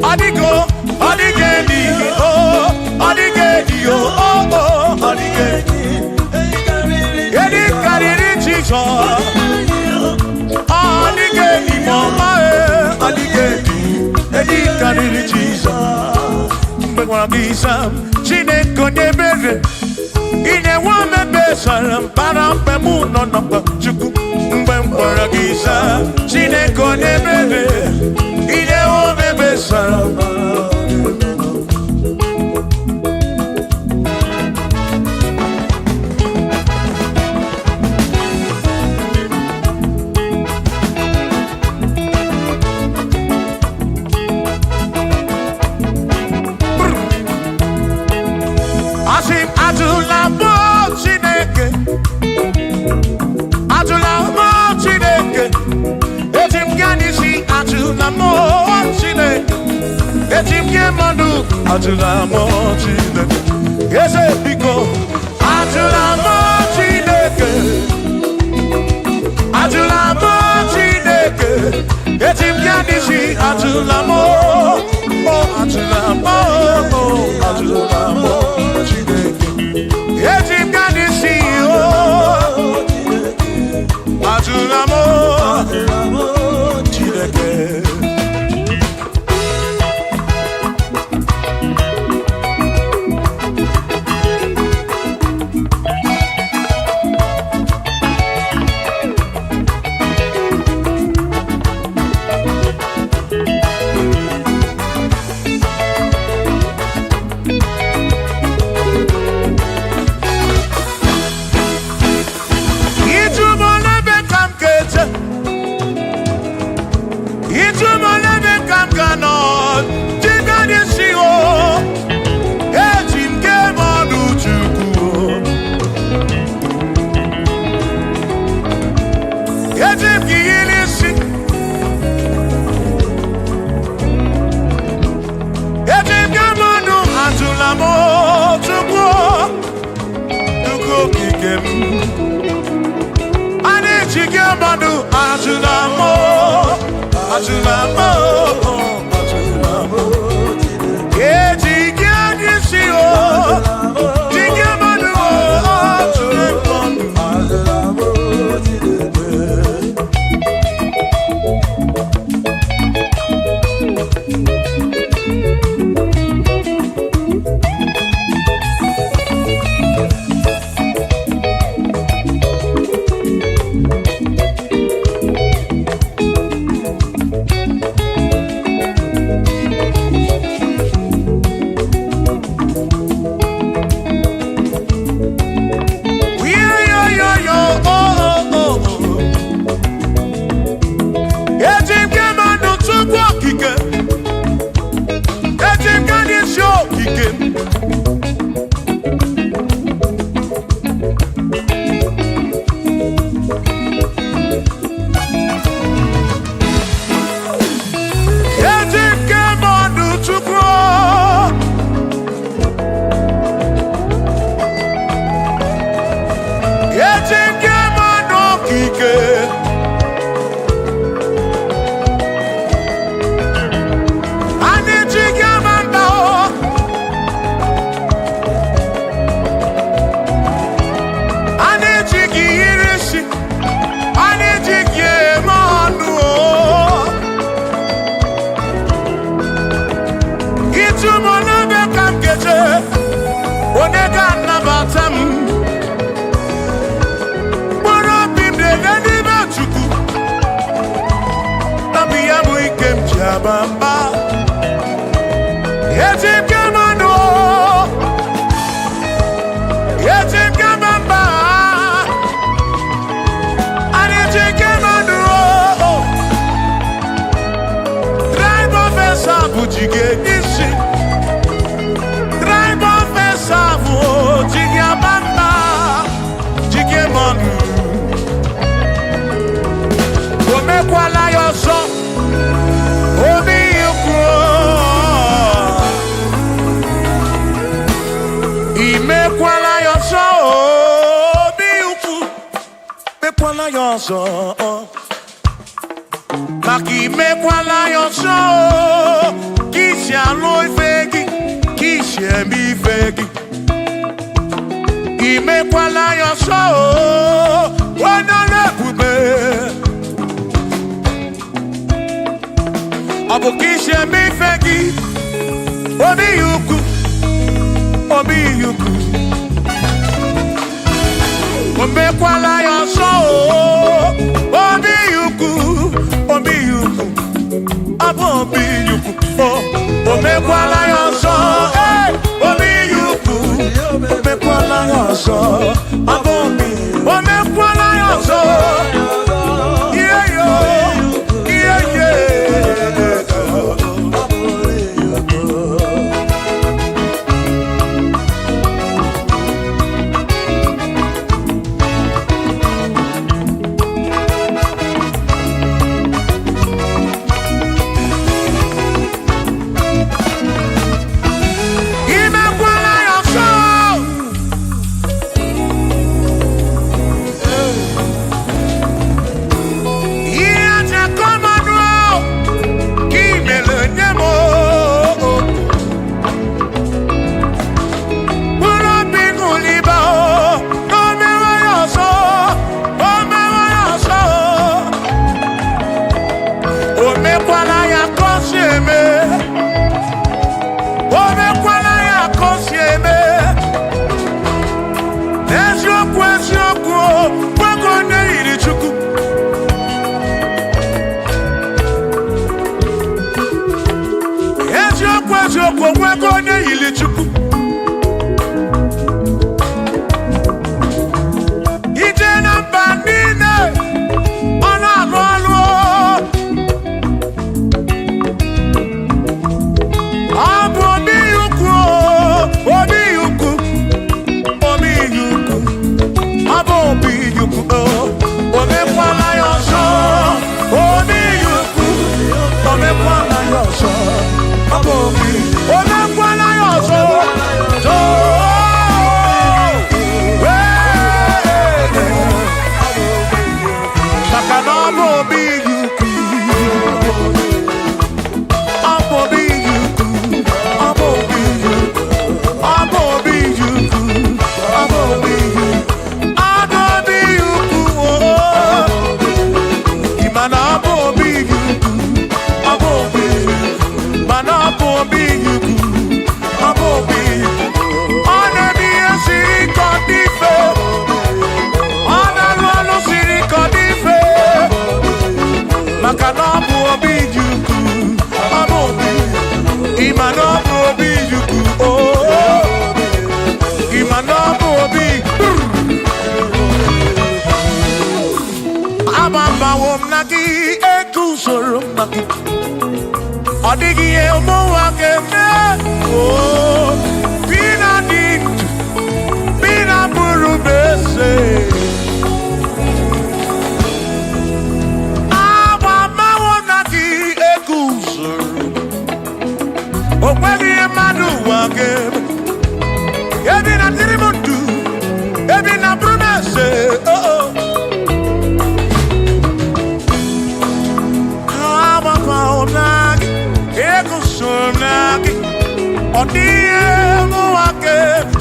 Odigo, Odigedi, oh, Odigedi, oh, Odigedi, get carry Jesus. Adigedi mama adigedi edi kaniri Jesus mbe kwa bisa chine konye bere ine wa mebe saram para mbe mu no no chuku mbe kwa bisa chine konye bere ine wa mebe saram Atula mochine, yes, biko. Atula mochine, atula mochine. Etim yanisi atula mo, oh atula mo, oh atula mochine. Etim yanisi oh, atula mochine. Jigabamba. Yetigamando. Yetigamamba. Anijigamando. Drive of a sabu jigenishi. Drive of a sabu jigabamba. Jigamando. Omekwala yoso. Obi yuko. Imekwala yoso. Obi yuko. Mekwala yoso. Maki mekwala yoso. Kishi aloi fegi. Kishi embi fegi. Imekwala yoso. Wana lepube. Abukishe mi fegi. Obi yuku. Obi yuku. Omekwala yoso. Obi yuku. Obi yuku. Abo obi yuku. Omekwala yoso. Obi yuku. Omekwala yoso. Abo obi. Omekwala yoso. Yeah yo. Yeah yeah. Odigi elmo akeme oh bina dit bina buru bese awa mawona ki ekuso okwagi emadu akeme ebina tirimutu ebina buru bese oh oh awa mawona Sonaki, Odie Moake,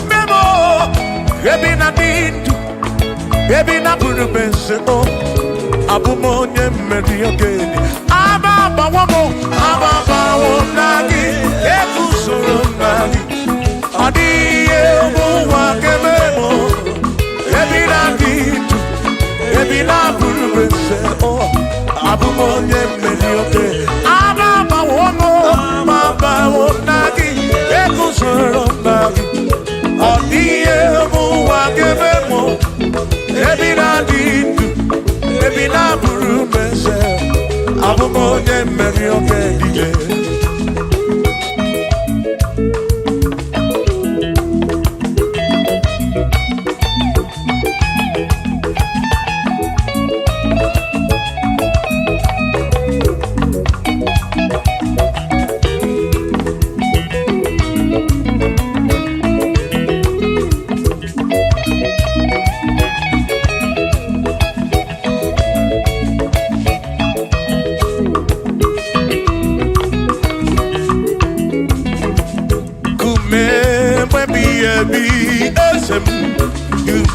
Memo, Ebina Dintu, Ebina Purubense, oh, Abumonye Mediogeni, Ababa Wamo, Ababa Wonagi, Ekusunagi, Odie Moake, Memo, Ebina Dintu, Ebina Purubense, oh, Abumonye Mediogeni, Ababa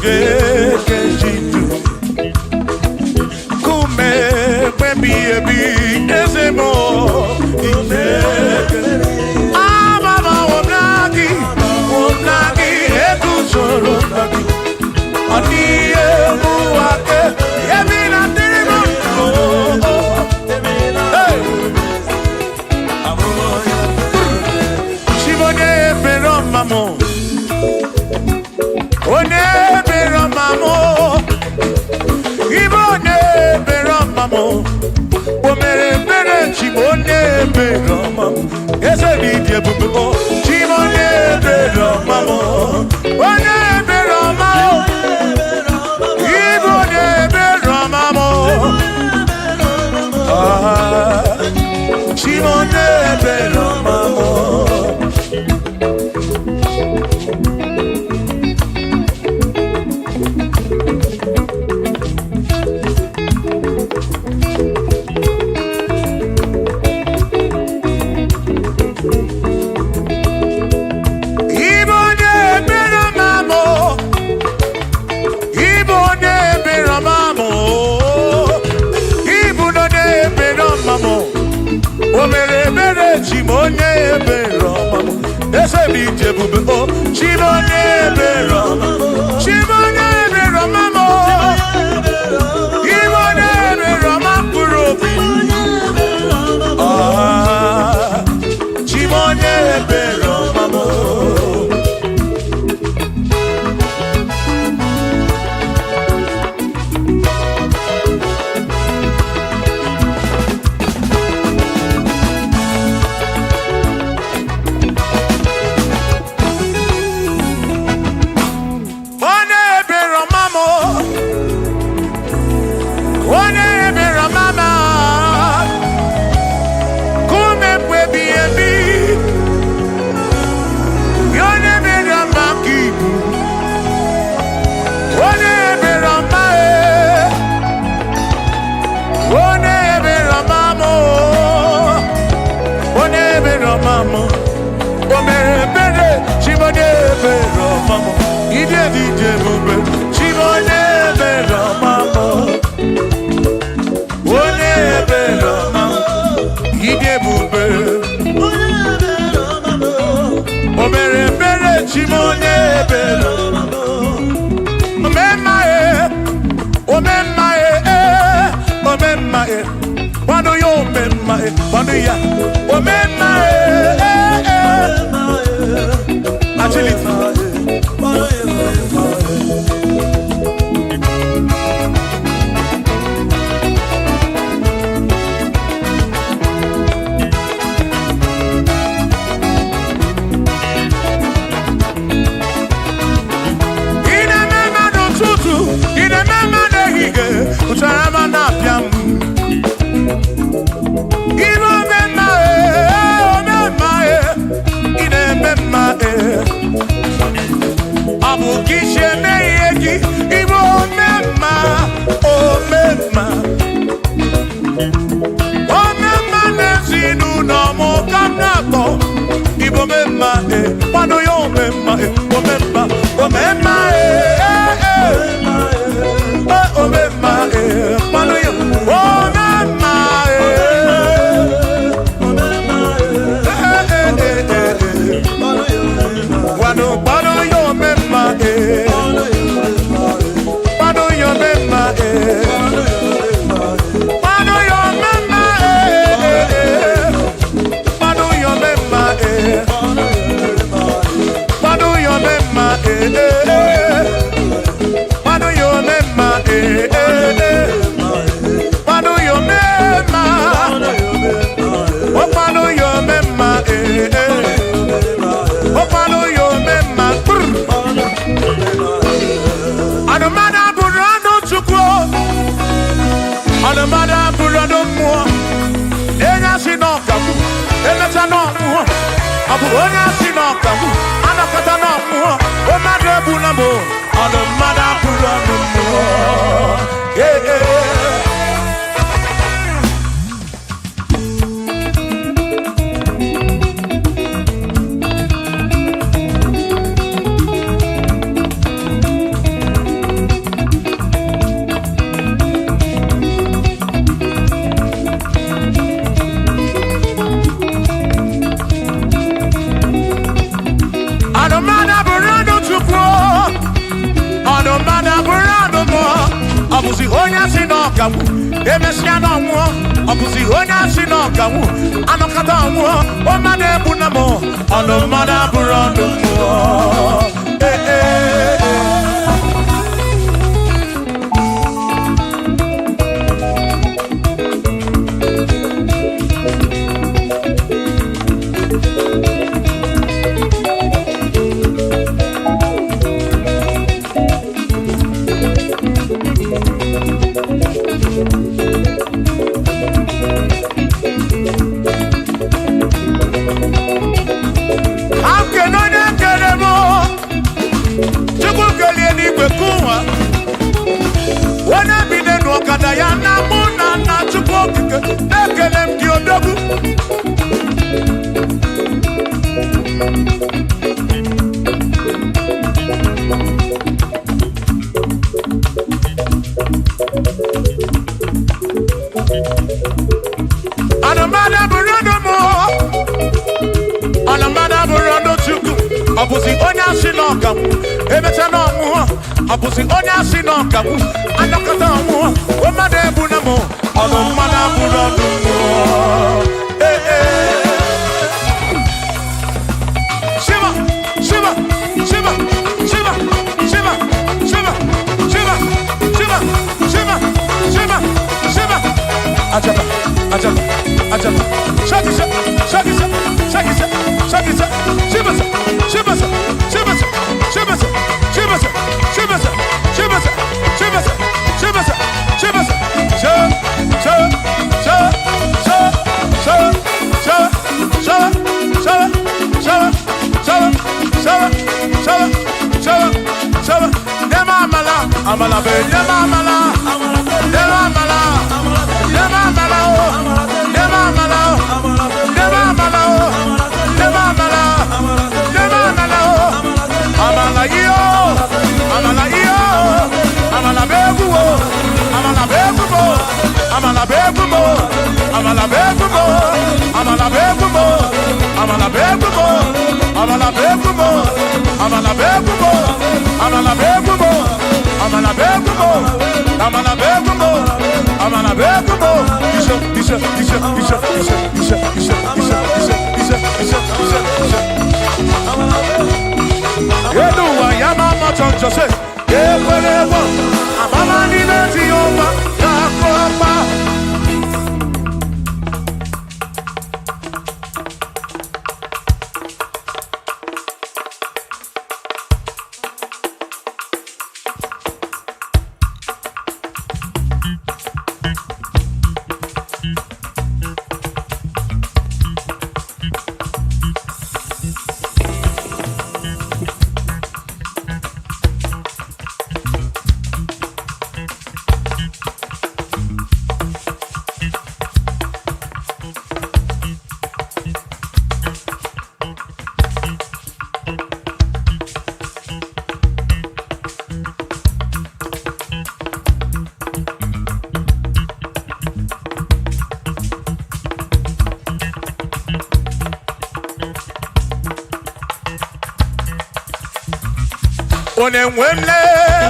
Chineke jitu kume baby ebi ezemo Chineke amama wonagi ekuzoro nagi aniye muake yemina dirimo Shimone pero mamo One pero mamo Ibone pero mamo Omere bere chimone pero mamo Ese video bubu chimone pero mamo One pero mamo Ibone pero mamo Chimone pero mamo Chimone pero mamo ese bije bube o chimone pero chimone pero mamo chimone pero mapuro chimone pero mamo onya si no kawu emesia no mo obusi onya si no kawu anokata mo o ma de bunamo ono mada burondo mo Abusi onya sinoka emeta no mu abusi onya sinoka anokata mu o ma de bunamo ono mana burondo Shiva Shiva Shiva Shiva Shiva Shiva Shiva Shiva Shiva Shiva Shiva Ajaba Ajaba Ajaba Shakisa Shakisa Shakisa Shakisa Shiva Shiva Shiva Shiva Shiva Shiva Shiva Shiva Shiva Shiva Amala be amala amala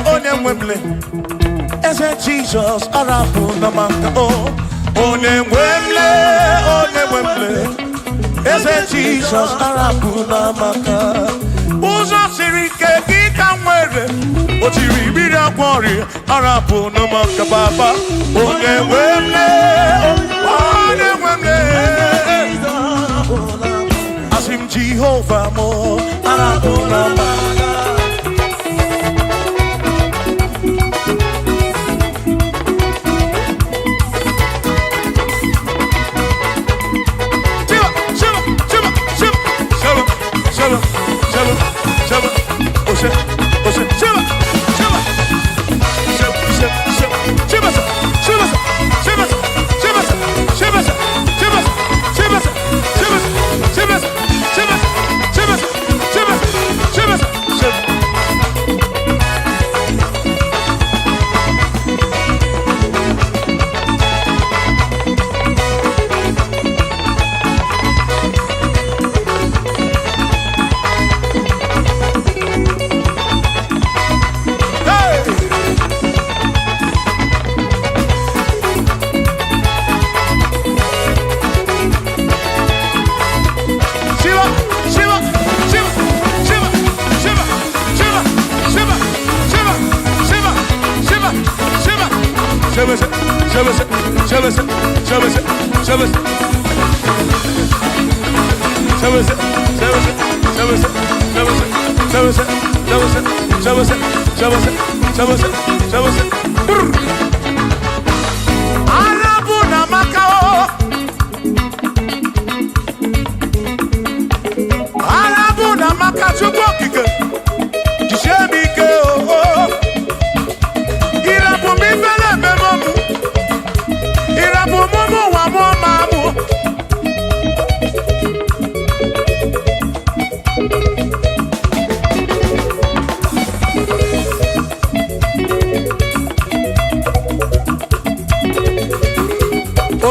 Onemwemle, ese Jesus arabu namaka oh. Onemwemle, ese Jesus arabu namaka. Uzo sirike kita mwere, otiri bira kwori arabu namaka baba. Onemwemle, asim Jehovah mo arabu namaka.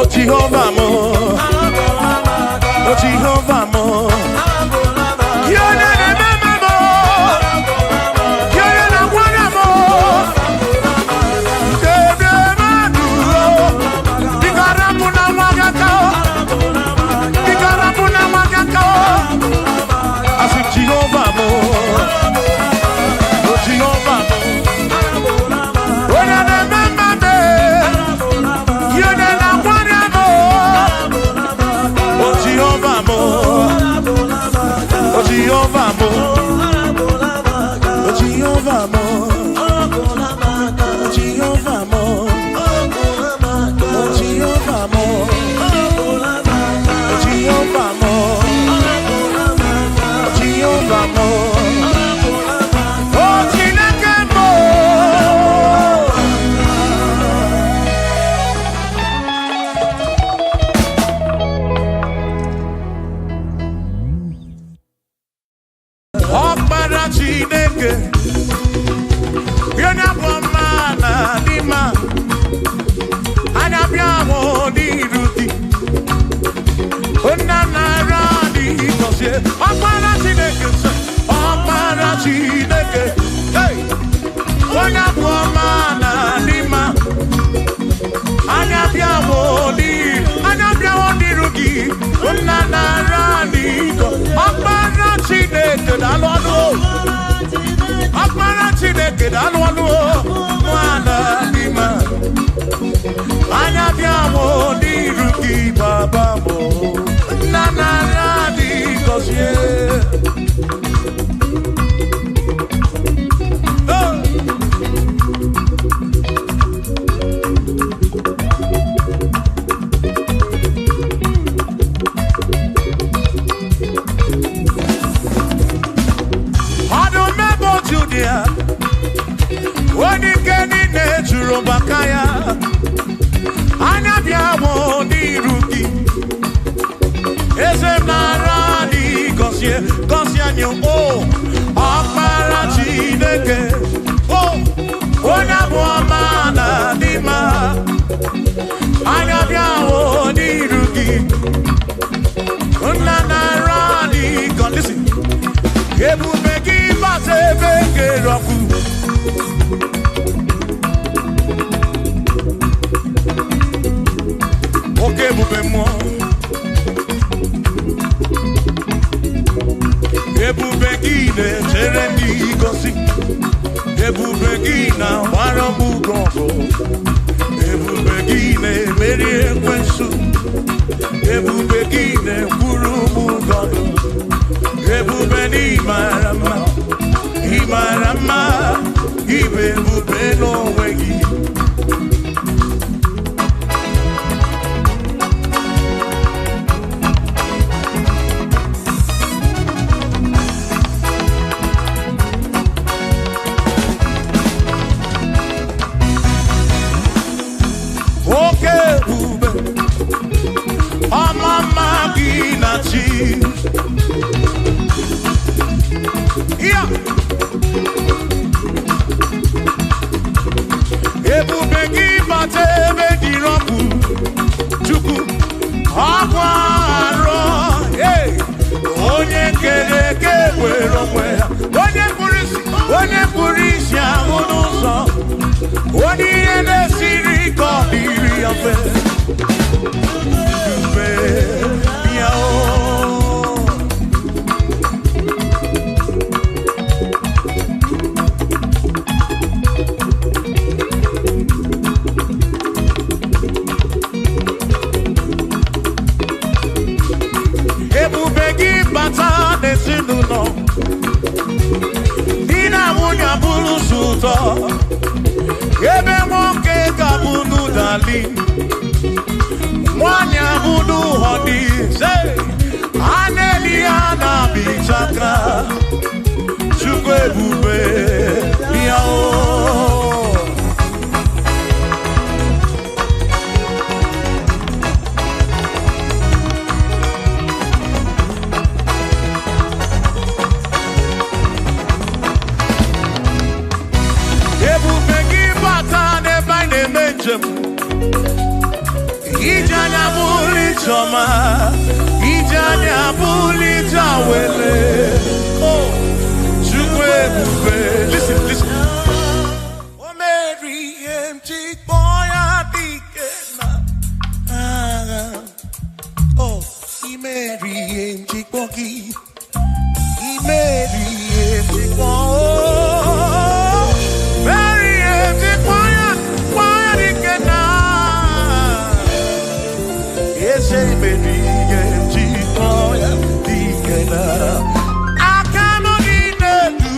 Jehovah mo, oh Jehovah mo, you're the remember mo, you're the one mo, the maduro, the karapuna wagakao, the karapuna wagakao, I say Jehovah mo, oh Jehovah mo, oh the remember me, you're the Jehovah mo, oh Jehovah mo, oh Jehovah mo, oh Jehovah mo, oh Jehovah mo, oh Jehovah mo, oh Jehovah mo, oh Chineke mo. Chineke, yona bomana dima, anabiamo di ruti, onanara di kosie, opara Chineke, hey, yona bomana dima, anabiamo di ruti, onanara di kosie, opara Chineke, dalolo. Akmara Chineke dalwalu mwana dima anya biamo diruki baba mo nana radi kosie Wani keni ne juro bakaya anabiamo di ruki ese narani kosie anyo o akmara Chineke o ona boamana dima anabiamo di ruki ona narani kon listen ebu begi base bege roku okay, boubez-moi. Et vous béguine, Jérémy Gossi. Et vous béguine, Warambou Gongo. Et vous béguine, Mérie Kwensou. Et vous béguine, Kouroumou Gongo. Et vous béguine, Imarama, Ibe vous béno wegi. Yeah. Ebu begi bate begi roku chuku akwaro hey onye keleke wero mwea onye purisi ahunuso onye ene siri kodiri afe kupe yao. bata n'ezinụlọ di na nwunye abụrụ ụzọ ebe nwoke ga-abụrụ dali nwanyị abụrụ họdịze a na-eli ya na bichaka Chukwu ebube ya o Ijanya buli choma, ijanya buli jawele. Oh, Chukwu ebube. Listen, listen. O Mary empty boy adikena. Oh, I Mary empty bogi, I Mary empty boy. Mary empty boy adikena. Say baby, get boy, dikena. I cannot eat do.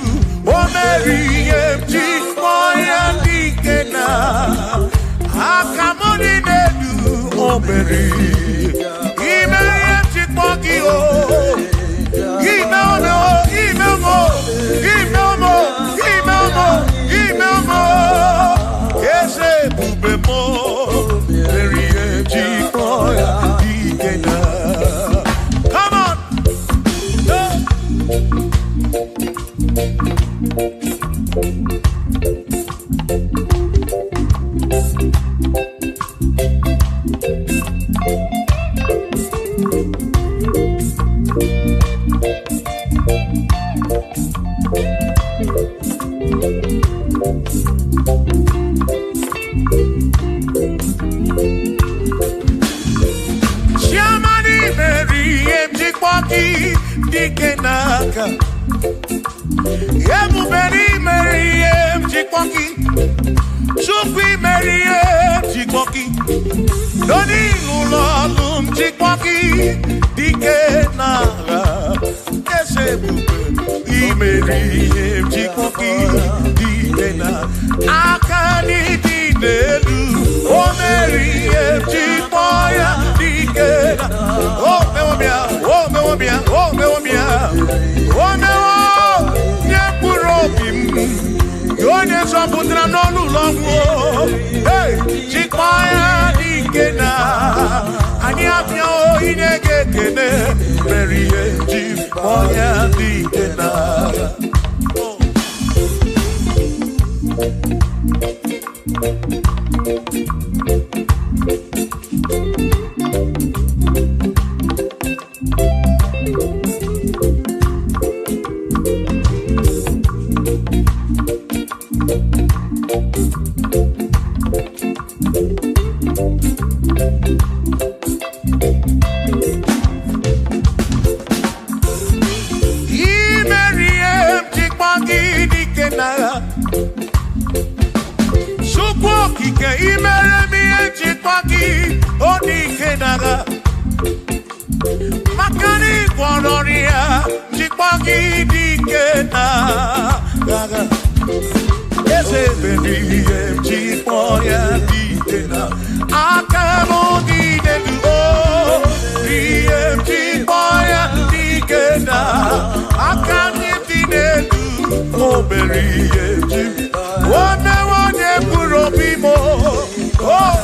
Oh Mary, empty boy, dikena. I cannot eat do. Oh Mary, Mary, empty boy, oh. Email mo. Yes, say bube mo. Mary, empty boy. Come on. Dikenaka Ebuberi Meriem Chikwoki Chukwi Meriem Chikwoki Doni Lulolum Chikwoki Dikenaka Esebuberi Meriem Chikwoki Dikenaka Akani Dinelu O Meriem Chikwoya Dikenaka Oh Meomia Yonye soputra nolu longo Hey, chikwaya dikena Ani apnya o inege kene Meriye chikwaya dikena Makani Kwanoria, Chikwagi Dikena, Ese baby, Chikwoya Dikena, Akamo Dikena, Chikwoya Dikena, Akami Dikena, Oh, Berry, One Puro Pimo, Oh,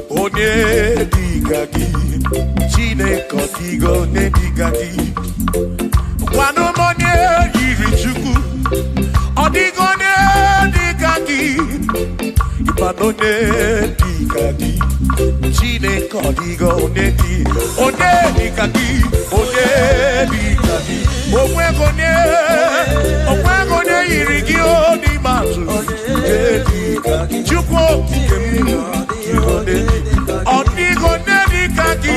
Onye digagi, Chine kotigo ne digagi. Wano monye yiri chuku, odigo ne digagi. Ibano ne digagi, Chine kotigo ne di. One digagi, Omwego ne yirigi oni matu. Chukwu odigo ne digagi.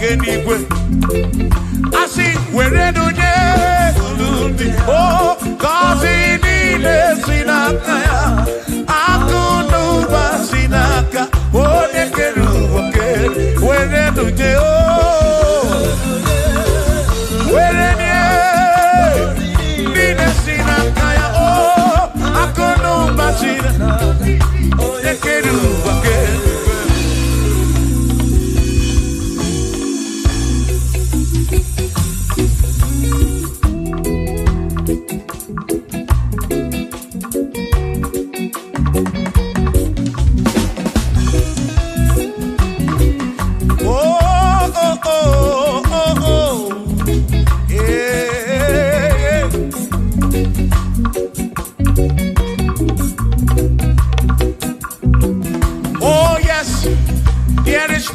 kenigwe. Asi were dunye ulundi. Oh, kazi nile sinakaya. Akunuba sinaka. Oh, nekeru wake. Were dunye oh. Were nye. Nile sinakaya oh. Akunuba sinaka. Nekeru wake.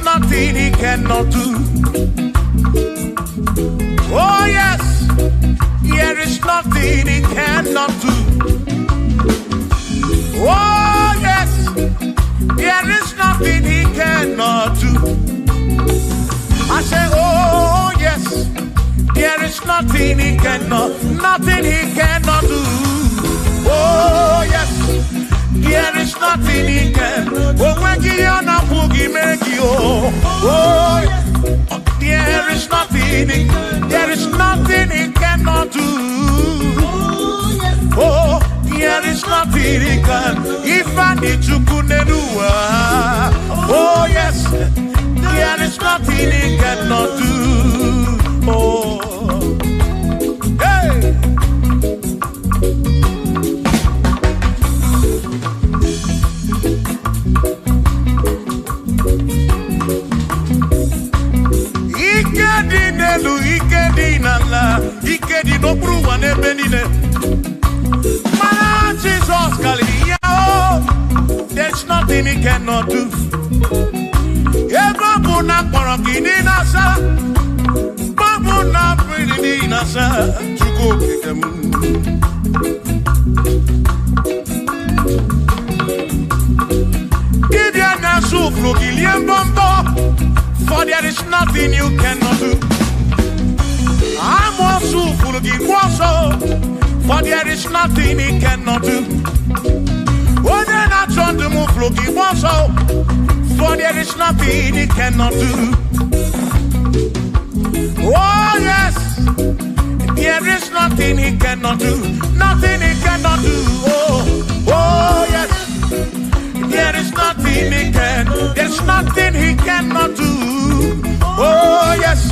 Nothing he cannot do. Oh yes, there is nothing he cannot do. Oh yes, there is nothing he cannot do. I say, oh yes, there is nothing he cannot do. Oh yes. There is nothing he can. Oh, when you are not boogie, make you. Oh, there is nothing he cannot do. Oh, there is nothing he can. If I need to kunenua. Oh, yes, there is nothing he cannot do. Oh, hey. Ikedi no pruwa ne benine. Man, Jesus, there's nothing he cannot do. Babuna Paraki Nasa, Babuna Pretty Nasa, to go pick them. Give your Nasu Flugilian Bombo, for there is nothing you cannot do. I'm also full of for there is nothing he cannot do. Oh, then I turn to move looking also, for there is nothing he cannot do. Oh, yes, there is nothing he cannot do. Nothing he cannot do. Oh, yes, there is nothing he can. There's nothing he cannot do. Oh, yes.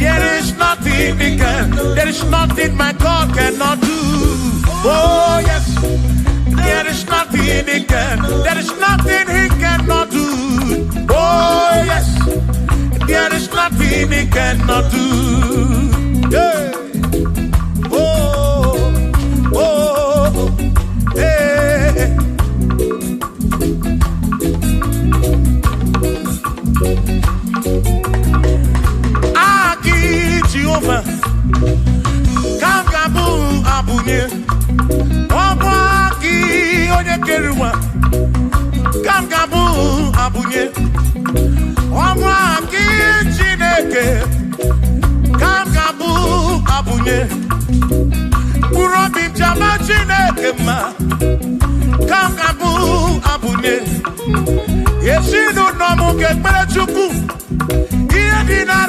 There is nothing he can. There is nothing my God cannot do. Oh yes. There is nothing he can. There is nothing he cannot do. Oh yes. There is nothing he cannot do. Yeah. Oh. Oh. Hey. Jehovah, Kangabu Abunye, Obaki Oyekerua, Kangabu Abunye, Obaki Chineke, Kangabu Abunye, Urobim Jama Chineke ma, Kangabu Abunye, Yesinu Nomu Kepechuku.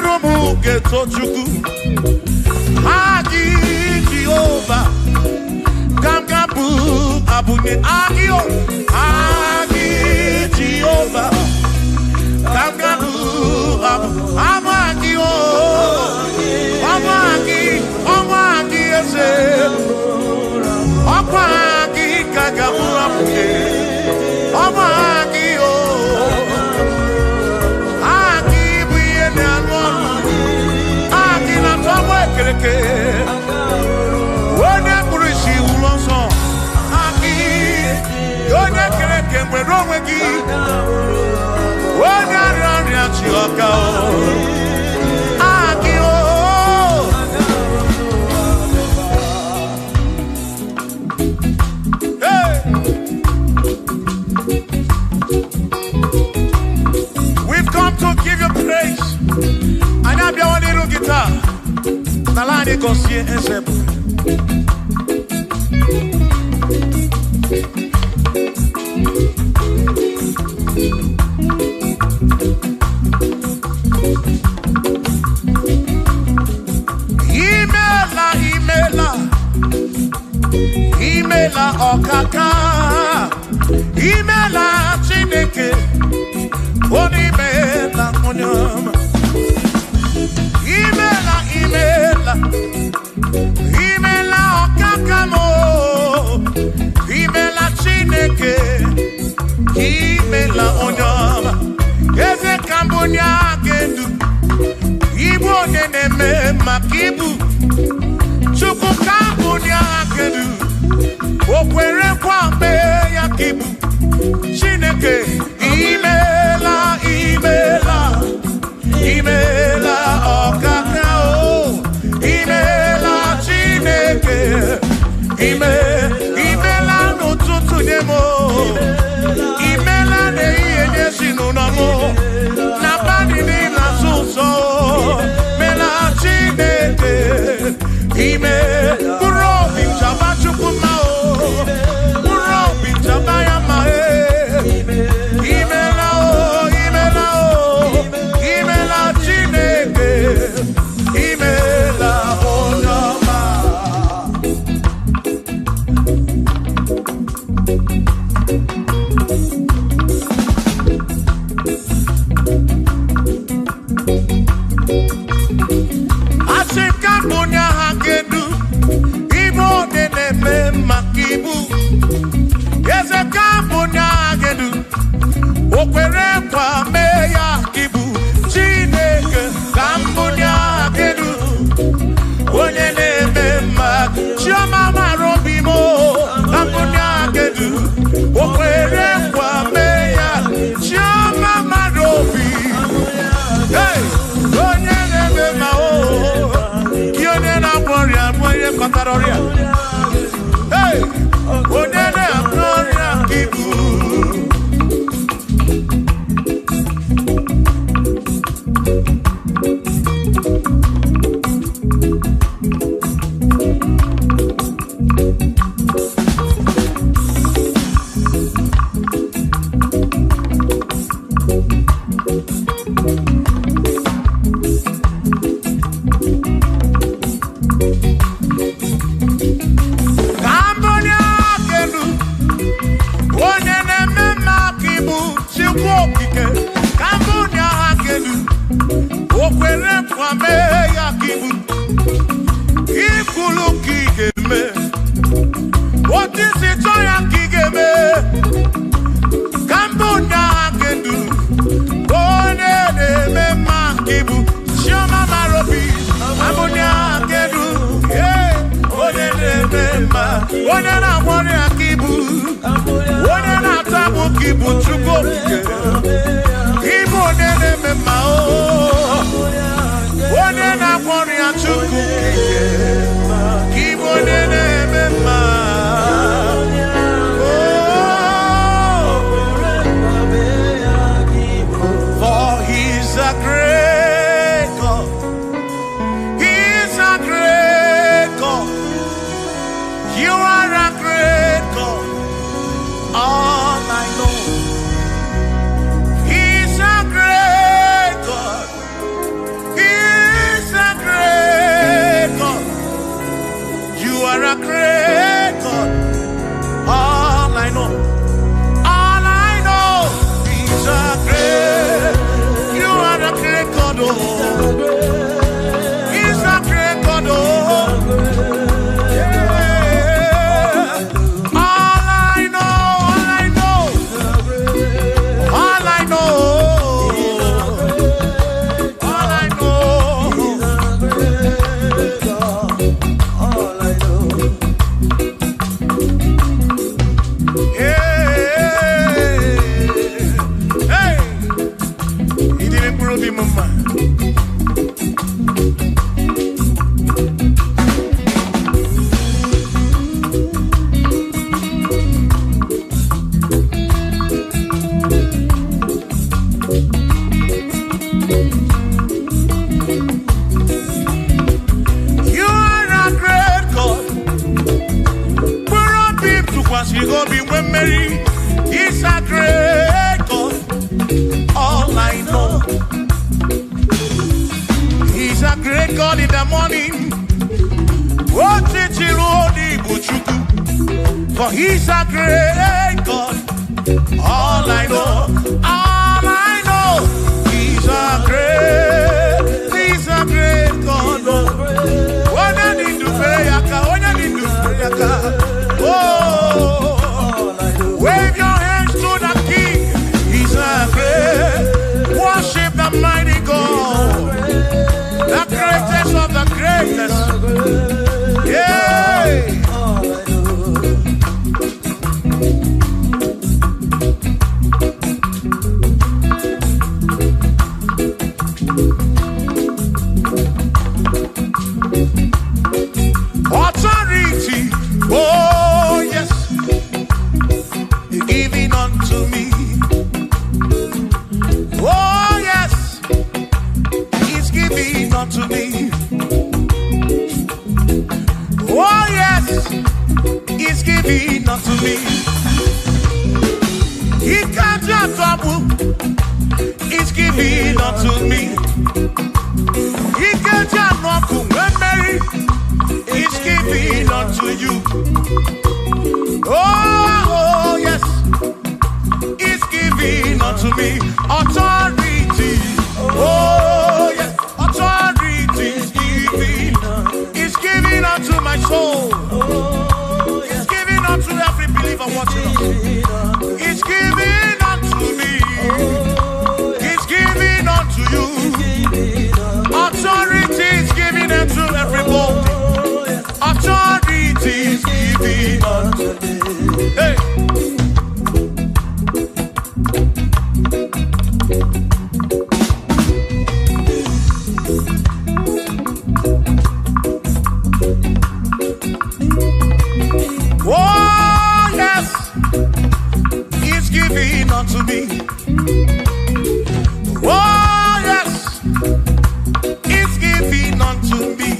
Romu geto chuku Agi Jehovah Kamgabu Abunye Agio Agi Jehovah Kamgabu Amagi Amagi Ese Amagi Kagabu Abunye Amagi Wone kurishi ulonso Aki Yone kereke mweromwegi Wone arari achioka Aki Hey. We've come to give you praise. abia wani ru guitar. Na line kosie ensep. Imela okaka. Imela chineke. Onimela onyama. Imela okaka mo. Imela chineke. Imela onyama. Eze kambunya gendu. Ibu neneme makibu. Chuku kambunya gendu. Okwere kwa me yakibu. Chineke. Imela okaka o. Imela chineke. Imela n'ụtụtụ nye mo. Imela n'ihe nye si n'ụlọ mo. Na bani n'ịla sụsọ. Mela chineke. Mkpụrụ obi chaba chukwu ma o. Mkpụrụ obi chaba ya ma e. Imela o. Imela chineke. Imela onyama. Asika bunya hakedu. Ibo neneme makibu. Yezeka bunya hakedu. Okwere kwa me ya kibu. Chineke kambunya hakedu. Onye neme mak. Chioma marobi mo. Kambunya hakedu. Okwere kwa me ya. Chioma marobi. Hey! Onye neme ma o. Kionye na boria. Mwenye kotaroria. Hey! Onye na boria kibu. Onye na-agbọrọ akibu. Onye na-atabu kibu chukwu okike. Ibu onye na-eme mma o. Onye na-agbọrọ ya chukwu okike. Ibu onye na-eme mma. For he's a great God. He's a great God. You are a great God. All I know. He's a great God. a great God in the morning. For he's a great God. All I know, he's a great God. When I need to pray, oh, wave your hands to the King. He's a great. Worship the mighty God, the greatest of the greatest. Yeah. Authority, oh yes, giving unto me. Oh yes, he's giving unto me. Oh yes, he's giving unto me. He can't just trouble. He's giving unto me. He can't just trouble when Mary. He's giving unto you. Oh yes, he's giving unto me. Authority. Oh yes, authority is giving. He's giving unto my soul. He's giving unto every believer watching us. He's giving unto me. He's giving unto you. Authority is giving unto everybody. Authority is giving unto me. Hey. Oh yes, he's giving unto me. Oh yes, he's giving unto me.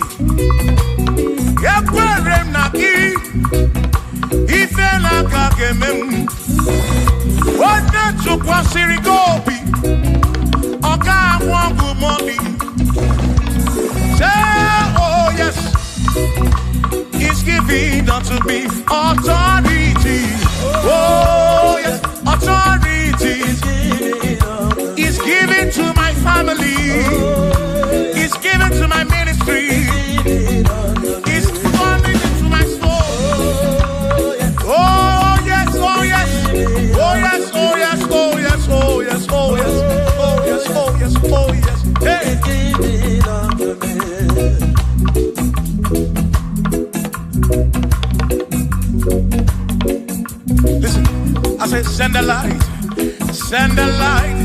What the took was Sirigobi? Oka one good morning. Say, oh yes, he's giving unto me authority. Oh yes, authority. He's giving to my family. He's giving to my ministry. He's coming into my soul. Oh yes, oh yes, oh yes, oh yes, oh yes, oh yes, oh yes, oh yes, oh yes, oh yes. Hey. Listen, I said send the light, send the light.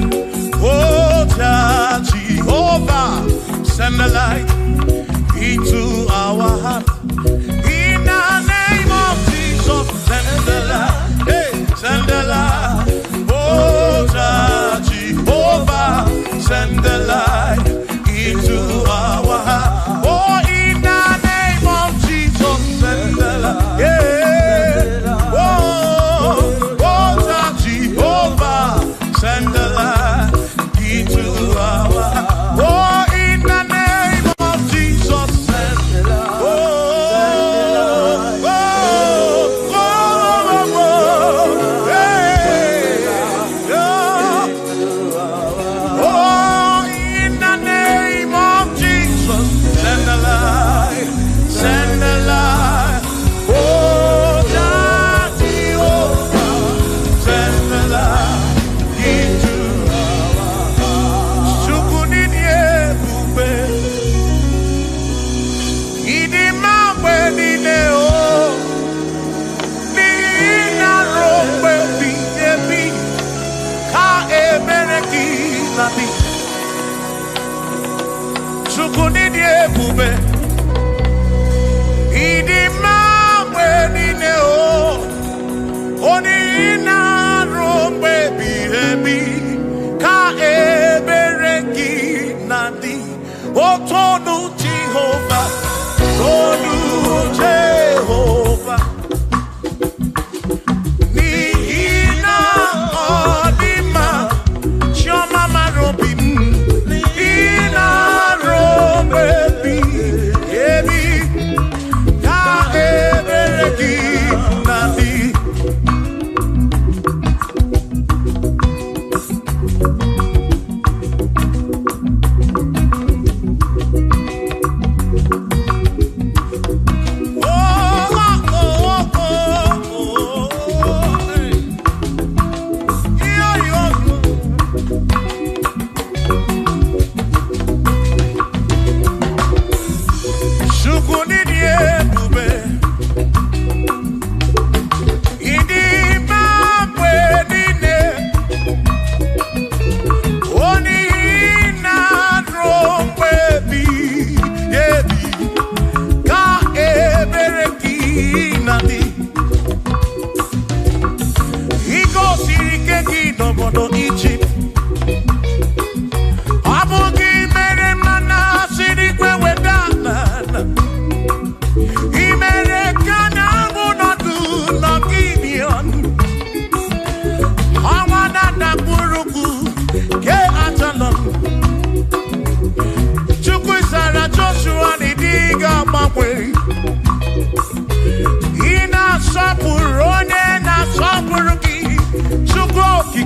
Oh Jehovah, send the light into our heart. In the name of Jesus, send the light. Hey, send the light. Oh Jehovah, send the light into our heart. Oh, in the name of Jesus, send the light. Yeah. Oh, Jehovah, send the light into our heart. Oh, in the name of Jesus, send the light. Jehovah, Nina Odima, Choma Marobim, Nina Robe.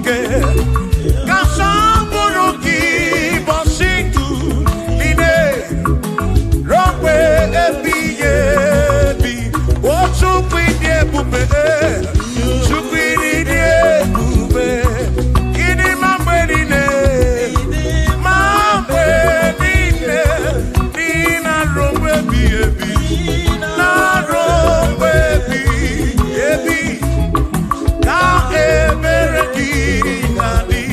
kike. Kasamburuki bosingu line. Rompe ebi. Otukwidi ebube. Tukwidi ebube. Kini mamberine. Mamberine. Nina rompe ebi. Na rompe ebi. Ka ebereki nadi.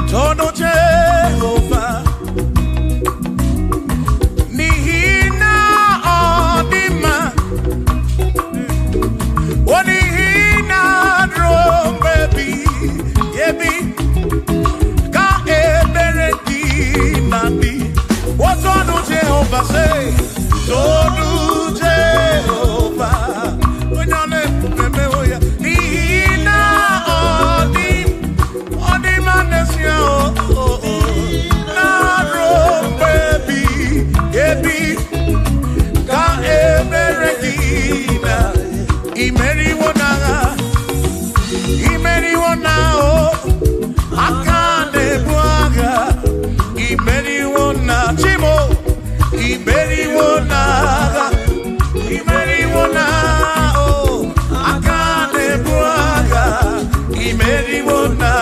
Todo Jehovah, Nihina Odima, Onihina Drombebi, Yebi, Ka Ebereki Nandi. What todo Jehovah say? Todo Jehovah, when you're left, Nihina Odim, Odimanesio, Naro baby, Ebi, Ka Eberekina, Imeriwana, Akane Buaga, Imeriwana, Chimo, Imeriwana, Akane Buaga, Imeriwana.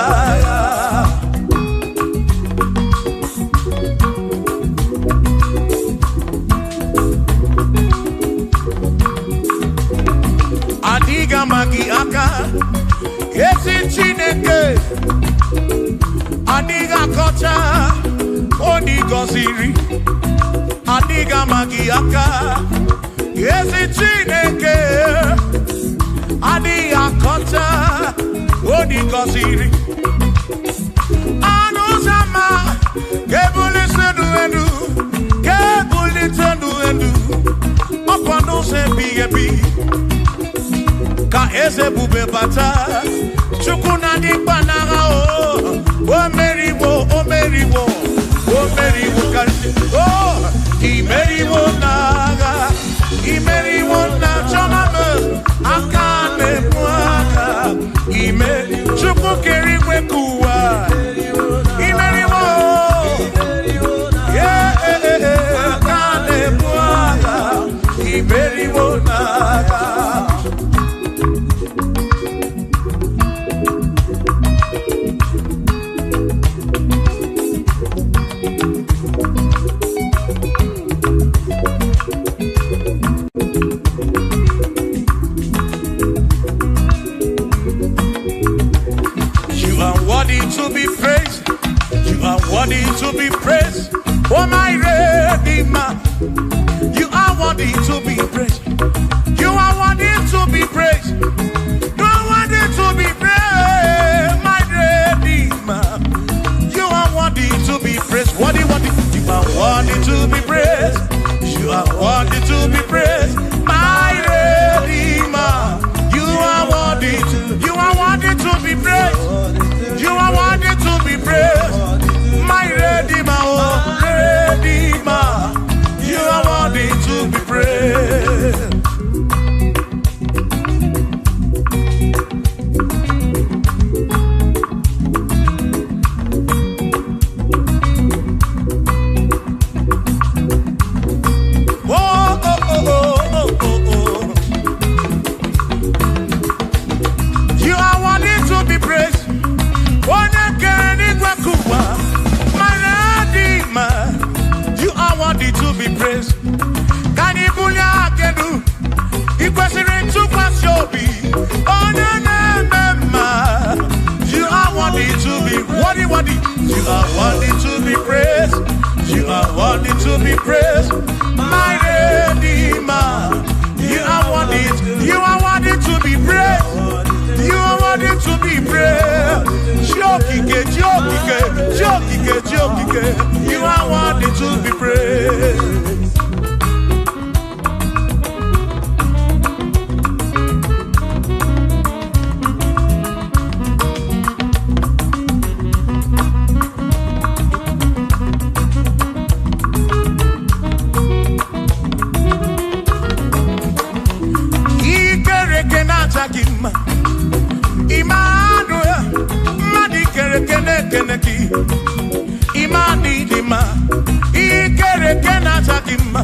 Adiga magi aka, esi Chineke. Adiga kocha, oni goziri. Adiga magi aka, esi Chineke. Adiga kocha, oni goziri. Anuzama, kebuli sedu, kebuli tendu. Opano se bi. Ka eze bube bata chukuna di banaga o meriwo kasi imeriwo na chomame akane mwaka chuku keri kwekuwa imeriwo akane mwaka imeriwo naga. To be praised, you are worthy to be praised. Oh my Redeemer, you are worthy to be praised. You are worthy to be praised. You are worthy to be praised, my Redeemer. You are worthy to be praised. Worthy. You are worthy to be praised. You are worthy to be praised, my Redeemer. You are worthy to be praised. You are worthy to be praised, my Redeemer, oh Redeemer. You are worthy to be praised. You are worthy to be praised. You are worthy to be praised. Can you pull your canoe? You question to pass your be. Oh, no. You are worthy to be worthy. You are worthy to be praised. You are worthy to be praised, my Redeemer. You are worthy to be praised. You are worthy to be praised. Jokike. You are worthy to be praised. gima. Emmanuel, madi kere kene kene ki. Imani dima, ikere kena chakima.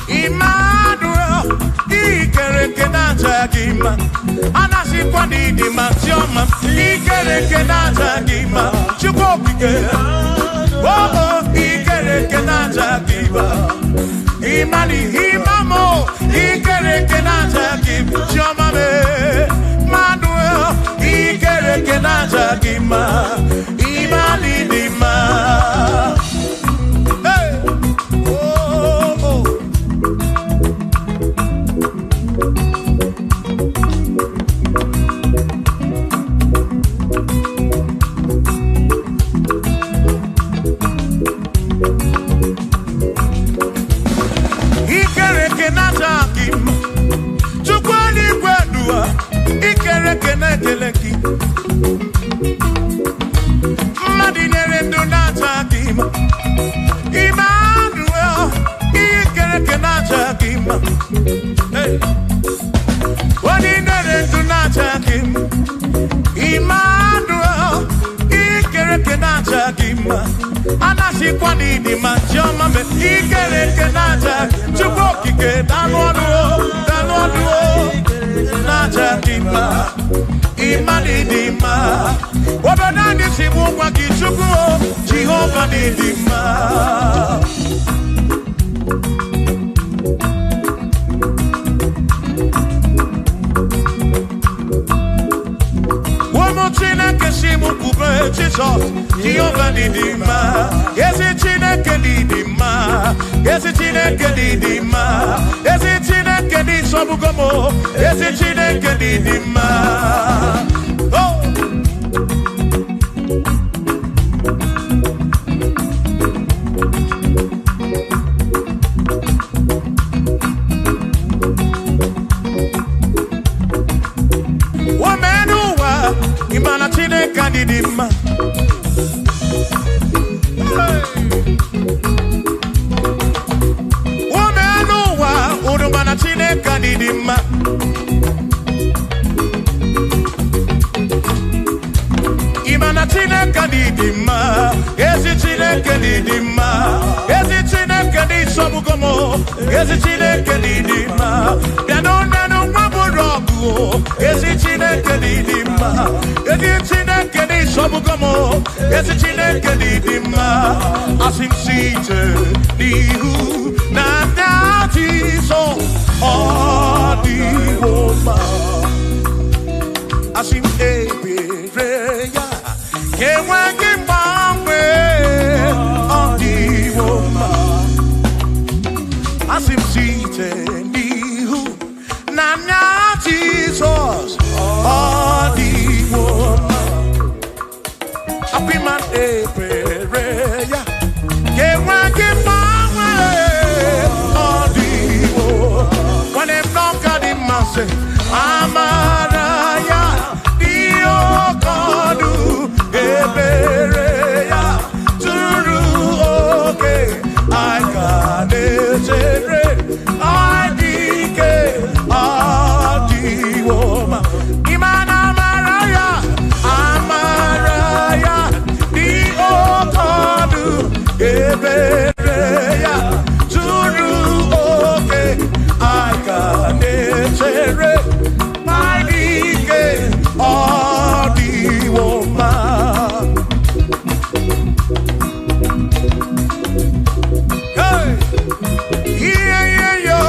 Emmanuel, ikere kena chakima. Anasi kwani dima tioma, ikere kena chakima. Chukopike, oh ikere kena chakima. Imani imamo, ikere kena chakima. Tioma me, Emmanuel, ikere kena chakima. Imani dima. Hey, oh, oh. Ikere kenata kim, chukwani kwedua. Ikere kenekeleki. Madinere ndunata kim, Emmanuel. Ikere kenata kim. Hey, wadinere ndunata kim, Emmanuel. Ikere kenata kim. Anasi kwani di machoma me. Ikere kenata chukokike danwaduo nata kima. Imani dima. Wabadani simu kwa kichukuo. Jehova ni dima. Chine ke simu kube Jesus, Jehova ni dima. Yesi chine ke di dima, yesi chine ke di dima, yesi chine ke di sobugomo, yesi chine ke di dima. Oh. Imana chine kadidima. Womenuwa urumana chine kadidima. Imana chine kadidima. Ezi chine kadidima. Ezi chine kadisobugomo. Ezi chine kadidima. Bianonenu waburogu. Ezi chine kadidima. Ezi chine kadisobugomo. Ezi chine kadidima. Asim site nihu na dati so odiwoma. Asim ebereya kewangi mamwe odiwoma. Asim site nihu na dati so odiwoma. Apiman ebereya kewangi mamwe odiwoma. When them knock at him, I say, Amaraya, Dio Kodu, Ebereya, Turu, okay, I got it, I dike, Adiwoma, Imana Maraya, Amaraya, Dio Kodu, Ebereya, Turu, okay, I got it, my dike, Adiwoma. Hey, yeah, yeah, yo.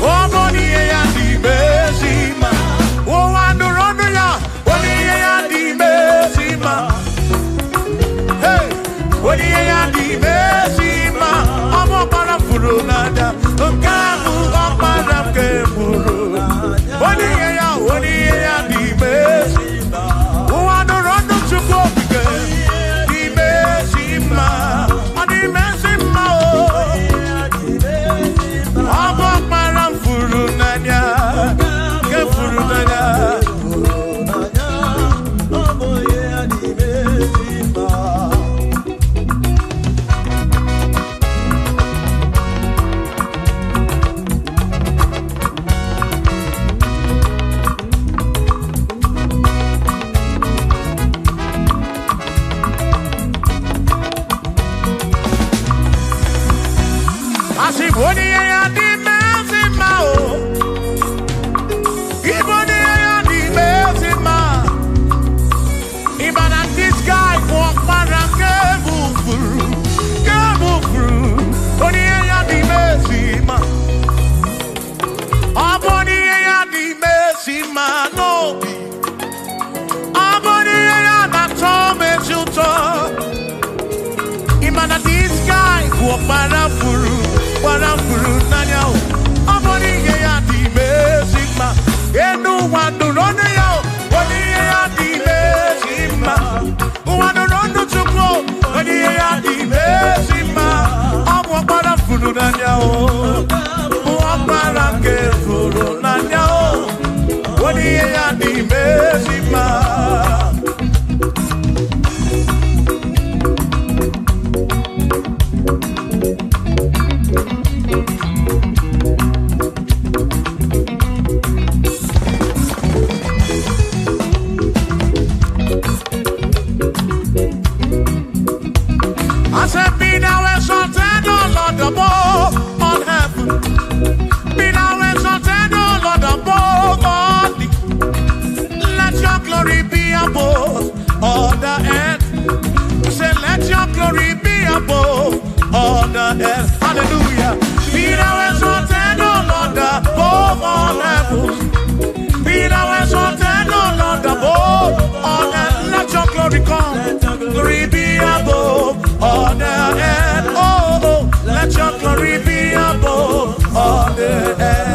Oh, body ya di mesima. Oh, andorono ya. Body ya di mesima. Hey, body ya di mesima. Amo para furunada. Kamu para keburu. Body ya di mesima. Oh, andorono chuko bige. Di mesima. Di mesima. Amo para furunada. Kefurunada. Para furu nanya o amoni ya di mesima enu wandu rono ya oni ya di mesima wandu rono chukwo oni ya di mesima amo para furu nanya o para ke furu nanya o oni ya di mesima. Hallelujah. Be thou exalted, O Lord, above all heavens. Be thou exalted, O Lord, above all earth. Let your glory come. Glory be above all the earth. Oh, let your glory be above all the earth.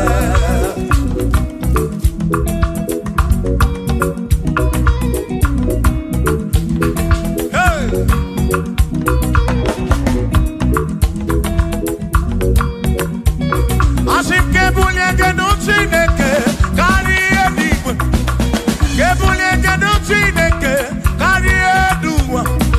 Hallelujah.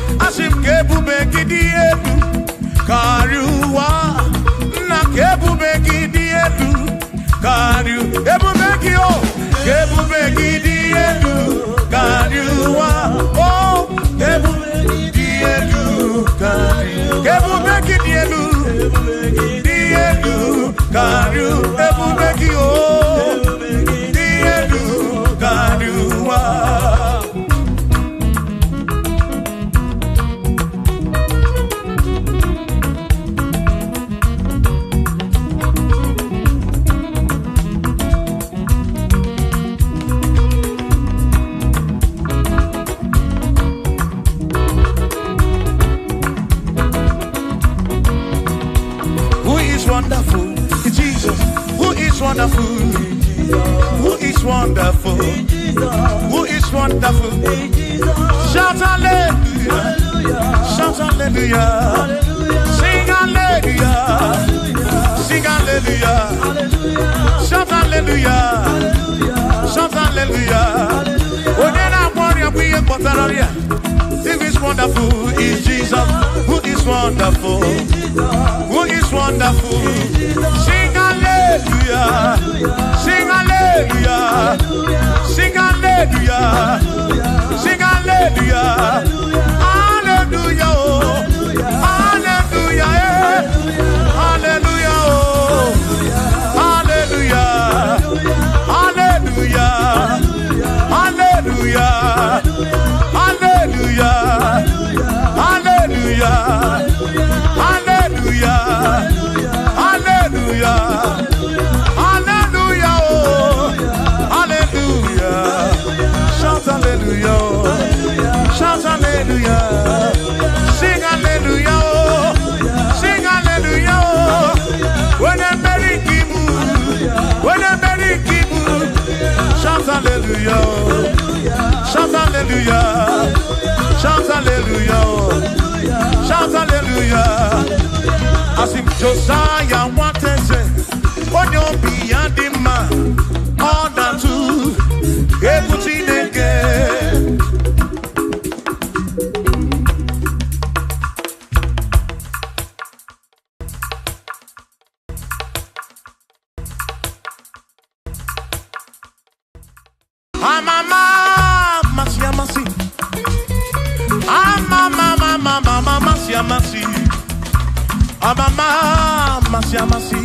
yadima order to Ebutineke. Amama masiamasi. Amama masiamasi. Amama masiamasi.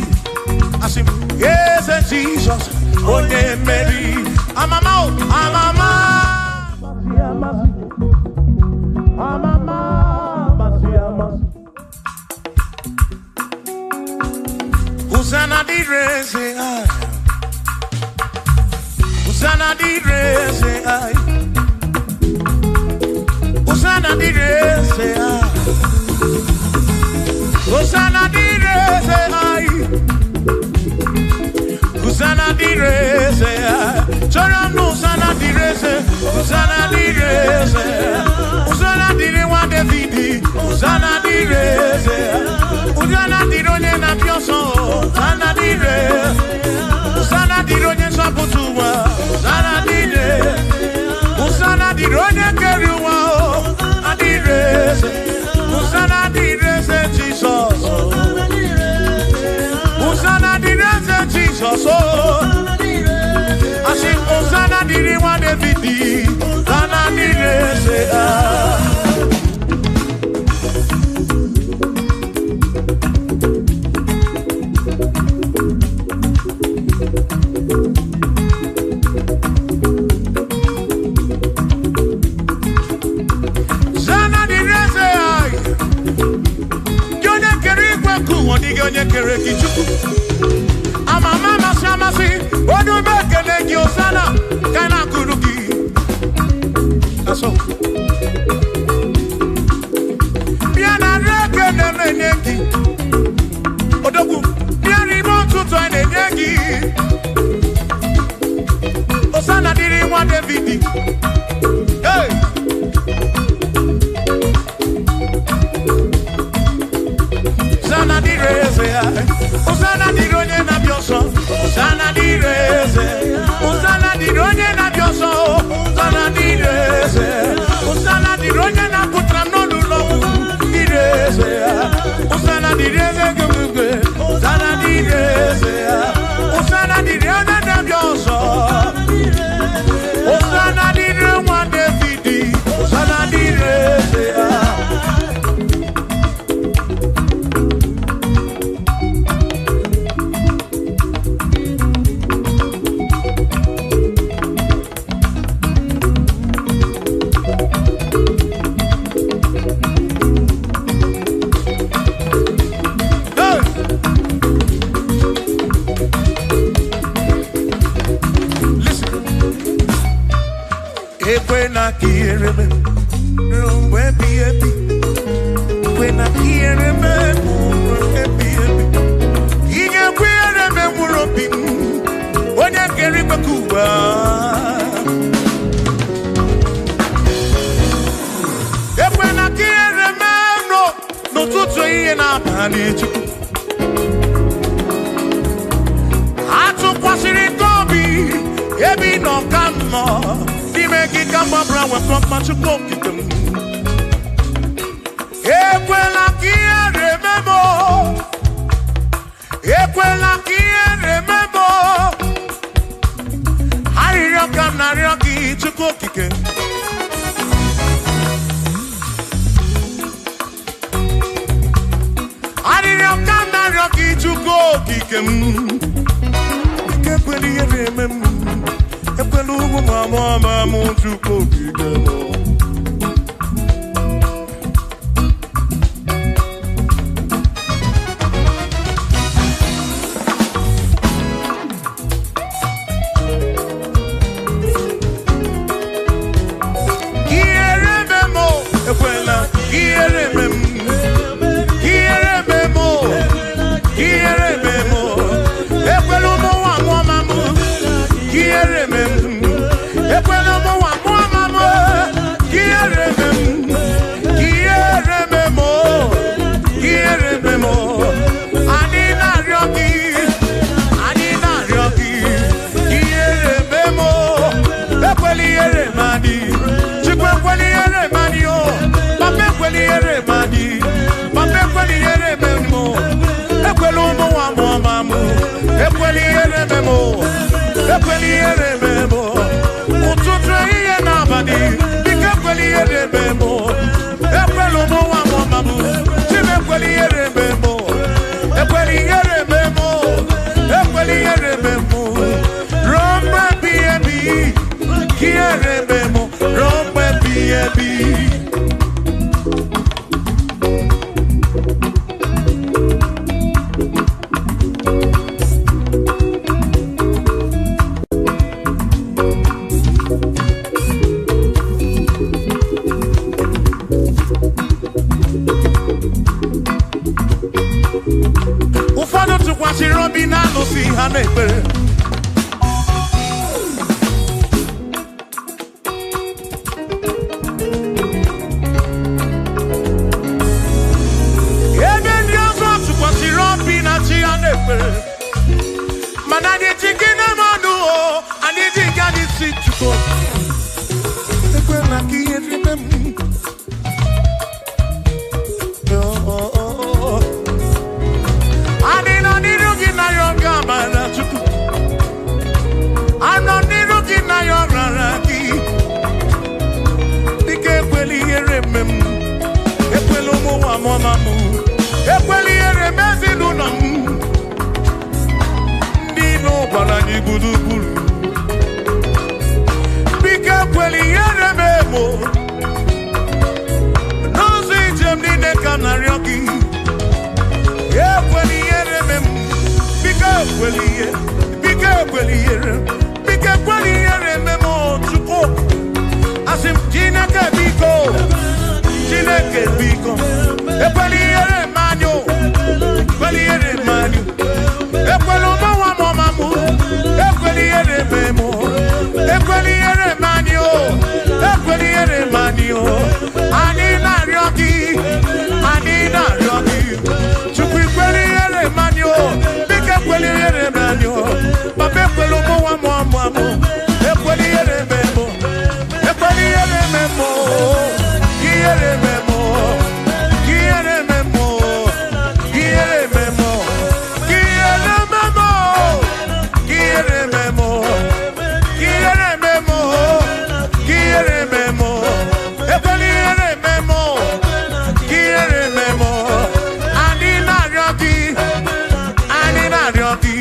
Asim, yes, Jesus, oh yeah, Mary. Amama, amama, amama, Hosanna di rese, Hosanna di rese, Hosanna di rese, Hosanna di rese, Hosanna di rese, Choram no Hosanna di rese, Hosanna di rese, Hosanna di rewa Davidi, Hosanna di rese, Hosanna di ronye na pioso, Hosanna di rese, Hosanna di ronye saputuwa, Hosanna di rese, Hosanna di ronye keruwa, Hosanna di rese, Hosanna di rese Jesus, Hosanna di rese Jesus, oh, I sing Hosanna di rewa Davidi, Hosanna di rese, Onye kere kichuku amama masamasi odu bekele ki osana kana kuruki aso biana reke ne meneki odogu biani montu to eneki osana diri wa Davidi hey Hosanna di rese, Hosanna di ronye na bioso, Hosanna di rese, Hosanna di ronye na bioso, Hosanna di rese, Hosanna di ronye na putra no lulo, di rese, Hosanna di rese, Hosanna di rese, Hosanna di ronye na bioso, Hosanna di rewa Davidi, Hosanna di rese. When I hear him, when I hear him, he can wear him and will open when I carry my Cuba. When I hear him, no, to in our panic. I took what's in it, Toby, Ebi no come more. Make it come up around with from much of them. Equela here, remember. Equela here, remember. I reckon Naraki to cook again. I reckon Naraki to go kick him. You can't believe remember. Mama, to go see to go. The girl I can't remember. I need to get my young gamba. I'm not need to get my young raraki. The girl will hear him. The girl will move on. The girl hear him as he do not. Dino balani budu budu. Bika kweli yere memo. No see jem ni ne kanarioki. Ye kweli yere memo. Bika kweli yere. Bika kweli yere. Bika kweli yere memo. Chuko. Asim jineke biko. Jineke biko. E kweli yere manyo. Kweli yere manyo. E kwelo mawa mamamu. E kweli yere memo. E kweli yere manyo. E kweli yere manyo. Ani na ryoki. Ani na ryoki. Chukwi kweli yere manyo. Bike kweli yere manyo. Babe kwelo mawa mamamu. E kweli yere memo. E kweli yere memo. Yere memo. Yere memo. Yere memo. Yere memo. Yere memo. Yere memo. E kweli yere memo. Yere memo. Ani na ryoki. Ani na ryoki.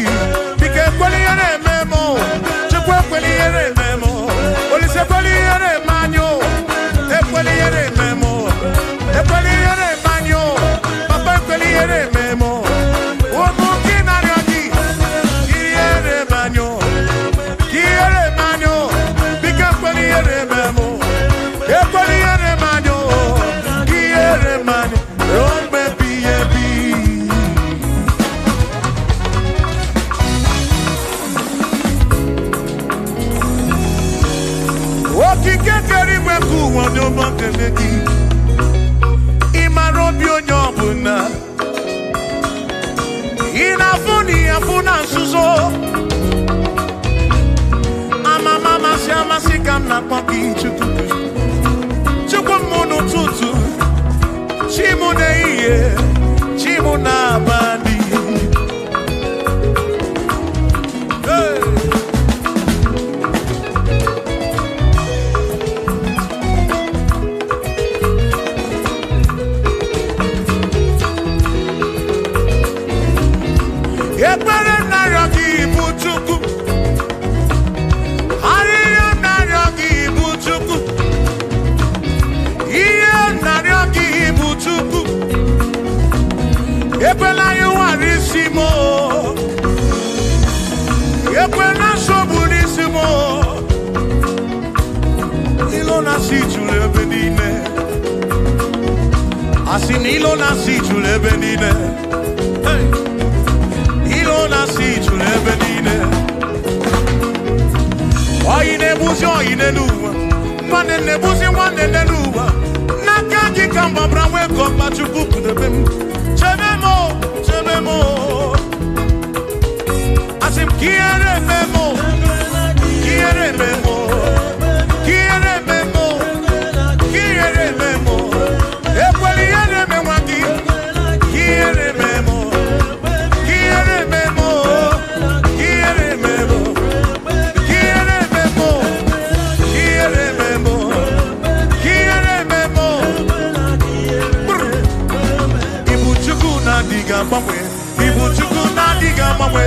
Bike kweli yere memo. Chukwe kweli yere memo. Olise kweli yere manyo. E kweli yere memo. E kweli yere manyo. Papa kweli yere memo. Omo kina ryoki. Yere manyo. Yere manyo. Bike kweli yere memo. E kweli yere manyo. Yere manyo. Run baby baby. Okikekeri weku wonyo mokeneki. Imarobi onyobuna. Inafuni afuna nsuzo. Mama si amasika na kwaki chuku. Chuku munu tutu. Chimu na iye. Chimu na bandi. Hey. Ekwere na yogi buchuku. Ariyo na yogi buchuku. Iye na yogi buchuku. Ekwela yuwarisimo. Ekwela soburisimo. Ilo na si chule benine. Asim ilo na si chule benine. Hey. Na si chule benine. Oine buzi oine luwa. Mane ne buzi wane ne luwa. Nakaji kamba brawe komba chukuku de bem. Chememo, chememo. Asim kiere memo. Kiere memo. Kiere memo. Kiere memo. Ekweli yere memwaki. Kiere memo. Kiere memo. Kiere memo. Kiere memo. Kiere memo. Kiere memo. Ibu chuku na diga mamwe. Ibu chuku na diga mamwe.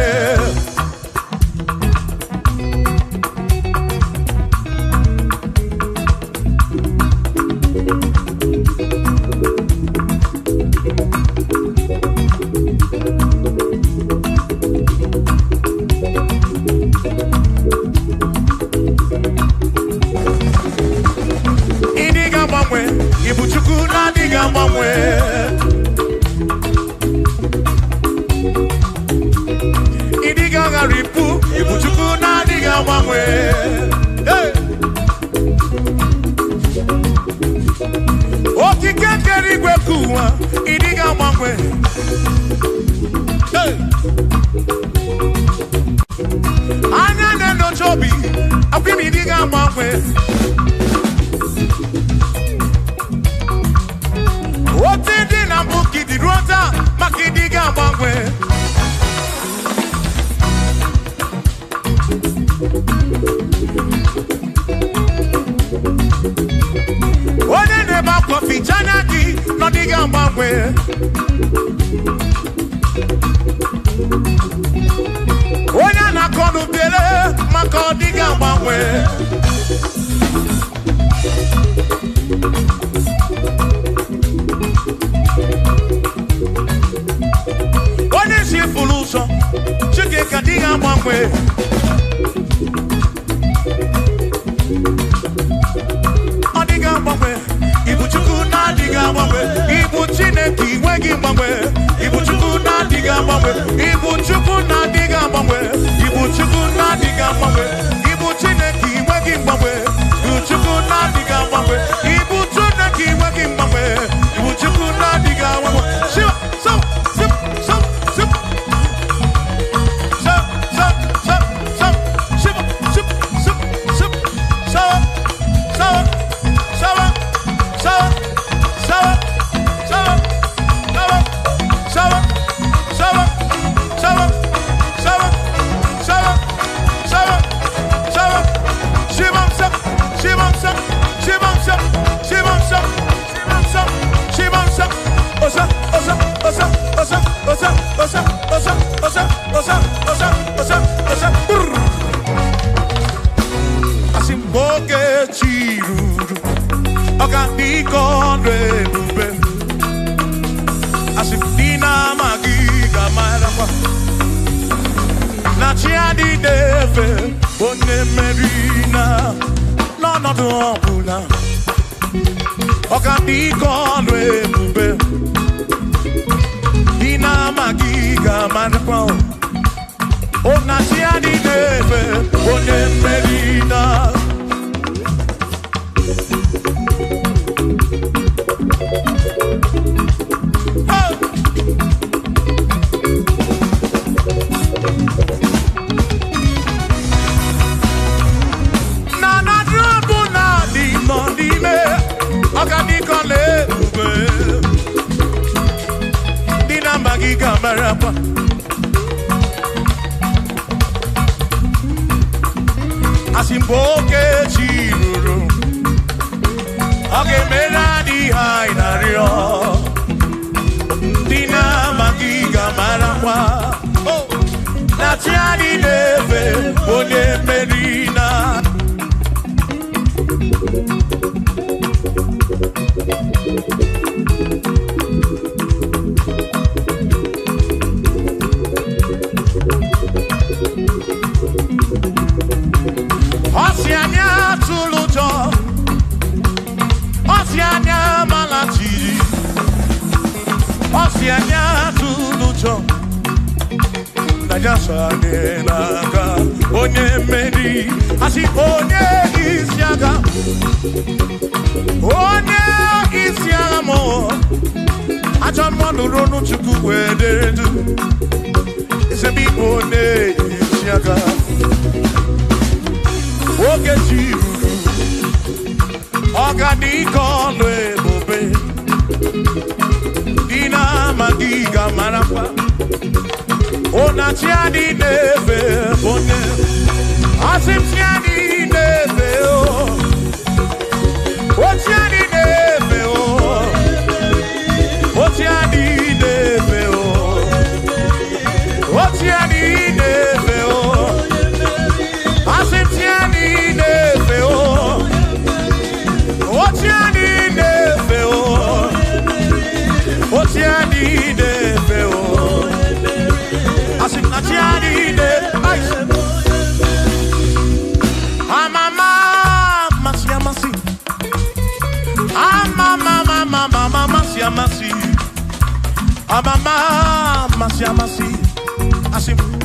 Anya no chobi, akwimi diga mwe. Oti di na buki di rota, maki diga mwe. One neba kofi chanaki, no diga mwe. Onya na konu bele makodiga mwe. Onya si fuluso chike kadiga mwe. Odiga mwe ibu chuku na diga mwe. Ibu chineki wegi mwe. Ibu chuku na diga mwe. Ibu chuku na diga mwe. Ibu chuku na diga mwe. Ibu chineki wegi mwe. Ibu chuku na diga mwe. Ibu chineki wegi mwe. Ibu chuku na diga mwe. Shiva so sip so sip so so so so shiva sip sip sip so so so so so so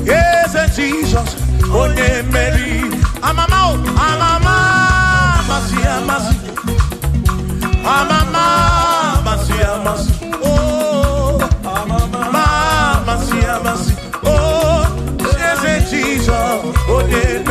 Yes, Jesus, oh, Mary, I'm a oh, Jesus, oh,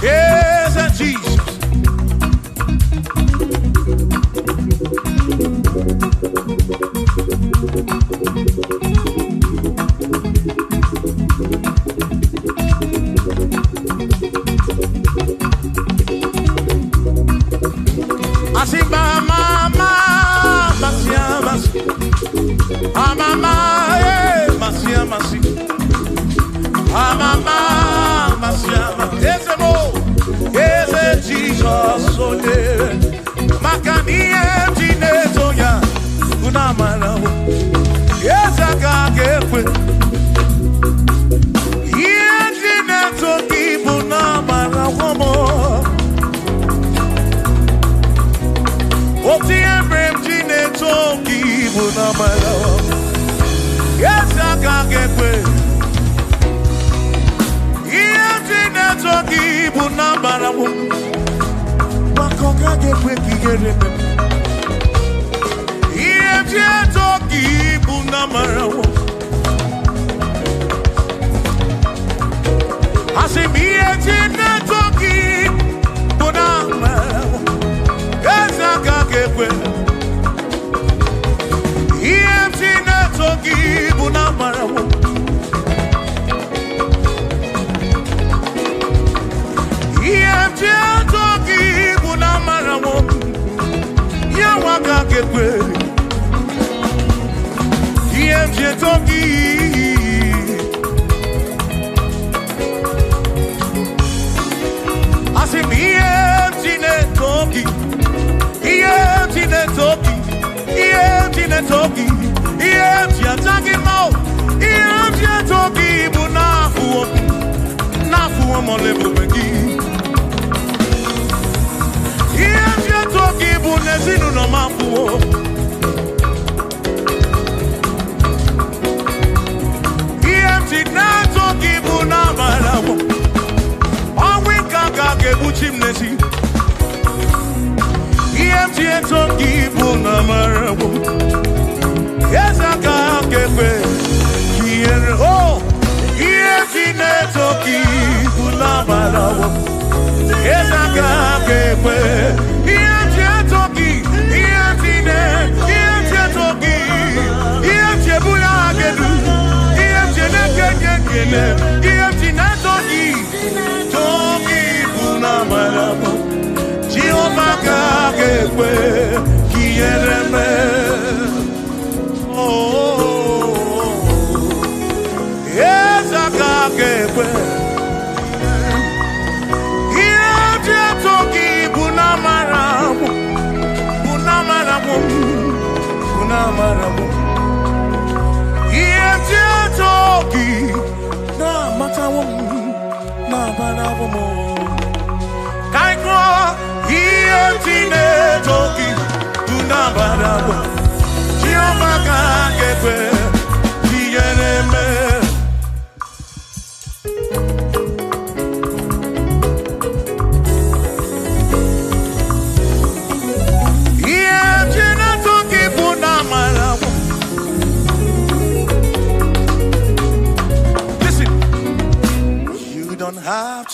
Yes, Jesus. Yes, I can't get away.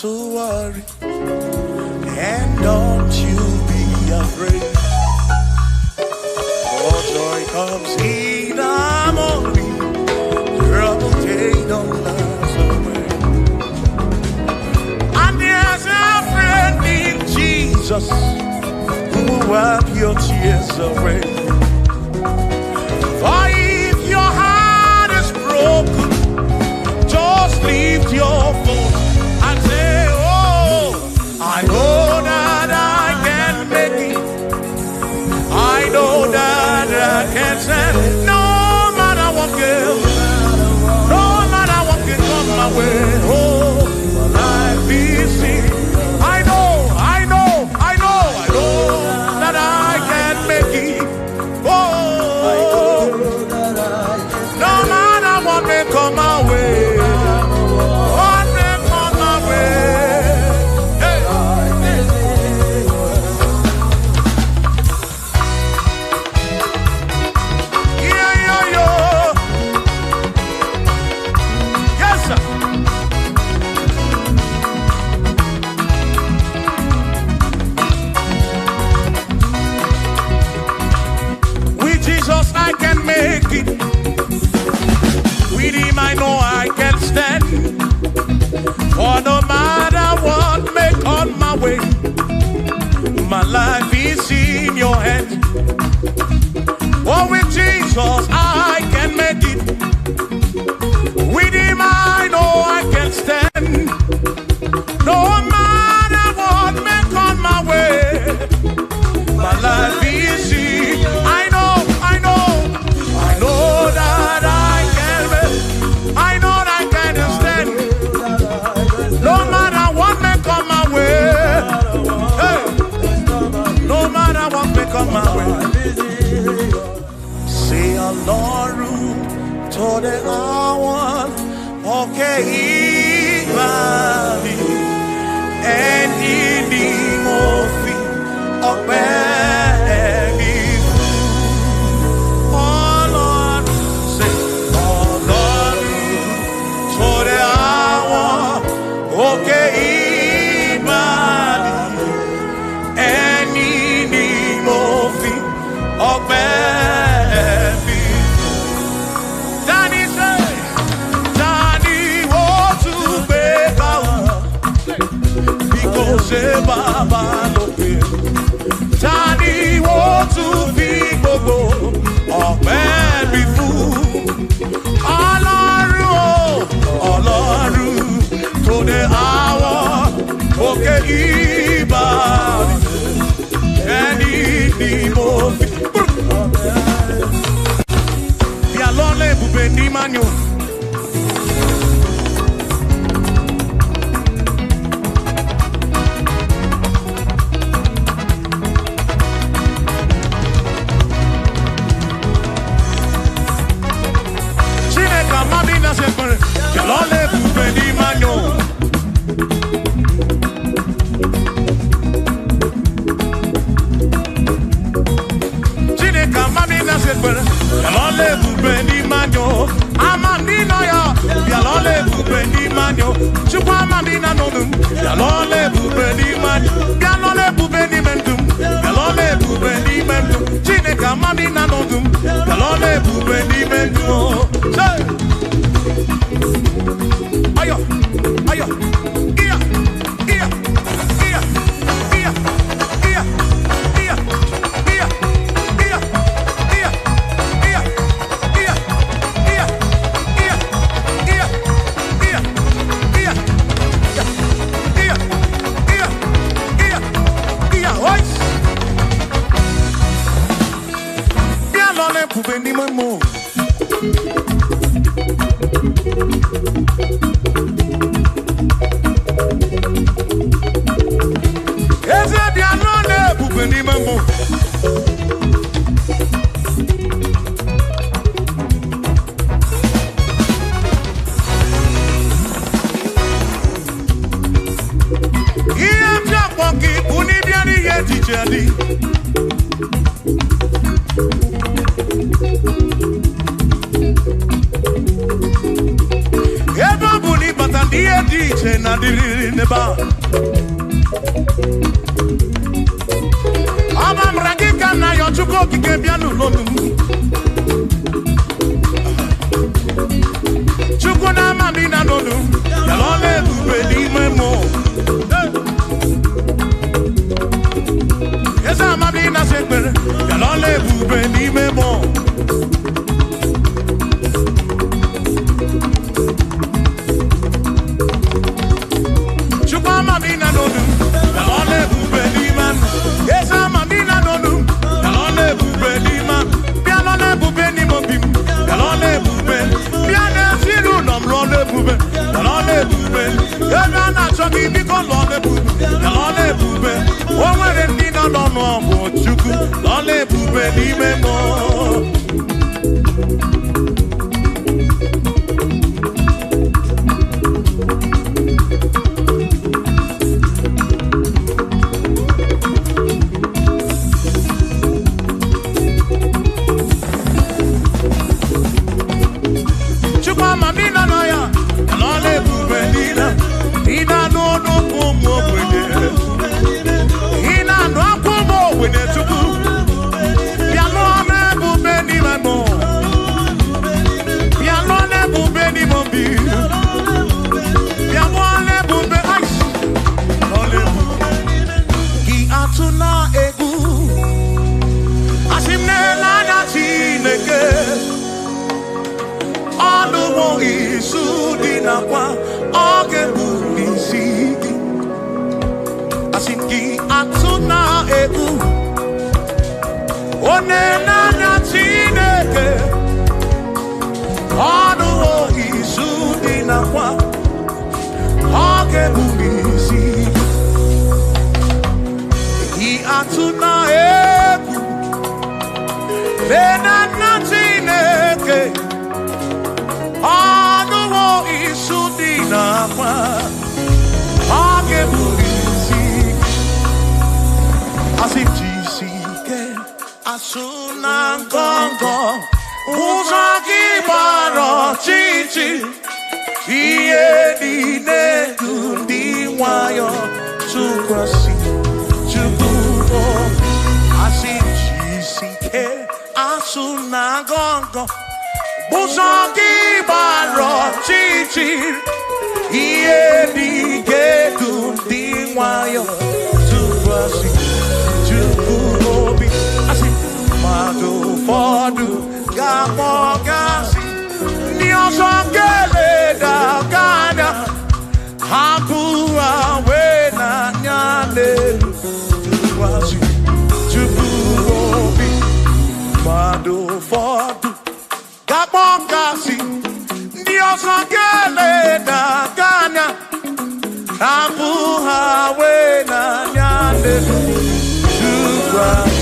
To worry, and don't you be afraid. For joy comes in the morning, trouble day don't last away. And there's a friend in Jesus who will wipe your tears away. For if your heart is broken, just lift your voice. I know that I can make it. I know that I can stand. No matter what comes, no matter what can come my way. Oh, life is seen. I know life is in your hands. Oh, with Jesus I can make it. With him I know I can stand. No matter what may come my way, my life is in. I know that I can make. I know that I can stand. No matter what may come my way. Hey. No matter what may come my way. Say Ọlọ́run tó dé àwọn òkè ìgbà mi, ẹni ni mo fi ọpẹ́ mi fún. Ọlọ́run, say Ọlọ́run tó dé àwọn òkè ìgbà mi, ẹni ni mo fi ọpẹ́. Ṣé bàbá lókè tani wo tún fi gbogbo ọpẹ́ mi fún? Ọlọ́run o, Ọlọ́run tó dé àwọn òkè ìbàdí, ẹni ni mo fi. Bí alọ́lẹ̀ ibùgbé ní mánú. Tonight nakwa oge bulisiki asinki atuna egu onena na Chineke onu isudi nakwa oge bulisiki atuna egu onena na Chineke onu isudi nakwa oge bulisiki asitjisike asuna nkonko uzaki baro chichi iye dine dundi wayo tukwasi chukuo asitjisike asuna nkonko uzaki baro chichi iye dine dundi wayo tukwasi chukuo Madu fodu gamogasi niosongele da gana hampua wena nyande wasi chubuobi madu fodu gamogasi niosongele da gana hampua wena nyande wasi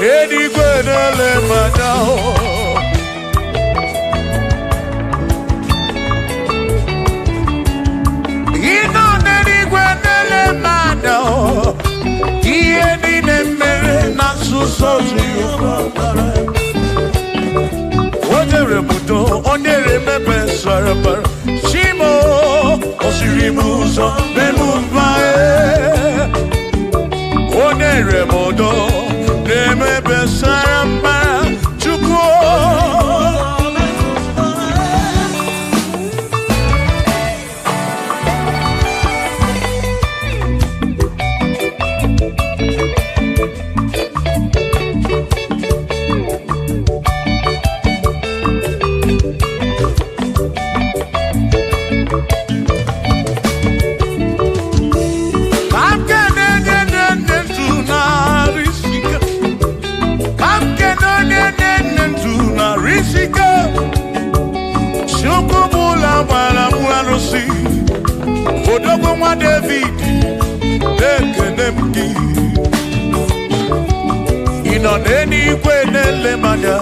n'eluigwe na-ele mmadụ. Ị nọ n'eluigwe na-ele mmadụ. Ihe niile mere na nzuzo Jehova. O nyere m udo, o nyere m ebe sara mbara. Chimo, o siri m ụzọ n'elu mba. O nyere m udo n'ime ebe sara mbara. Chukwu. Odogwu nwa David ekene m gị. Ị nọ n'eluigwe na-ele manya.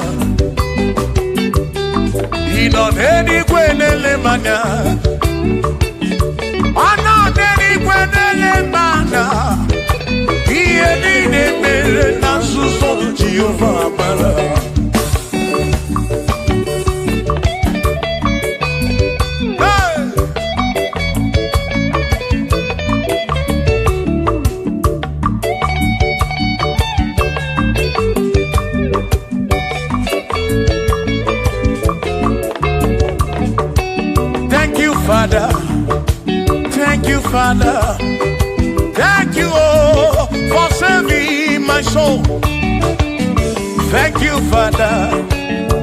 Ị nọ n'eluigwe na-ele manya. Ọ nọ n'eluigwe na-ele manya. Ihe niile mere na nzuzo Jehova mara. Father, thank you, Father, thank you, oh, for saving my soul. Thank you, Father,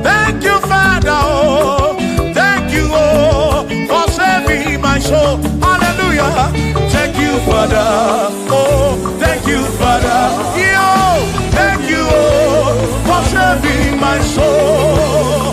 thank you, Father, oh, thank you, oh, for saving my soul. Hallelujah. Thank you, Father, oh, thank you, Father, yo, thank you, oh, for saving my soul.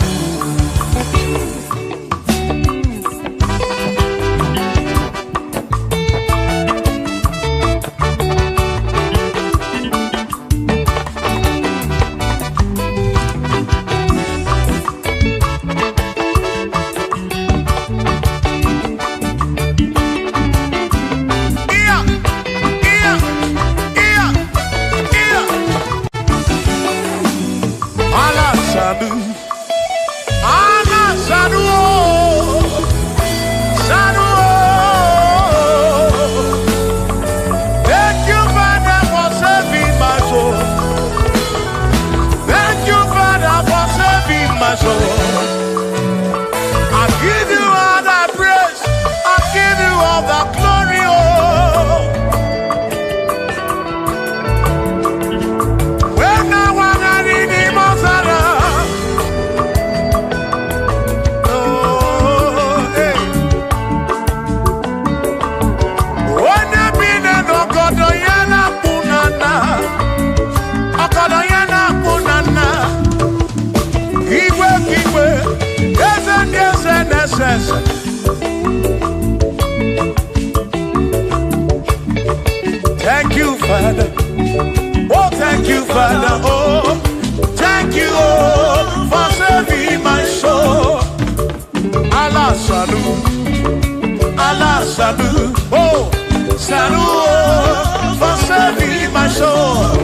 Thank you, Father. Oh, thank you, Father. Oh, thank you, oh, for saving my soul. Allah salut, Allah salut. Oh, salut, oh, for saving my soul.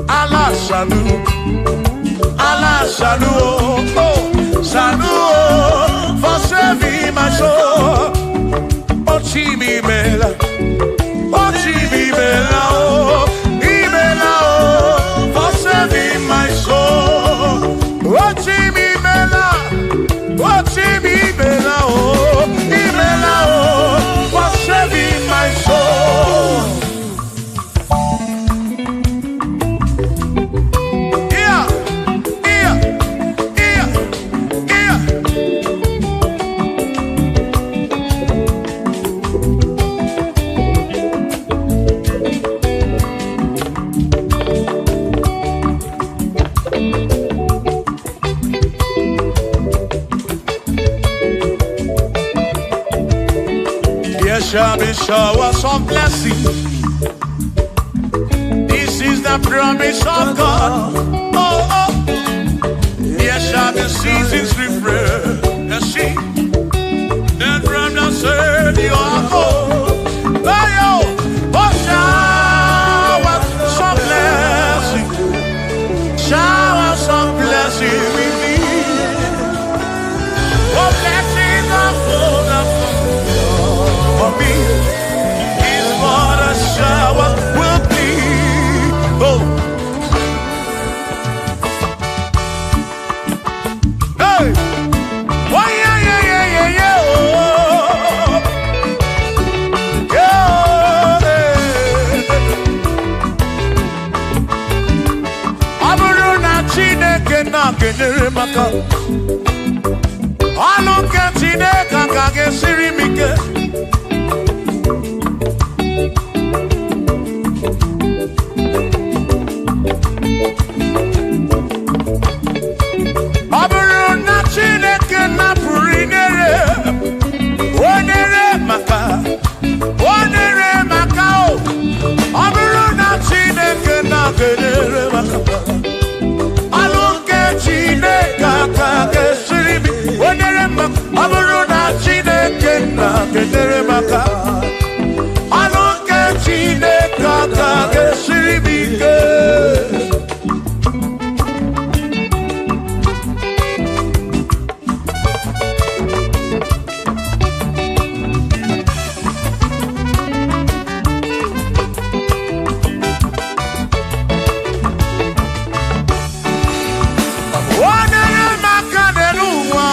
Allah salut, Allah salut. Oh, salut, oh, for saving my soul. Oh, Chimi Mela. Oh, Chibibela, oh, Ibela, oh, for saving my soul. Oh, Chibibela, oh, Ibela, oh, for saving my soul. Yeah, yeah, yeah, yeah. There shall be showers of blessing. This is the the promise of God. Oh, oh. There shall be seasons refresh. The sea, then from the sun you are home. Oh, yo, oh, shower some blessing. Shower some blessing with me. Oh, blessing of for me is what a shower will be. Oh, hey, oh yeah, yeah, yeah, yeah, yeah. Oh, yeah. Aburuna Chineke na kenere maka. Aluke Chineke kage sirimike. Aburuna Chineke na purinere. Onere maka. Onere maka o. Aburuna Chineke na kenere maka. Aluke Chineke kage sirimike. Onere maka. Aburuna Chineke na kenere maka. Aluke Chineke kage sirimike. Onere maka denuwa.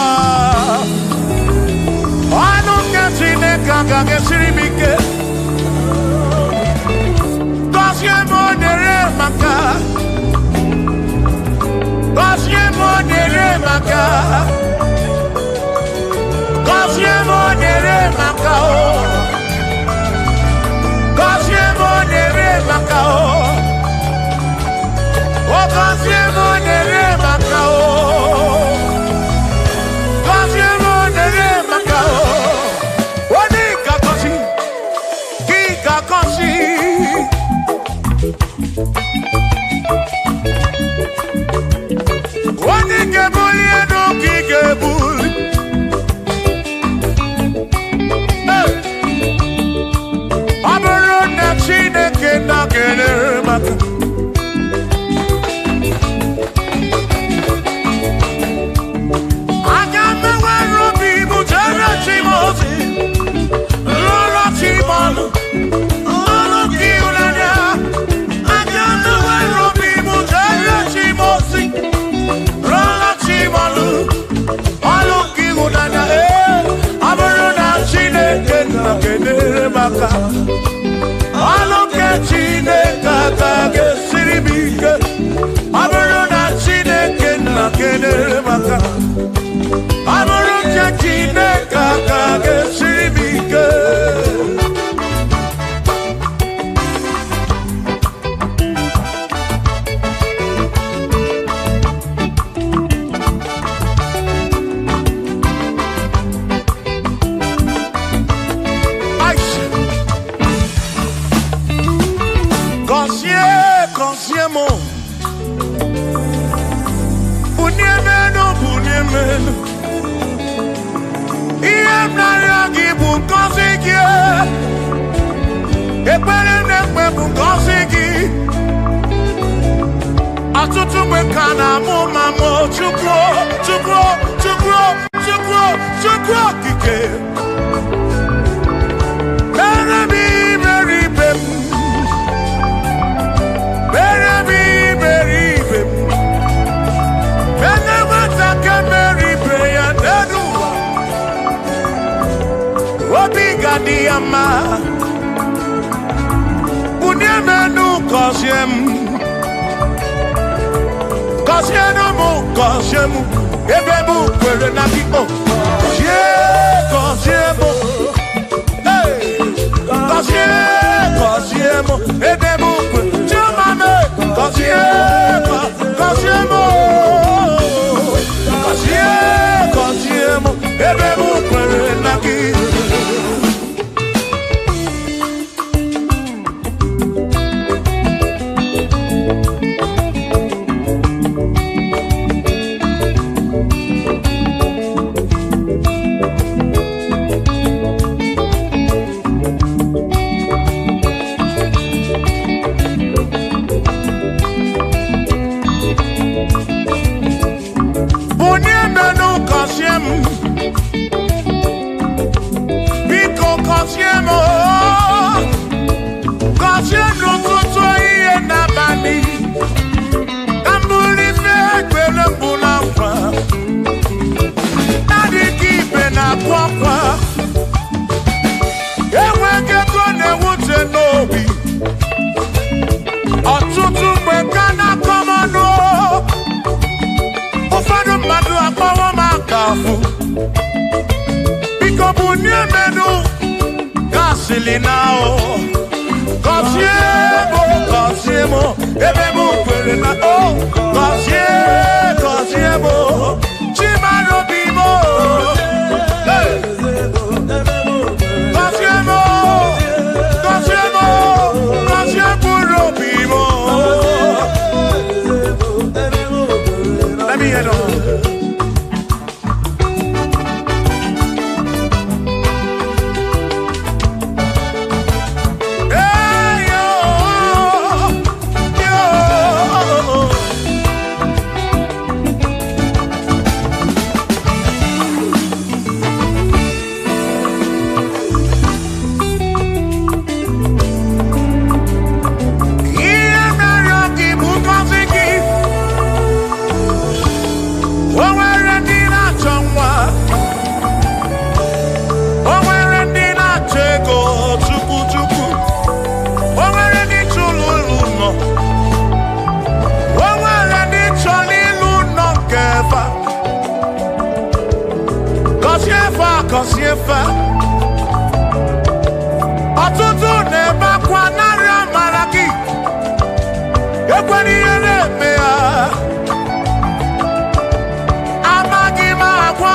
Aluke Chineke kage sirimike. Onere maka. Onere maka. Onere maka o. Onere maka o. Onere maka o. Onere maka o. Oni kakosi. Ki kakosi. Oni kebuli eno ki kebuli. Aburuna Chineke na kenere maka. Agame wero bibu jara chimozi. Lolo chimonu. Lolo kiulanya. Agame wero bibu jara chimozi. Lolo chimonu. Lolo kiulanya. Aburuna Chineke na kenere maka. Aluke Chineke kage sirimike. Aburuna Chineke na kenere maka. Aluke Chineke kage sirimike. Consiemo Bunyemeno Bunyemeno Iemnayagi Bunkosiki Ekpelemekpe Bunkosiki Atutumwe kana mumamo Chukwo kike Berebi beribem Diama Unyemenu Kosiemu Ebemu kwere na kiko Kosiemu Hey Kosiemu Ebemu kwere Chumame Kosiemu Ebemu kwere na kiko kwakwa enweghị ego na-ewute n'obi ọtụtụ mgbe ka na-akọ m ọnụ ụfọdụ mmadụ akpọwo m akafụ biko bunye menu gasịlị na gọzie m ebe m kwere na gọzie m chimara obi m gọzie mkpụrụ obi m. Let me hear it. Ọtụtụ na-ebe akwa narị amara gị ekwere ihe na-eme ya amaghị m agwa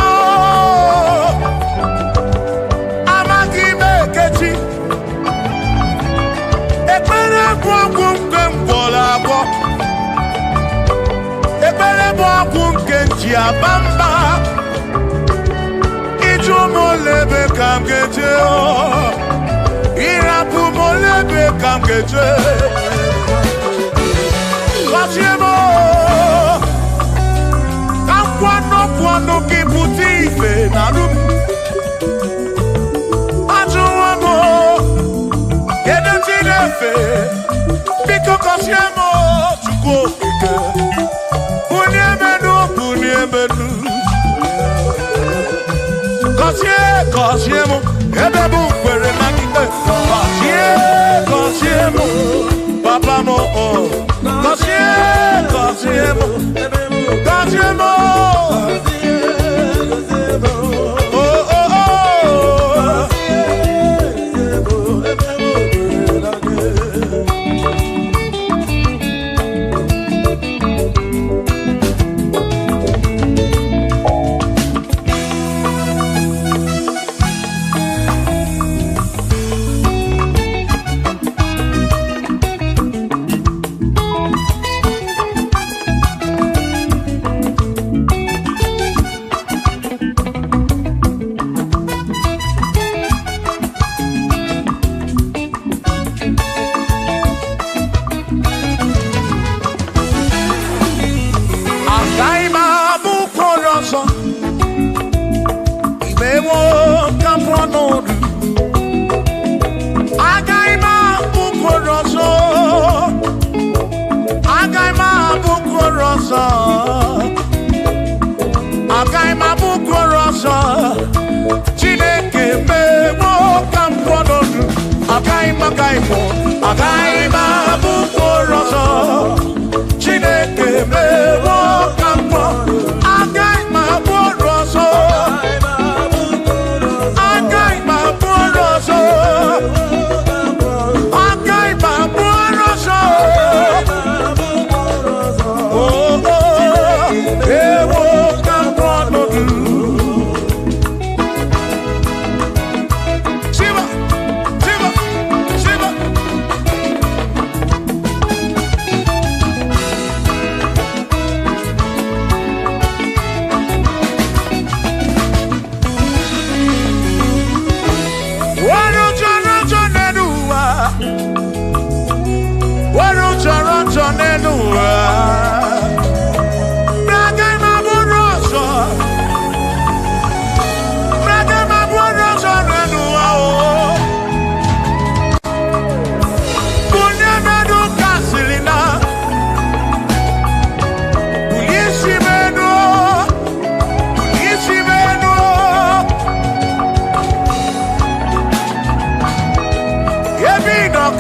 amaghị m ekechi ekpere bụ ọgwụ nke m gwọrọ agwọ ekpere bụ ọgwụ nke nji aba mba Molebe kam geje irapu molebe kam geje Kasiemo kam kwano kiputi ife narum Ajuwamo Yede tinefe Biko kasiemo Chuko ike Bunyemenu Gọzie m ebe bụ kwere na gide gọzie m papa m gọzie m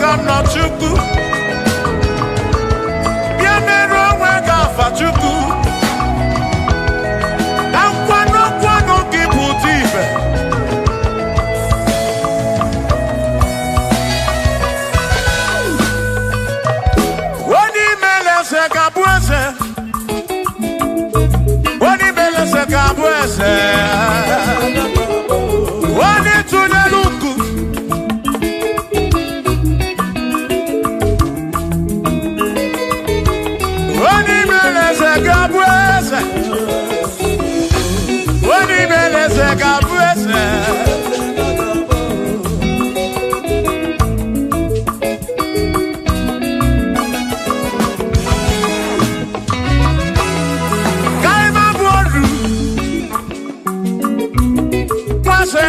ka no chuku. Bia mero we ga fa chuku. Dan kwano ki putibe. Woni mele se ka buese. Woni mele se ka buese. Woni tuneluku. Woni mele se ka buese. Woni mele se ka buese.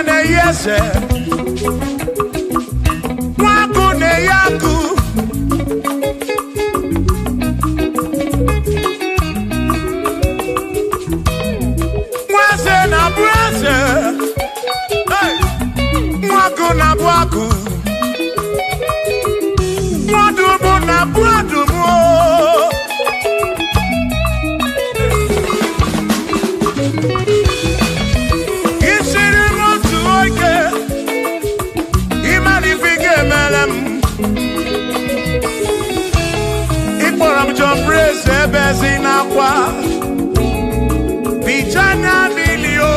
Ne yese waku ne yaku wase na brase hey waku na waku wadumu na wadumu Bezina kwa Pichana milio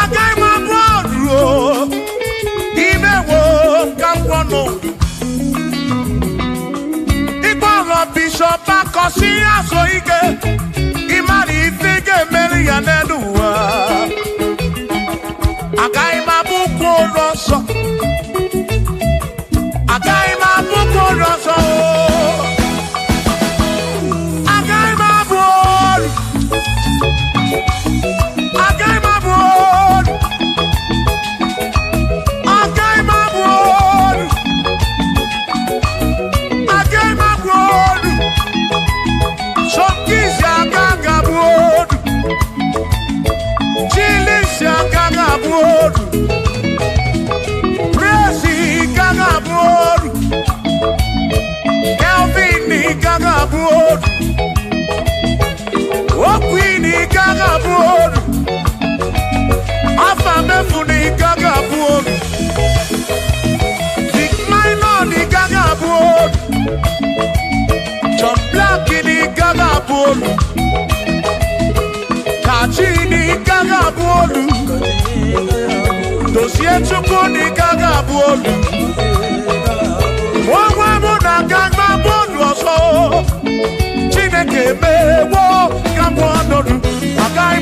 Agai mabodro Imewo kampono Iboro bishop akosi asoike Imari fige meri yanedua Agai mabuko roso Agai mabuko roso Kachini kagabuolu Dosie chukuni kagabuolu Mwa muna kagabuolu oso Chineke mewo kagabuolu Agai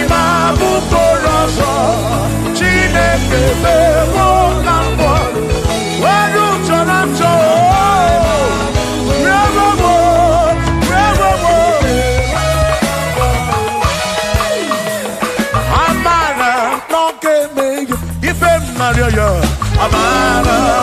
mabukolo oso Chineke mewo kagabuolu Weru chonacho Amara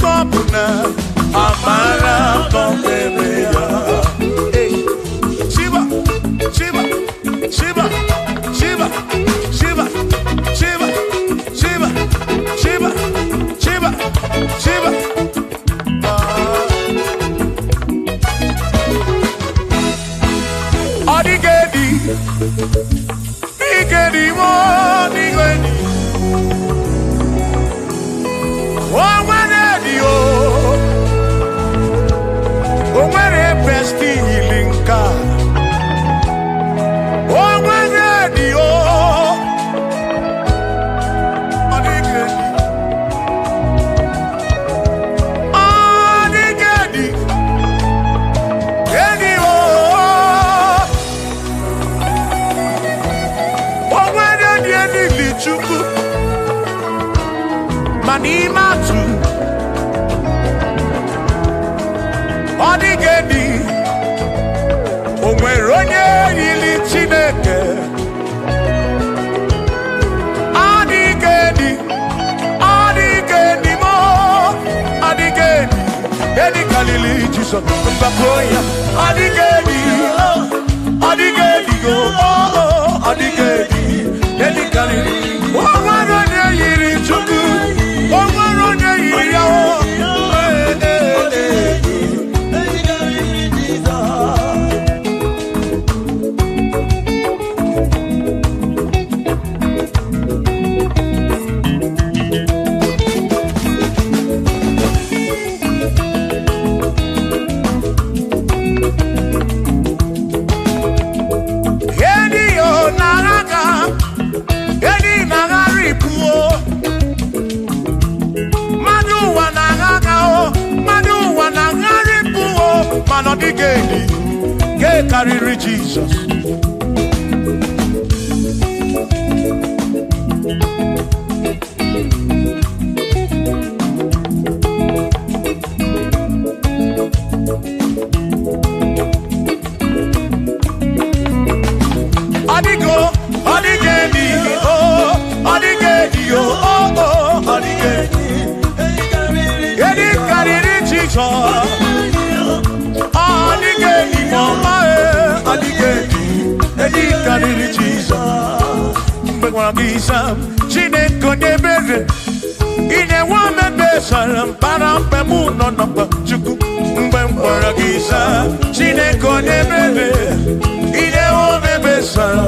kopuna amara kombeya. Shiva, Shiva, Shiva, Shiva, Shiva, Shiva, Shiva, Shiva, Shiva, Shiva. Odigedi, Igedi, Odigedi. Oh, when oh, when a best healing God. Oh, when Manimatu Odigedi Onweronye yili Chineke Odigedi Odigedi mo Odigedi Edi kalili Jesus Mbakoya Odigedi Odigedi go Odigedi Edi kalili Onweronye yili Chuku Onweronye yili Odigedi, get carry Jesus. Odigo, Odigedi, oh, Odigedi, oh, Odigedi, get carry Jesus. Odigedi, mama, Odigedi, Edi kariri Jesus. Mbekwa kisa, Chineke nyebere. Ine wame besara, mpara mpemu nonokwa chuku. Mbekwa kisa, Chineke nyebere. Ine wame besara.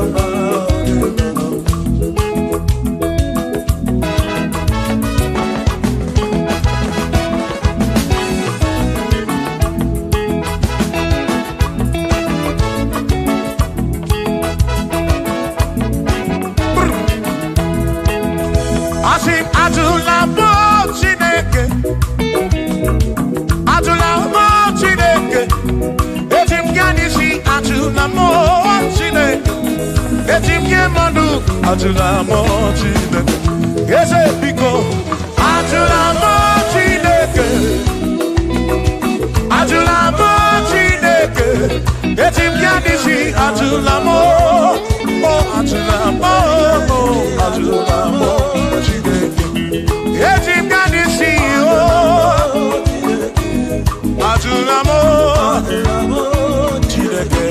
Atula mo Chineke, ese pico. Atula mo Chineke, atula mo Chineke. Etim kanisi atula mo, oh atula mo, oh atula mo Chineke. Etim kanisi oh, atula mo Chineke.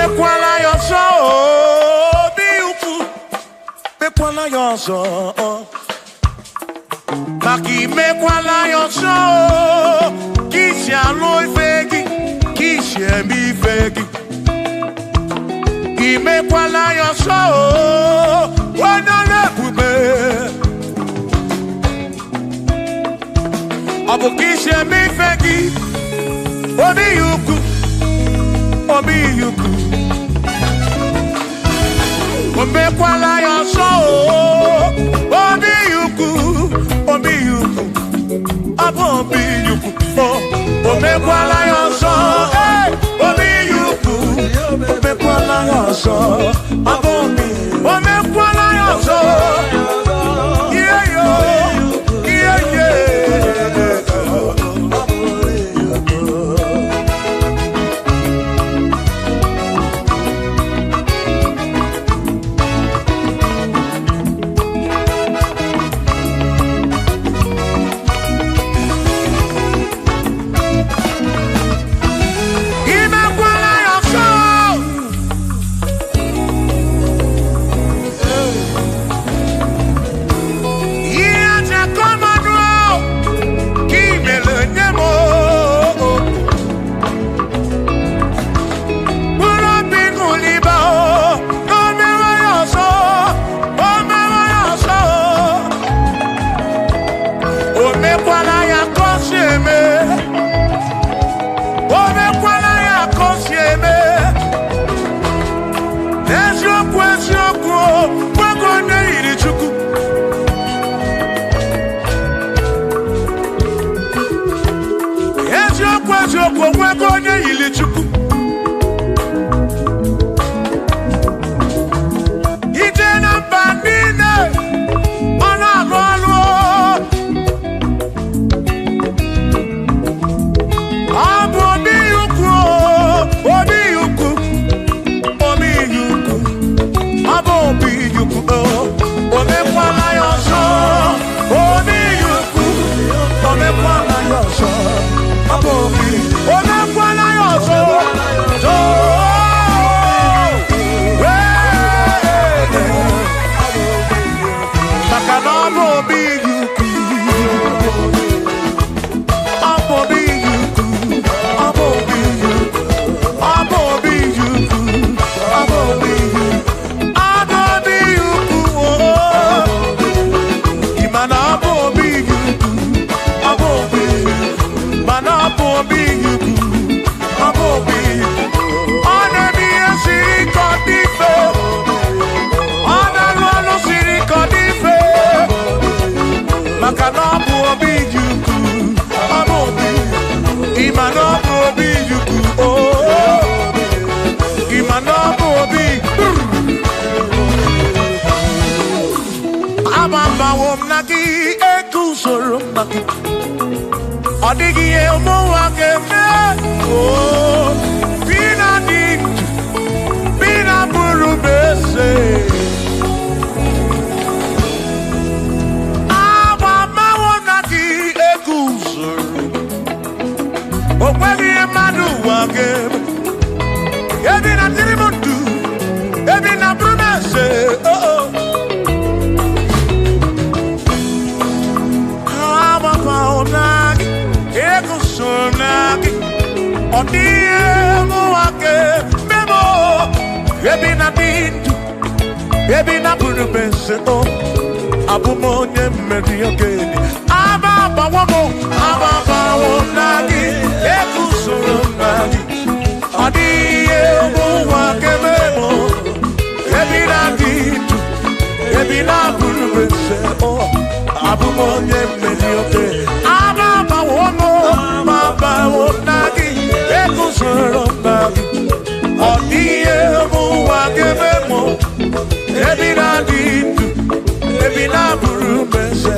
mekwala ya ọzọ obi ukwu mekwala ya ọzọ maka imekwala ya ọzọ ka isi alụ ife gị ka isi eme ife gị imekwala ya ọzọ onye na-ebube ọ bụ ka isi eme ife gị obi ya ukwu obi ya ukwu o mekwala ya ọzọ obi ya ukwu obi ya ukwu ọ bụ obi ya ukwu o mekwala ya ọzọ obi ya ukwu o mekwala ya ọzọ ọ bụ obi o mekwala ya ọzọ Odigi emo wakeme Bina dit Bina burubese Aba mawonaki ekuzuru Okwegi emadu wakeme Ebina tirimutu Ebina burubese Aba mawonaki Odiemu wake memo Ebina bintu Ebina burubese Abumonye meri ogeni Ababa wonagi Ekusuru nagi Odiemu wake memo Ebina bintu Ebina burubese Abumonye meri ogeni Ababa wonagi Ekusuru nagi Odiemu wake memo Ebina bintu Ebina burubese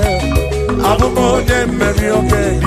Abumonye meri ogeni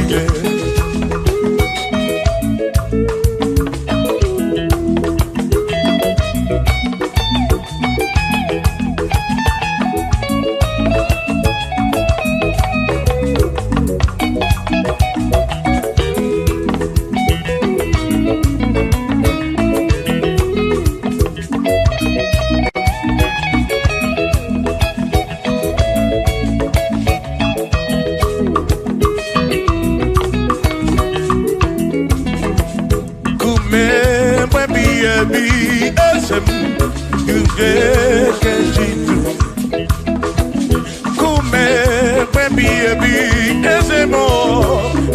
ebi esem yuge kejitu kume baby ebi esemo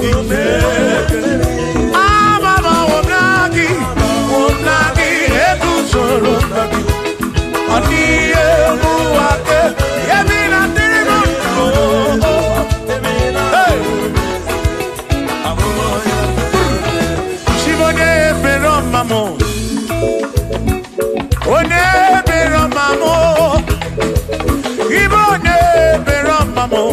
yuge amama wonagi etu solo nagi ani ebuake ebi na tirigo hey Shimone pero mamo One pero mamo Ibone pero mamo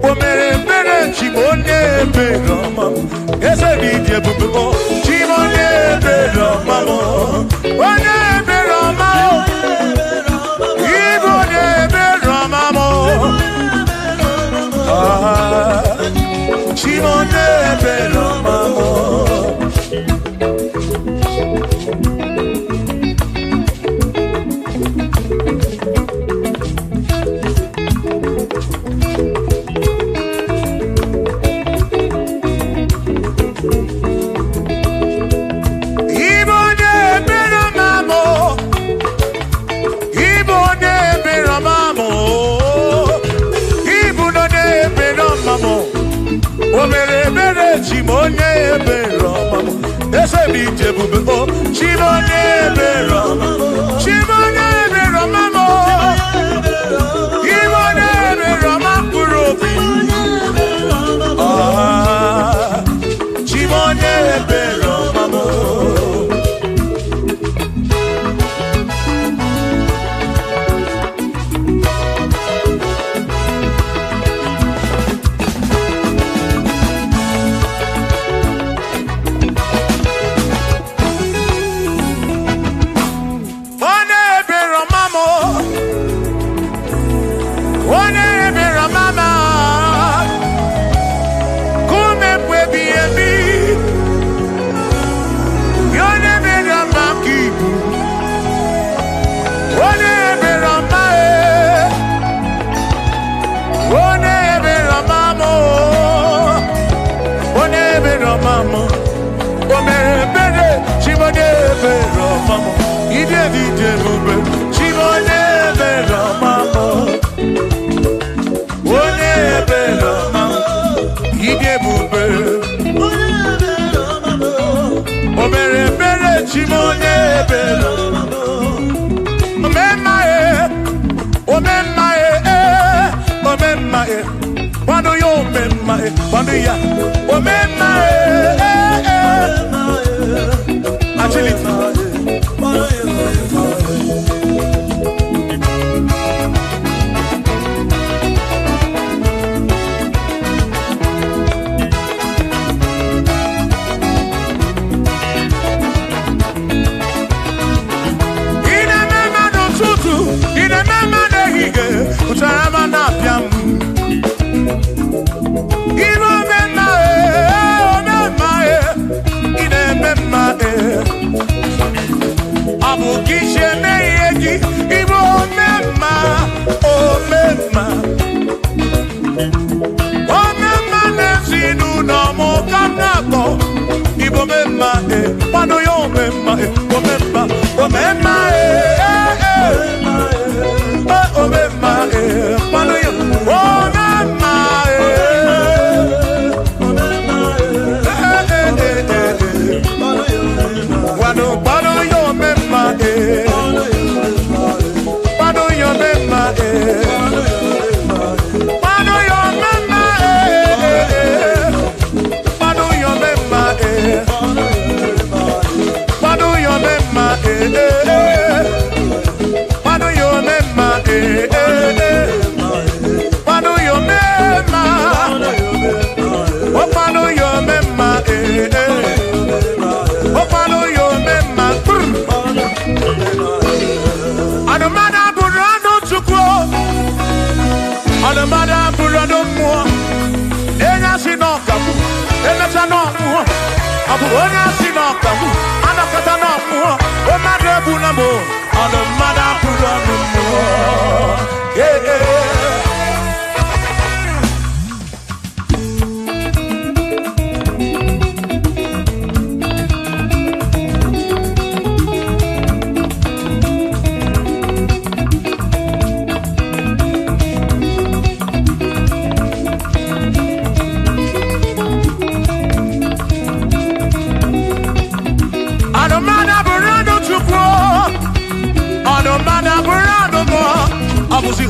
Omere pero chimone pero mamo Ese DJ bubu chimone pero mamo One pero mamo Ibone pero mamo Chimone pero mamo Chimone pero mamo ese DJ bubu chimone pero mamo chimone pero mamo chimone pero mamo chimone pero mamo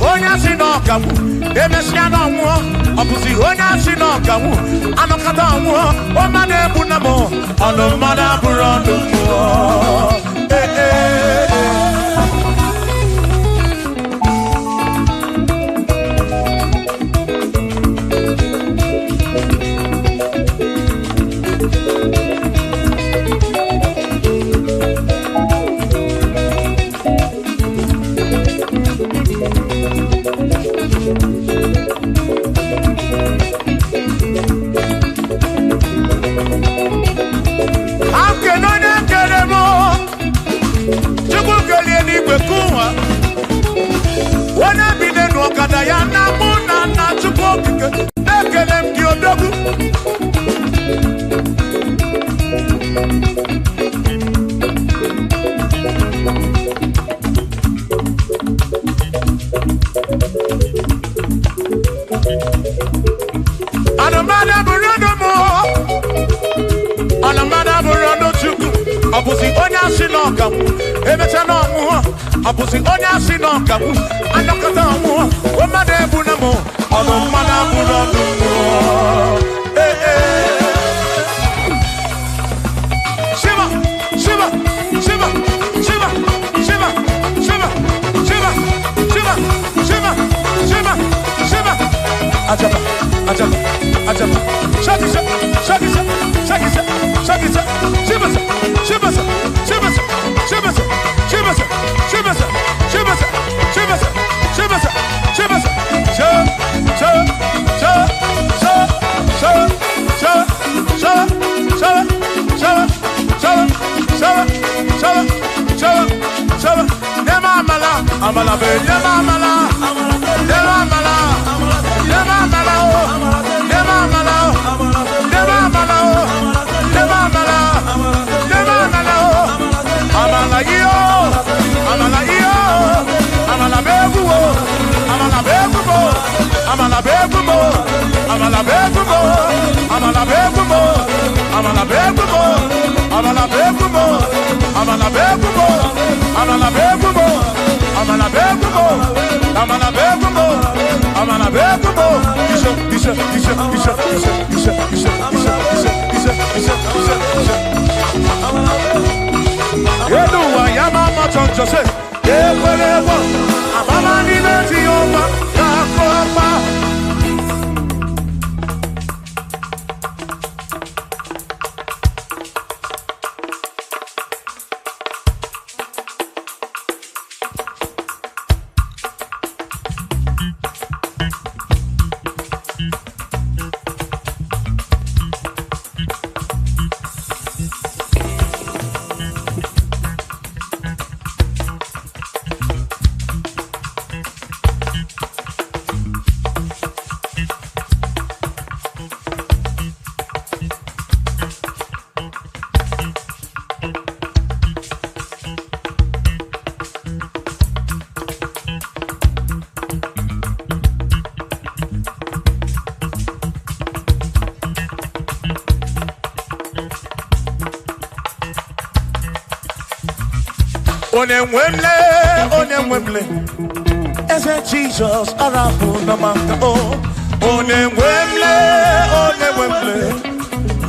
Onya si no kamu, emesia no nwo. Obusi onya si no kamu, anokata nwo. O mane bunamo, ono mana burondo mo. Abusi onya sinoka mu anokata mu o made bunamo ono mana burodo Shiva Shiva Shiva Shiva Shiva Shiva Shiva Shiva Shiva Shiva Shiva Ajaba Ajaba Ajaba Shakisa Shakisa Shakisa Shakisa Shiva Shiva Shiva Shiva Shiva Amala be amala amala amala Onemwemle, ese Jesus arabu namaka oh. Onemwemle,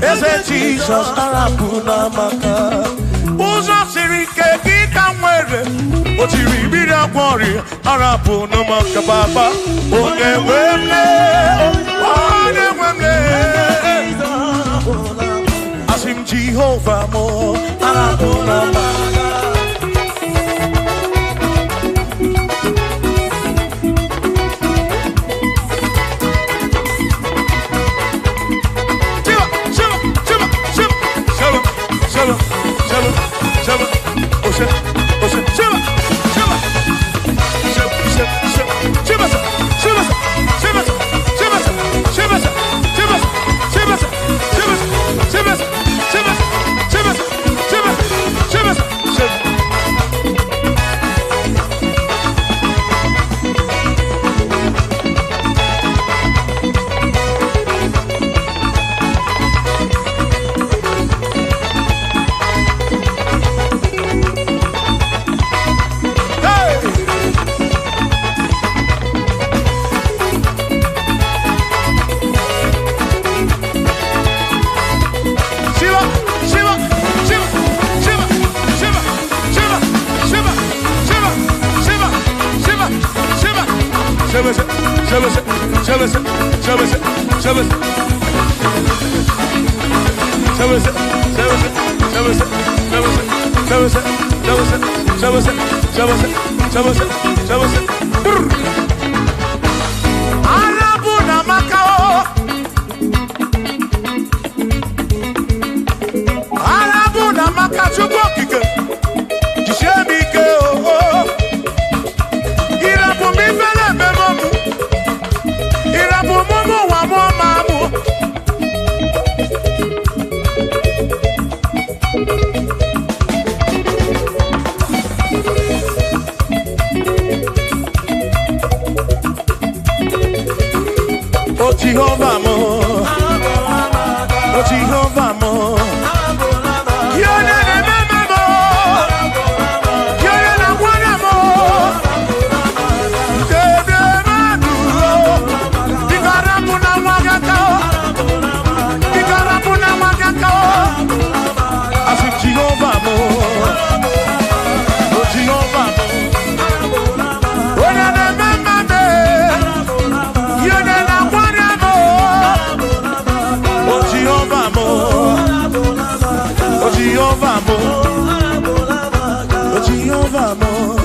ese Jesus arabu namaka. Uzo sirike kita mwere, otiri bira kwori arabu namaka baba. Onemwemle, asim Jehovah mo arabu namaka. Jehovah mo, oh Jehovah mo, yone ne mama mo, yone na wana mo, dede maduro, ikarapu na wagaka, asu Jehovah mo, oh Jehovah mo, yone ne mama me, yone na Jehovah mo, oh Jehovah mo.